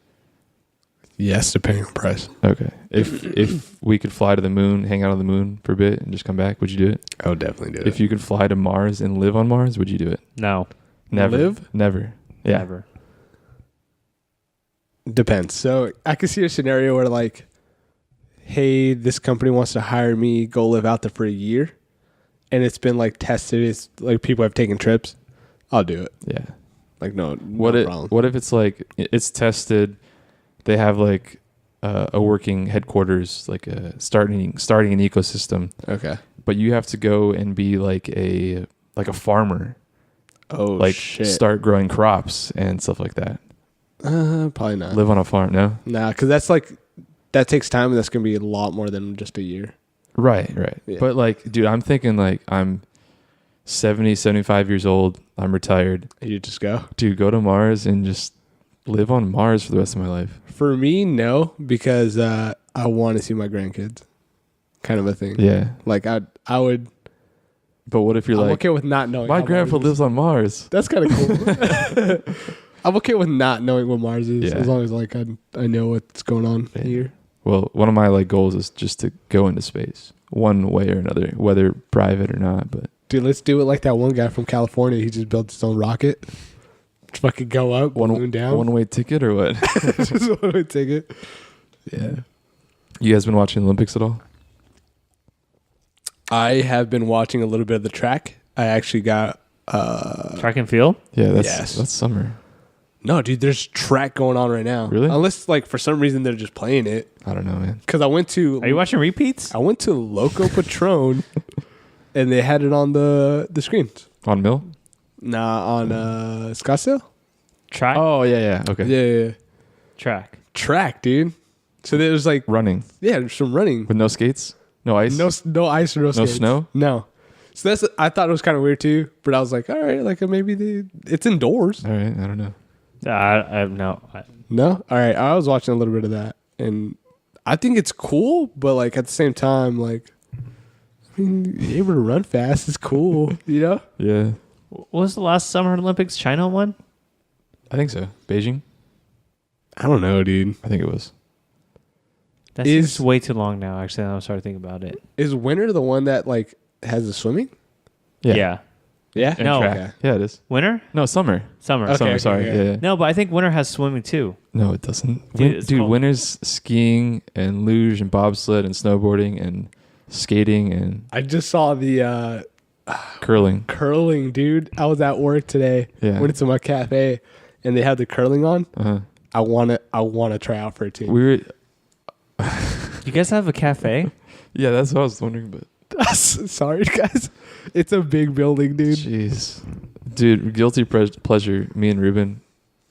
[SPEAKER 3] Yes, depending on price.
[SPEAKER 4] Okay. If we could fly to the moon, hang out on the moon for a bit, and just come back, would you do it?
[SPEAKER 3] I would definitely do it.
[SPEAKER 4] If you could fly to Mars and live on Mars, would you do it?
[SPEAKER 2] no,
[SPEAKER 4] Never.
[SPEAKER 3] Live?
[SPEAKER 4] Never. Yeah.
[SPEAKER 2] never.
[SPEAKER 3] Depends. So I could see a scenario where like, hey, this company wants to hire me, go live out there for a year, and it's been like tested. It's like people have taken trips. I'll do it.
[SPEAKER 4] Yeah.
[SPEAKER 3] Like no problem.
[SPEAKER 4] What if it's like it's tested? They have like a working headquarters, like starting an ecosystem,
[SPEAKER 3] Okay.
[SPEAKER 4] but you have to go and be like a farmer,
[SPEAKER 3] Oh
[SPEAKER 4] like
[SPEAKER 3] shit.
[SPEAKER 4] start growing crops and stuff like that.
[SPEAKER 3] Probably not.
[SPEAKER 4] Live on a farm, no?
[SPEAKER 3] Nah, because that's like that takes time, and that's gonna be a lot more than just a year.
[SPEAKER 4] Right.
[SPEAKER 3] Yeah.
[SPEAKER 4] But like, dude, I'm thinking like I'm 70, 75 years old. I'm retired.
[SPEAKER 3] You just go.
[SPEAKER 4] Dude, go to Mars and just live on Mars for the rest of my life.
[SPEAKER 3] For me, no, because I want to see my grandkids. Kind of a thing.
[SPEAKER 4] Yeah.
[SPEAKER 3] Like I would.
[SPEAKER 4] But what if you're
[SPEAKER 3] I'm
[SPEAKER 4] like,
[SPEAKER 3] okay with not knowing.
[SPEAKER 4] my
[SPEAKER 3] how
[SPEAKER 4] grandpa
[SPEAKER 3] Mars is.
[SPEAKER 4] lives on Mars?
[SPEAKER 3] That's kind of cool. I'm okay with not knowing what Mars is,
[SPEAKER 4] Yeah.
[SPEAKER 3] as long as like I know what's going on
[SPEAKER 4] Yeah.
[SPEAKER 3] here.
[SPEAKER 4] Well, one of my like goals is just to go into space one way or another, whether private or not. But
[SPEAKER 3] Dude, let's do it like that one guy from California. He just built his own rocket. Just fucking go up, balloon down.
[SPEAKER 4] one way ticket or what?
[SPEAKER 3] Just one way ticket. Yeah.
[SPEAKER 4] You guys been watching the Olympics at all?
[SPEAKER 3] I have been watching a little bit of the track. I actually got
[SPEAKER 2] Track and field.
[SPEAKER 4] Yeah,
[SPEAKER 3] Yes.
[SPEAKER 4] that's summer.
[SPEAKER 3] no, dude. There's track going on right now.
[SPEAKER 4] Really?
[SPEAKER 3] Unless like for some reason they're just playing it.
[SPEAKER 4] I don't know, man.
[SPEAKER 3] Because I went to
[SPEAKER 2] Are you watching repeats?
[SPEAKER 3] Loco Patron, and they had it on the screens.
[SPEAKER 4] On Mill?
[SPEAKER 3] Nah, on Scottsdale.
[SPEAKER 2] Track.
[SPEAKER 4] Oh yeah. Okay.
[SPEAKER 3] Yeah.
[SPEAKER 2] Track.
[SPEAKER 3] Track, dude. So there was like
[SPEAKER 4] Running
[SPEAKER 3] there's some running.
[SPEAKER 4] with no skates, no ice.
[SPEAKER 3] No ice or no skates.
[SPEAKER 4] snow?
[SPEAKER 3] No. So I thought it was kind of weird too, but I was like, all right, like maybe it's indoors.
[SPEAKER 4] All right, I don't know.
[SPEAKER 2] I no.
[SPEAKER 3] No, all right. I was watching a little bit of that, and I think it's cool, but like at the same time, like I mean, you're able to run fast is cool, you know?
[SPEAKER 4] Yeah,
[SPEAKER 2] What was the last Summer Olympics? China won.
[SPEAKER 4] I think so. Beijing,
[SPEAKER 3] I don't know, dude.
[SPEAKER 4] I think it was.
[SPEAKER 2] That seems way too long now. Actually, now I'm starting to think about it.
[SPEAKER 3] Is winter the one that like has the swimming?
[SPEAKER 2] Yeah.
[SPEAKER 3] Yeah.
[SPEAKER 4] And
[SPEAKER 2] No.
[SPEAKER 4] track.
[SPEAKER 3] Okay.
[SPEAKER 4] Yeah, it is.
[SPEAKER 2] Winter?
[SPEAKER 4] No, summer.
[SPEAKER 2] Summer.
[SPEAKER 3] Okay.
[SPEAKER 4] Summer, sorry.
[SPEAKER 3] okay.
[SPEAKER 4] Yeah.
[SPEAKER 2] No, but I think winter has swimming too.
[SPEAKER 4] No, it doesn't.
[SPEAKER 2] Dude, it's called-
[SPEAKER 4] winter's skiing and luge and bobsled and snowboarding and skating and
[SPEAKER 3] I just saw the
[SPEAKER 4] curling.
[SPEAKER 3] curling, dude. I was at work today.
[SPEAKER 4] Yeah.
[SPEAKER 3] Went to my cafe, and they had the curling on.
[SPEAKER 4] Uh-huh.
[SPEAKER 3] I wanna try out for a team.
[SPEAKER 4] We were.
[SPEAKER 2] You guys have a cafe?
[SPEAKER 4] Yeah, that's what I was wondering, but
[SPEAKER 3] Sorry, guys. It's a big building, dude.
[SPEAKER 4] jeez, dude, guilty pleasure. Me and Ruben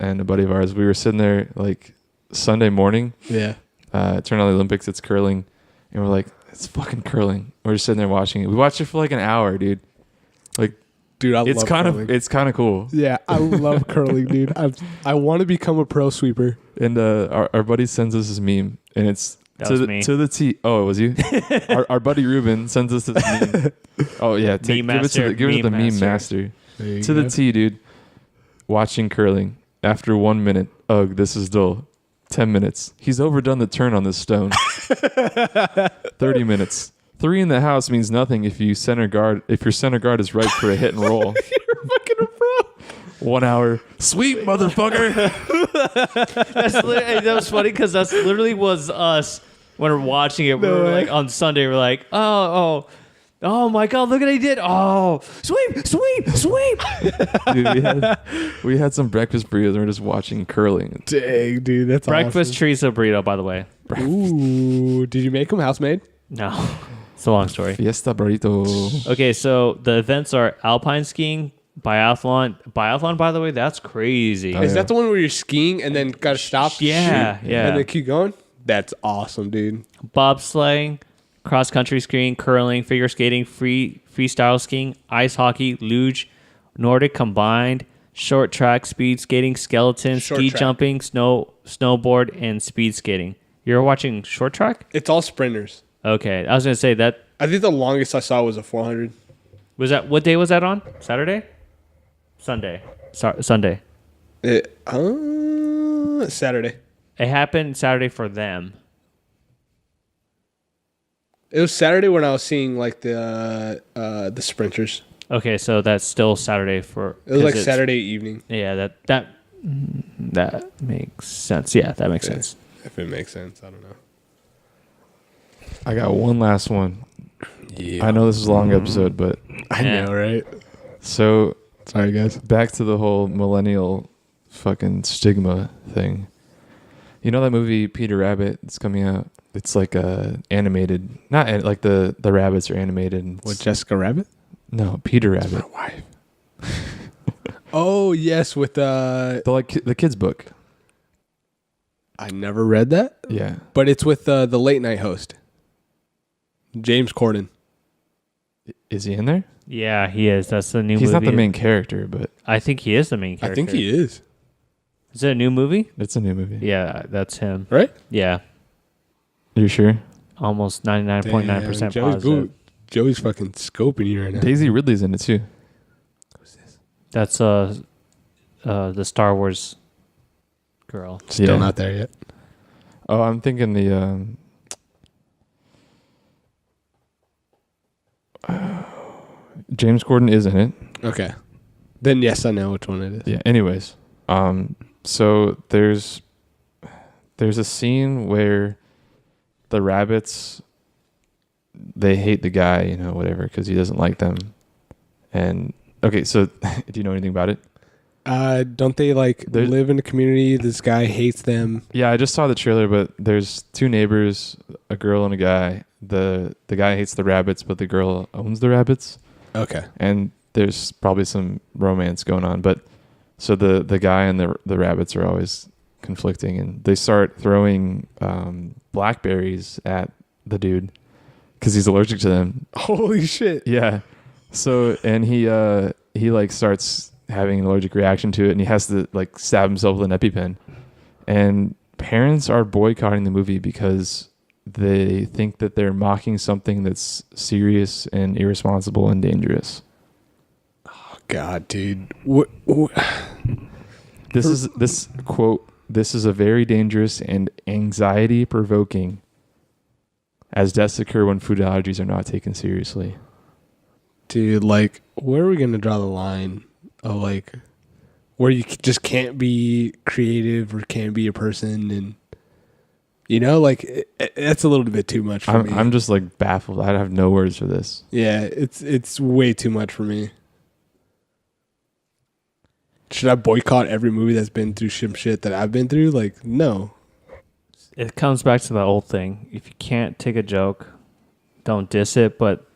[SPEAKER 4] and a buddy of ours, we were sitting there like Sunday morning.
[SPEAKER 3] Yeah.
[SPEAKER 4] Turn on the Olympics. It's curling, and we're like, it's fucking curling. We're just sitting there watching it. We watched it for like an hour, dude. Like,
[SPEAKER 3] Dude,
[SPEAKER 4] it's
[SPEAKER 3] love
[SPEAKER 4] kind
[SPEAKER 3] curling.
[SPEAKER 4] of it's kind of cool.
[SPEAKER 3] Yeah, I love curling, dude. I want to become a pro sweeper.
[SPEAKER 4] And our buddy sends us this meme, and it's
[SPEAKER 2] That
[SPEAKER 4] to
[SPEAKER 2] was
[SPEAKER 4] the
[SPEAKER 2] me.
[SPEAKER 4] to the T. Oh, it was you. our buddy Ruben sends us this meme. Oh yeah, give it to the meme master. To the T, dude. Watching curling. After 1 minute, ugh, this is dull. 10 minutes. He's overdone the turn on this stone. 30 minutes. 3 in the house means nothing if your center guard is right for a hit and roll.
[SPEAKER 3] You're fucking a pro.
[SPEAKER 4] 1 hour. Sweet motherfucker.
[SPEAKER 2] That was funny because that's literally was us when we're watching it. We were like on Sunday. We're like, oh my god, look at what he did! Oh, sweep!
[SPEAKER 4] Dude, we had some breakfast burritos and we're just watching curling.
[SPEAKER 3] Dang, dude, that's
[SPEAKER 2] Breakfast
[SPEAKER 3] awesome.
[SPEAKER 2] chorizo burrito, by the way.
[SPEAKER 3] Ooh, did you make them house-made?
[SPEAKER 2] No, it's a long story.
[SPEAKER 4] Fiesta burrito.
[SPEAKER 2] Okay, so the events are alpine skiing, biathlon. Biathlon, by the way, that's crazy.
[SPEAKER 4] Oh,
[SPEAKER 3] Is
[SPEAKER 4] yeah.
[SPEAKER 3] that the one where you're skiing and then gotta stop?
[SPEAKER 2] Yeah,
[SPEAKER 3] shoot,
[SPEAKER 2] yeah.
[SPEAKER 3] and then keep going? That's awesome, dude.
[SPEAKER 2] Bobsleighing, cross country skiing, curling, figure skating, freestyle skiing, ice hockey, luge, Nordic combined, short track, speed skating, skeleton,
[SPEAKER 3] Short
[SPEAKER 2] ski
[SPEAKER 3] track.
[SPEAKER 2] jumping, snowboard, and speed skating. You're watching short track?
[SPEAKER 3] It's all sprinters.
[SPEAKER 2] Okay, I was gonna say that
[SPEAKER 3] I think the longest I saw was a 400.
[SPEAKER 2] was that. What day was that on? Saturday? Sunday. Sunday.
[SPEAKER 3] Saturday.
[SPEAKER 2] It happened Saturday for them.
[SPEAKER 3] It was Saturday when I was seeing like the sprinters.
[SPEAKER 2] Okay, so that's still Saturday for.
[SPEAKER 3] It was
[SPEAKER 2] 'cause
[SPEAKER 3] like
[SPEAKER 2] it's-
[SPEAKER 3] Saturday evening,
[SPEAKER 2] Yeah, that makes sense. Yeah, that makes sense.
[SPEAKER 3] if it makes sense. I don't know.
[SPEAKER 4] I got one last one.
[SPEAKER 3] Yeah,
[SPEAKER 4] I know this is a long episode, but
[SPEAKER 3] I
[SPEAKER 2] Yeah.
[SPEAKER 3] know, right?
[SPEAKER 4] so
[SPEAKER 3] Sorry, guys.
[SPEAKER 4] back to the whole millennial fucking stigma thing. You know that movie Peter Rabbit that's coming out? It's like animated, like the rabbits are animated. And
[SPEAKER 3] What, Jessica Rabbit?
[SPEAKER 4] No, Peter Rabbit.
[SPEAKER 3] My wife. Oh yes, with
[SPEAKER 4] The kids book.
[SPEAKER 3] I never read that,
[SPEAKER 4] Yeah.
[SPEAKER 3] but it's with the late night host, James Corden.
[SPEAKER 4] Is he in there?
[SPEAKER 2] Yeah, he is. That's the new movie.
[SPEAKER 4] He's not the main character, but
[SPEAKER 2] I think he is the main character.
[SPEAKER 3] I think he is.
[SPEAKER 2] Is it a new movie?
[SPEAKER 4] it's a new movie.
[SPEAKER 2] Yeah, that's him.
[SPEAKER 3] Right?
[SPEAKER 2] Yeah.
[SPEAKER 4] Are you sure?
[SPEAKER 2] Almost 99.9%
[SPEAKER 3] Joey's
[SPEAKER 2] positive.
[SPEAKER 3] Joey's fucking scoping you right now.
[SPEAKER 4] Daisy Ridley's in it too.
[SPEAKER 2] That's the Star Wars girl.
[SPEAKER 3] Still
[SPEAKER 4] Yeah.
[SPEAKER 3] not there yet.
[SPEAKER 4] Oh, I'm thinking the James Corden is in it.
[SPEAKER 3] Okay. Then yes, I know which one it is.
[SPEAKER 4] Yeah. Anyways, so there's a scene where the rabbits, they hate the guy, you know, whatever, because he doesn't like them. And okay, so do you know anything about it?
[SPEAKER 3] Don't they like
[SPEAKER 4] There's-
[SPEAKER 3] live in a community? This guy hates them.
[SPEAKER 4] Yeah, I just saw the trailer, but there's two neighbors, a girl and a guy. The guy hates the rabbits, but the girl owns the rabbits.
[SPEAKER 3] Okay.
[SPEAKER 4] And there's probably some romance going on, but so the guy and the rabbits are always conflicting, and they start throwing blackberries at the dude because he's allergic to them.
[SPEAKER 3] Holy shit.
[SPEAKER 4] Yeah. So and he like starts having an allergic reaction to it, and he has to like stab himself with an EpiPen. And parents are boycotting the movie because they think that they're mocking something that's serious and irresponsible and dangerous.
[SPEAKER 3] God, dude.
[SPEAKER 4] This quote, this is a very dangerous and anxiety provoking as deaths occur when food allergies are not taken seriously.
[SPEAKER 3] Dude, like, where are we gonna draw the line of like where you just can't be creative or can't be a person, and like that's a little bit too much for me.
[SPEAKER 4] I'm just like baffled. I have no words for this.
[SPEAKER 3] Yeah, it's way too much for me. Should I boycott every movie that's been through some shit that I've been through? Like, no.
[SPEAKER 2] It comes back to that old thing. If you can't take a joke, don't diss it. But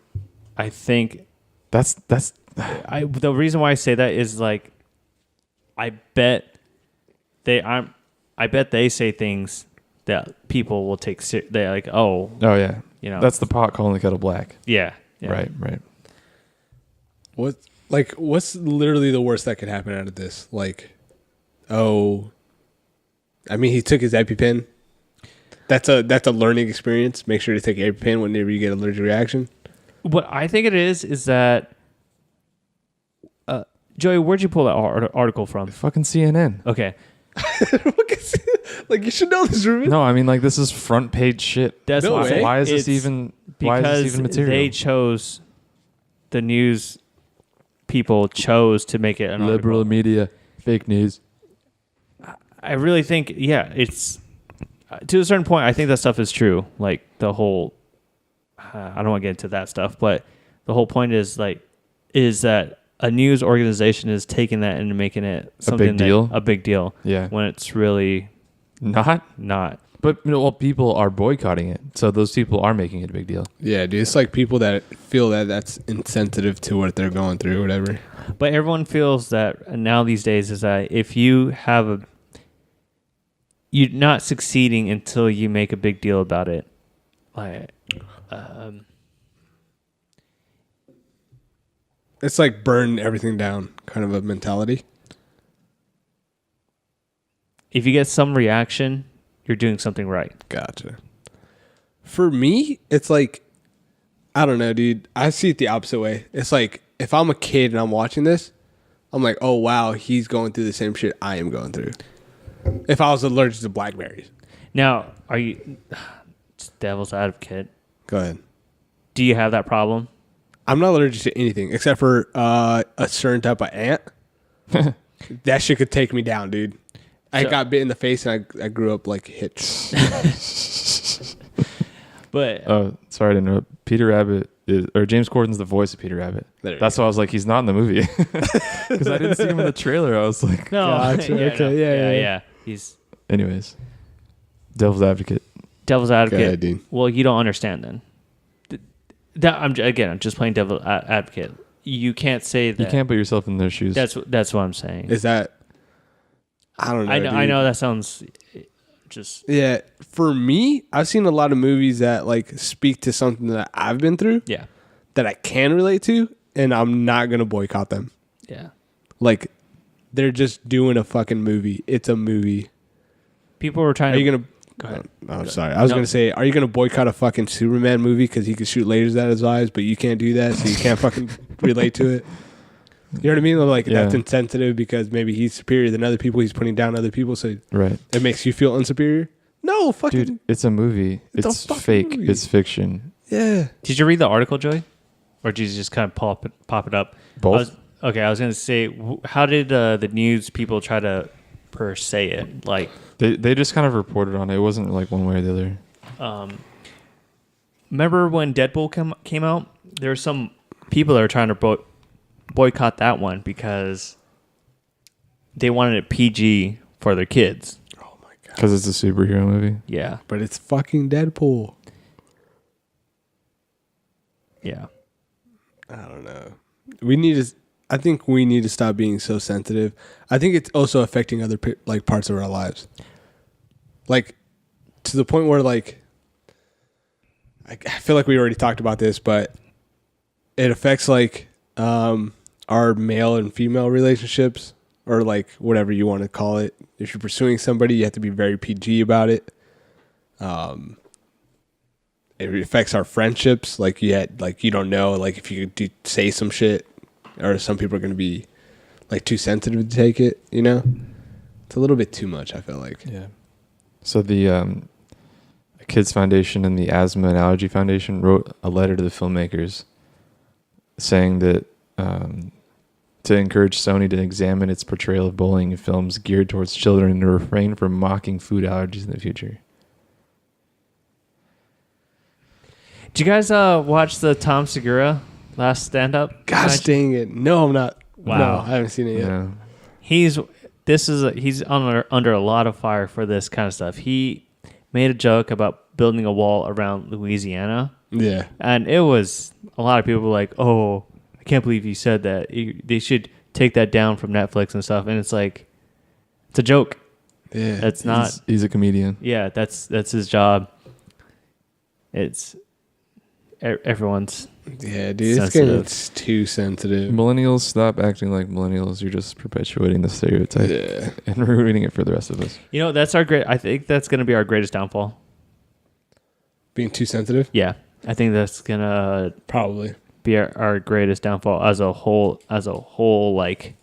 [SPEAKER 2] I think
[SPEAKER 4] That's
[SPEAKER 2] the reason why I say that is like, I bet they say things that people will take. They're like, oh
[SPEAKER 4] yeah.
[SPEAKER 2] That's
[SPEAKER 4] the pot calling the kettle black.
[SPEAKER 2] Yeah.
[SPEAKER 4] Right.
[SPEAKER 3] What's literally the worst that could happen out of this? Like, oh, I mean, he took his EpiPen. That's a learning experience. Make sure to take your EpiPen whenever you get an allergic reaction. What
[SPEAKER 2] I think it is that, Joey, where'd you pull that article from?
[SPEAKER 4] Fucking CNN.
[SPEAKER 2] Okay.
[SPEAKER 3] Like, you should know this, Ruben.
[SPEAKER 4] No, I mean, like, this is front page shit.
[SPEAKER 2] That's
[SPEAKER 3] No way.
[SPEAKER 4] Why is this even material?
[SPEAKER 2] They chose, the news people chose to make it an
[SPEAKER 4] liberal
[SPEAKER 2] article.
[SPEAKER 4] media, fake news.
[SPEAKER 2] I really think, it's to a certain point. I think that stuff is true. Like the whole, I don't want to get into that stuff, but the whole point is that a news organization is taking that and making it something a big deal.
[SPEAKER 4] Yeah,
[SPEAKER 2] when it's really
[SPEAKER 4] not. But people are boycotting it, so those people are making it a big deal.
[SPEAKER 3] Yeah, dude, it's like people that feel that that's insensitive to what they're going through, or whatever.
[SPEAKER 2] But everyone feels that now these days is that if you have you're not succeeding until you make a big deal about it. Like,
[SPEAKER 3] it's like burn everything down kind of a mentality.
[SPEAKER 2] If you get some reaction, you're doing something right.
[SPEAKER 3] Gotcha. For me, it's like, I don't know, dude. I see it the opposite way. It's like, if I'm a kid and I'm watching this, I'm like, oh, wow, he's going through the same shit I am going through. If I was allergic to blackberries.
[SPEAKER 2] Now, are you, just devil's advocate,
[SPEAKER 3] Go ahead.
[SPEAKER 2] do you have that problem?
[SPEAKER 3] I'm not allergic to anything except for a certain type of ant. That shit could take me down, dude. I got bit in the face and I grew up like Hitch.
[SPEAKER 2] But
[SPEAKER 4] sorry to interrupt. Peter Rabbit or James Corden's the voice of Peter Rabbit. That's why I was like, he's not in the movie because I didn't see him in the trailer. I was like,
[SPEAKER 2] no,
[SPEAKER 3] gotcha. Okay, yeah.
[SPEAKER 2] He's,
[SPEAKER 4] anyways, devil's advocate.
[SPEAKER 2] Devil's advocate.
[SPEAKER 3] ahead, Dean.
[SPEAKER 2] Well, you don't understand then. I'm just playing devil's advocate. You can't say that.
[SPEAKER 4] You can't put yourself in their shoes.
[SPEAKER 2] That's what I'm saying.
[SPEAKER 3] Is that? I don't know.
[SPEAKER 2] I know that sounds just.
[SPEAKER 3] Yeah, for me, I've seen a lot of movies that like speak to something that I've been through.
[SPEAKER 2] Yeah.
[SPEAKER 3] That I can relate to, and I'm not gonna boycott them.
[SPEAKER 2] Yeah.
[SPEAKER 3] Like, they're just doing a fucking movie. It's a movie.
[SPEAKER 2] People were trying.
[SPEAKER 3] Are you gonna? Go ahead. I'm sorry. I was gonna say, are you gonna boycott a fucking Superman movie because he could shoot lasers at his eyes, but you can't do that, so you can't fucking relate to it? You know what I mean? Like, that's insensitive because maybe he's superior than other people. He's putting down other people, so it makes you feel unsuperior. No, fucking
[SPEAKER 4] dude, it's a movie. It's fake.
[SPEAKER 3] Movie.
[SPEAKER 4] It's fiction.
[SPEAKER 3] Yeah.
[SPEAKER 2] Did you read the article, Joey, or did you just kind of pop it up?
[SPEAKER 4] Both.
[SPEAKER 2] I was gonna say, how did the news people try to per se it? Like,
[SPEAKER 4] they just kind of reported on it. It wasn't like one way or the other.
[SPEAKER 2] Remember when Deadpool came out? There were some people that were trying to boycott that one because they wanted it PG for their kids.
[SPEAKER 3] Oh my god.
[SPEAKER 4] Because it's a superhero movie.
[SPEAKER 2] Yeah.
[SPEAKER 3] But it's fucking Deadpool.
[SPEAKER 2] Yeah.
[SPEAKER 3] I don't know. I think we need to stop being so sensitive. I think it's also affecting other like parts of our lives. Like, to the point where like, I feel like we already talked about this, but it affects like our male and female relationships, or like whatever you want to call it. If you're pursuing somebody, you have to be very PG about it. It affects our friendships. Like, you don't know, like, if you say some shit, or some people are going to be like too sensitive to take it, you know? It's a little bit too much, I feel like.
[SPEAKER 4] Yeah. So the Kids Foundation and the Asthma and Allergy Foundation wrote a letter to the filmmakers saying that to encourage Sony to examine its portrayal of bullying in films geared towards children and to refrain from mocking food allergies in the future.
[SPEAKER 2] Did you guys watch the Tom Segura last stand-up?
[SPEAKER 3] Gosh dang it! No, I'm not.
[SPEAKER 2] Wow.
[SPEAKER 3] No, I haven't seen it yet.
[SPEAKER 4] Yeah.
[SPEAKER 2] He's under a lot of fire for this kind of stuff. He made a joke about building a wall around Louisiana.
[SPEAKER 3] Yeah.
[SPEAKER 2] And it was a lot of people were like, "Oh, I can't believe you said that. They should take that down from Netflix and stuff." And it's like, it's a joke.
[SPEAKER 3] Yeah.
[SPEAKER 2] That's not.
[SPEAKER 4] He's a comedian.
[SPEAKER 2] Yeah, that's his job. It's everyone's.
[SPEAKER 3] Yeah, dude,
[SPEAKER 2] sensitive.
[SPEAKER 3] it's too sensitive.
[SPEAKER 4] Millennials, stop acting like millennials. You're just perpetuating the stereotype and ruining it for the rest of us.
[SPEAKER 2] You know, that's our great. I think that's going to be our greatest downfall.
[SPEAKER 3] Being too sensitive?
[SPEAKER 2] Yeah, I think that's gonna
[SPEAKER 3] Probably
[SPEAKER 2] be our greatest downfall as a whole like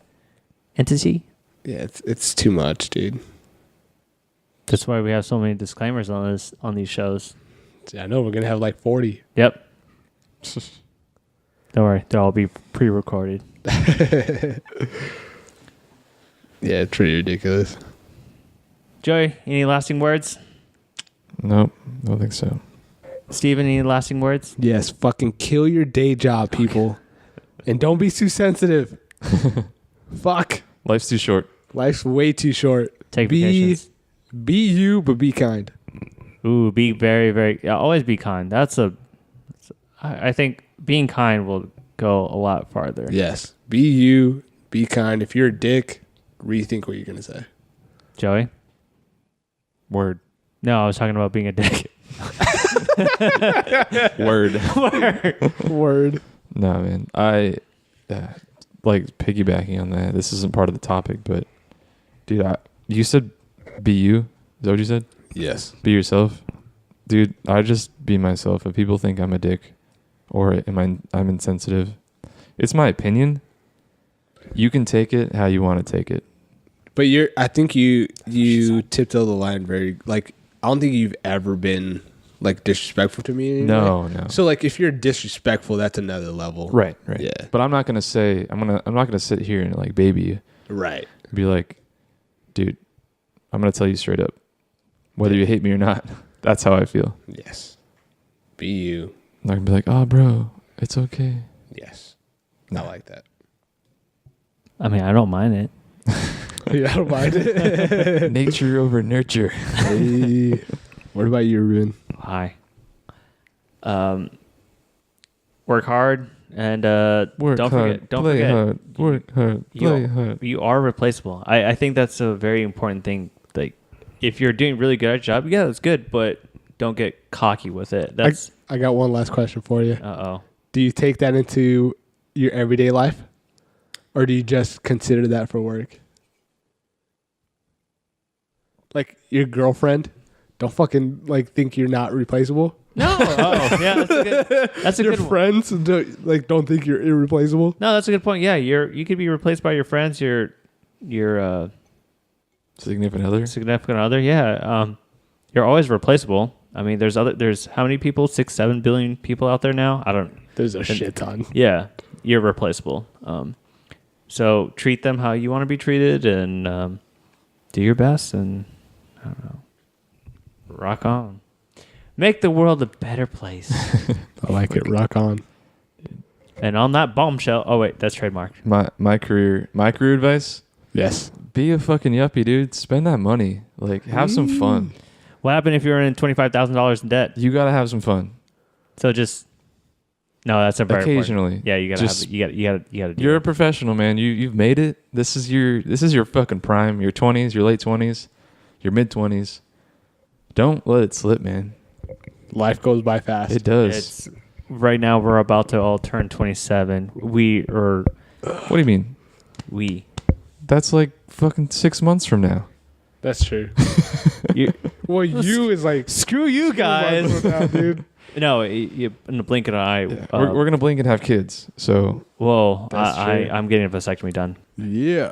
[SPEAKER 2] entity.
[SPEAKER 3] Yeah, it's too much, dude.
[SPEAKER 2] That's why we have so many disclaimers on these shows.
[SPEAKER 3] Yeah, I know we're gonna have like 40.
[SPEAKER 2] Yep. Don't worry, they'll all be pre-recorded.
[SPEAKER 3] Yeah, it's pretty ridiculous.
[SPEAKER 2] Joey, any lasting words?
[SPEAKER 4] Nope, I don't think so.
[SPEAKER 2] Steven, any lasting words?
[SPEAKER 3] Yes, fucking kill your day job, people. And don't be too sensitive. Fuck.
[SPEAKER 4] Life's too short.
[SPEAKER 3] Life's way too short.
[SPEAKER 2] Take vacations.
[SPEAKER 3] Be you, but be kind.
[SPEAKER 2] Ooh, be very, very. Yeah, always be kind. I think being kind will go a lot farther.
[SPEAKER 3] Yes. Be you, be kind. If you're a dick, rethink what you're going to say.
[SPEAKER 2] Joey?
[SPEAKER 4] Word.
[SPEAKER 2] No, I was talking about being a dick.
[SPEAKER 4] Word.
[SPEAKER 3] Word.
[SPEAKER 4] No, man. I like piggybacking on that. This isn't part of the topic, but dude, you said be you. Is that what you said?
[SPEAKER 3] Yes.
[SPEAKER 4] Be yourself. Dude, I just be myself. If people think I'm a dick or I'm insensitive, it's my opinion. You can take it how you want to take it.
[SPEAKER 3] But I think you tiptoe the line very, like, I don't think you've ever been like disrespectful to me. Anyway.
[SPEAKER 4] No.
[SPEAKER 3] So like if you're disrespectful, that's another level.
[SPEAKER 4] Right.
[SPEAKER 3] Yeah.
[SPEAKER 4] But I'm not gonna say I'm not gonna sit here and like baby you.
[SPEAKER 3] Right.
[SPEAKER 4] Be like, dude, I'm gonna tell you straight up, whether you hate me or not. That's how I feel.
[SPEAKER 3] Yes. Be you.
[SPEAKER 4] I'm not gonna be like, oh, bro, it's okay.
[SPEAKER 3] Yes. Not like that.
[SPEAKER 2] I mean, I don't mind it.
[SPEAKER 3] Yeah, I don't mind it.
[SPEAKER 4] Nature over nurture.
[SPEAKER 3] Hey. What about you, Ruben?
[SPEAKER 2] Hi. Work hard and
[SPEAKER 4] Work
[SPEAKER 2] don't
[SPEAKER 4] hard,
[SPEAKER 2] forget. Don't
[SPEAKER 4] play
[SPEAKER 2] forget.
[SPEAKER 4] hard. Work hard, play hard.
[SPEAKER 2] You are replaceable. I think that's a very important thing. Like, if you're doing really good at your job, yeah, that's good, but don't get cocky with it. That's.
[SPEAKER 3] I got one last question for you.
[SPEAKER 2] Uh-oh.
[SPEAKER 3] Do you take that into your everyday life? Or do you just consider that for work? Like your girlfriend, don't fucking like think you're not replaceable.
[SPEAKER 2] No. Oh, yeah, that's a
[SPEAKER 3] Your
[SPEAKER 2] good one.
[SPEAKER 3] friends don't think you're irreplaceable.
[SPEAKER 2] No, that's a good point. Yeah, you could be replaced by your friends, your
[SPEAKER 4] Significant other.
[SPEAKER 2] significant other. Yeah. You're always replaceable. I mean, there's how many people? 6-7 billion people out there now. I don't.
[SPEAKER 3] There's a shit ton.
[SPEAKER 2] Yeah, you're replaceable. So treat them how you want to be treated, and do your best, and I don't know, rock on. Make the world a better place.
[SPEAKER 3] I like it. Rock on.
[SPEAKER 2] And on that bombshell, oh wait, that's trademarked.
[SPEAKER 4] My career advice:
[SPEAKER 3] Yes.
[SPEAKER 4] be a fucking yuppie, dude. Spend that money. Like, have some fun.
[SPEAKER 2] What happened if you're in $25,000 in debt?
[SPEAKER 4] You gotta have some fun.
[SPEAKER 2] So just no, that's a very
[SPEAKER 4] Occasionally.
[SPEAKER 2] important. Yeah, you gotta do
[SPEAKER 4] You're
[SPEAKER 2] it.
[SPEAKER 4] a professional, man. You've made it. This is your fucking prime. Your 20s, your late 20s, your mid 20s. Don't let it slip, man.
[SPEAKER 3] Life goes by fast.
[SPEAKER 4] It does.
[SPEAKER 2] It's right now we're about to all turn 27.
[SPEAKER 4] What do you mean? That's like fucking 6 months from now.
[SPEAKER 3] That's true.
[SPEAKER 2] You,
[SPEAKER 3] Well, you is like
[SPEAKER 2] screw you guys.
[SPEAKER 3] now, dude.
[SPEAKER 2] No, in the blink of an eye.
[SPEAKER 4] We're gonna blink and have kids. So
[SPEAKER 2] Whoa,
[SPEAKER 3] That's true.
[SPEAKER 2] I'm getting a vasectomy done.
[SPEAKER 3] Yeah.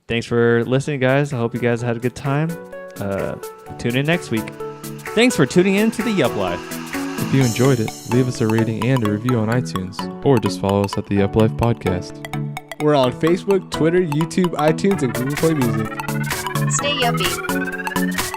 [SPEAKER 2] Thanks for listening, guys. I hope you guys had a good time. Tune in next week. Thanks for tuning in to the Yup Life.
[SPEAKER 4] If you enjoyed it, leave us a rating and a review on iTunes, or just follow us at the Yup Life Podcast.
[SPEAKER 3] We're on Facebook, Twitter, YouTube, iTunes, and Google Play Music.
[SPEAKER 1] Stay yuppie.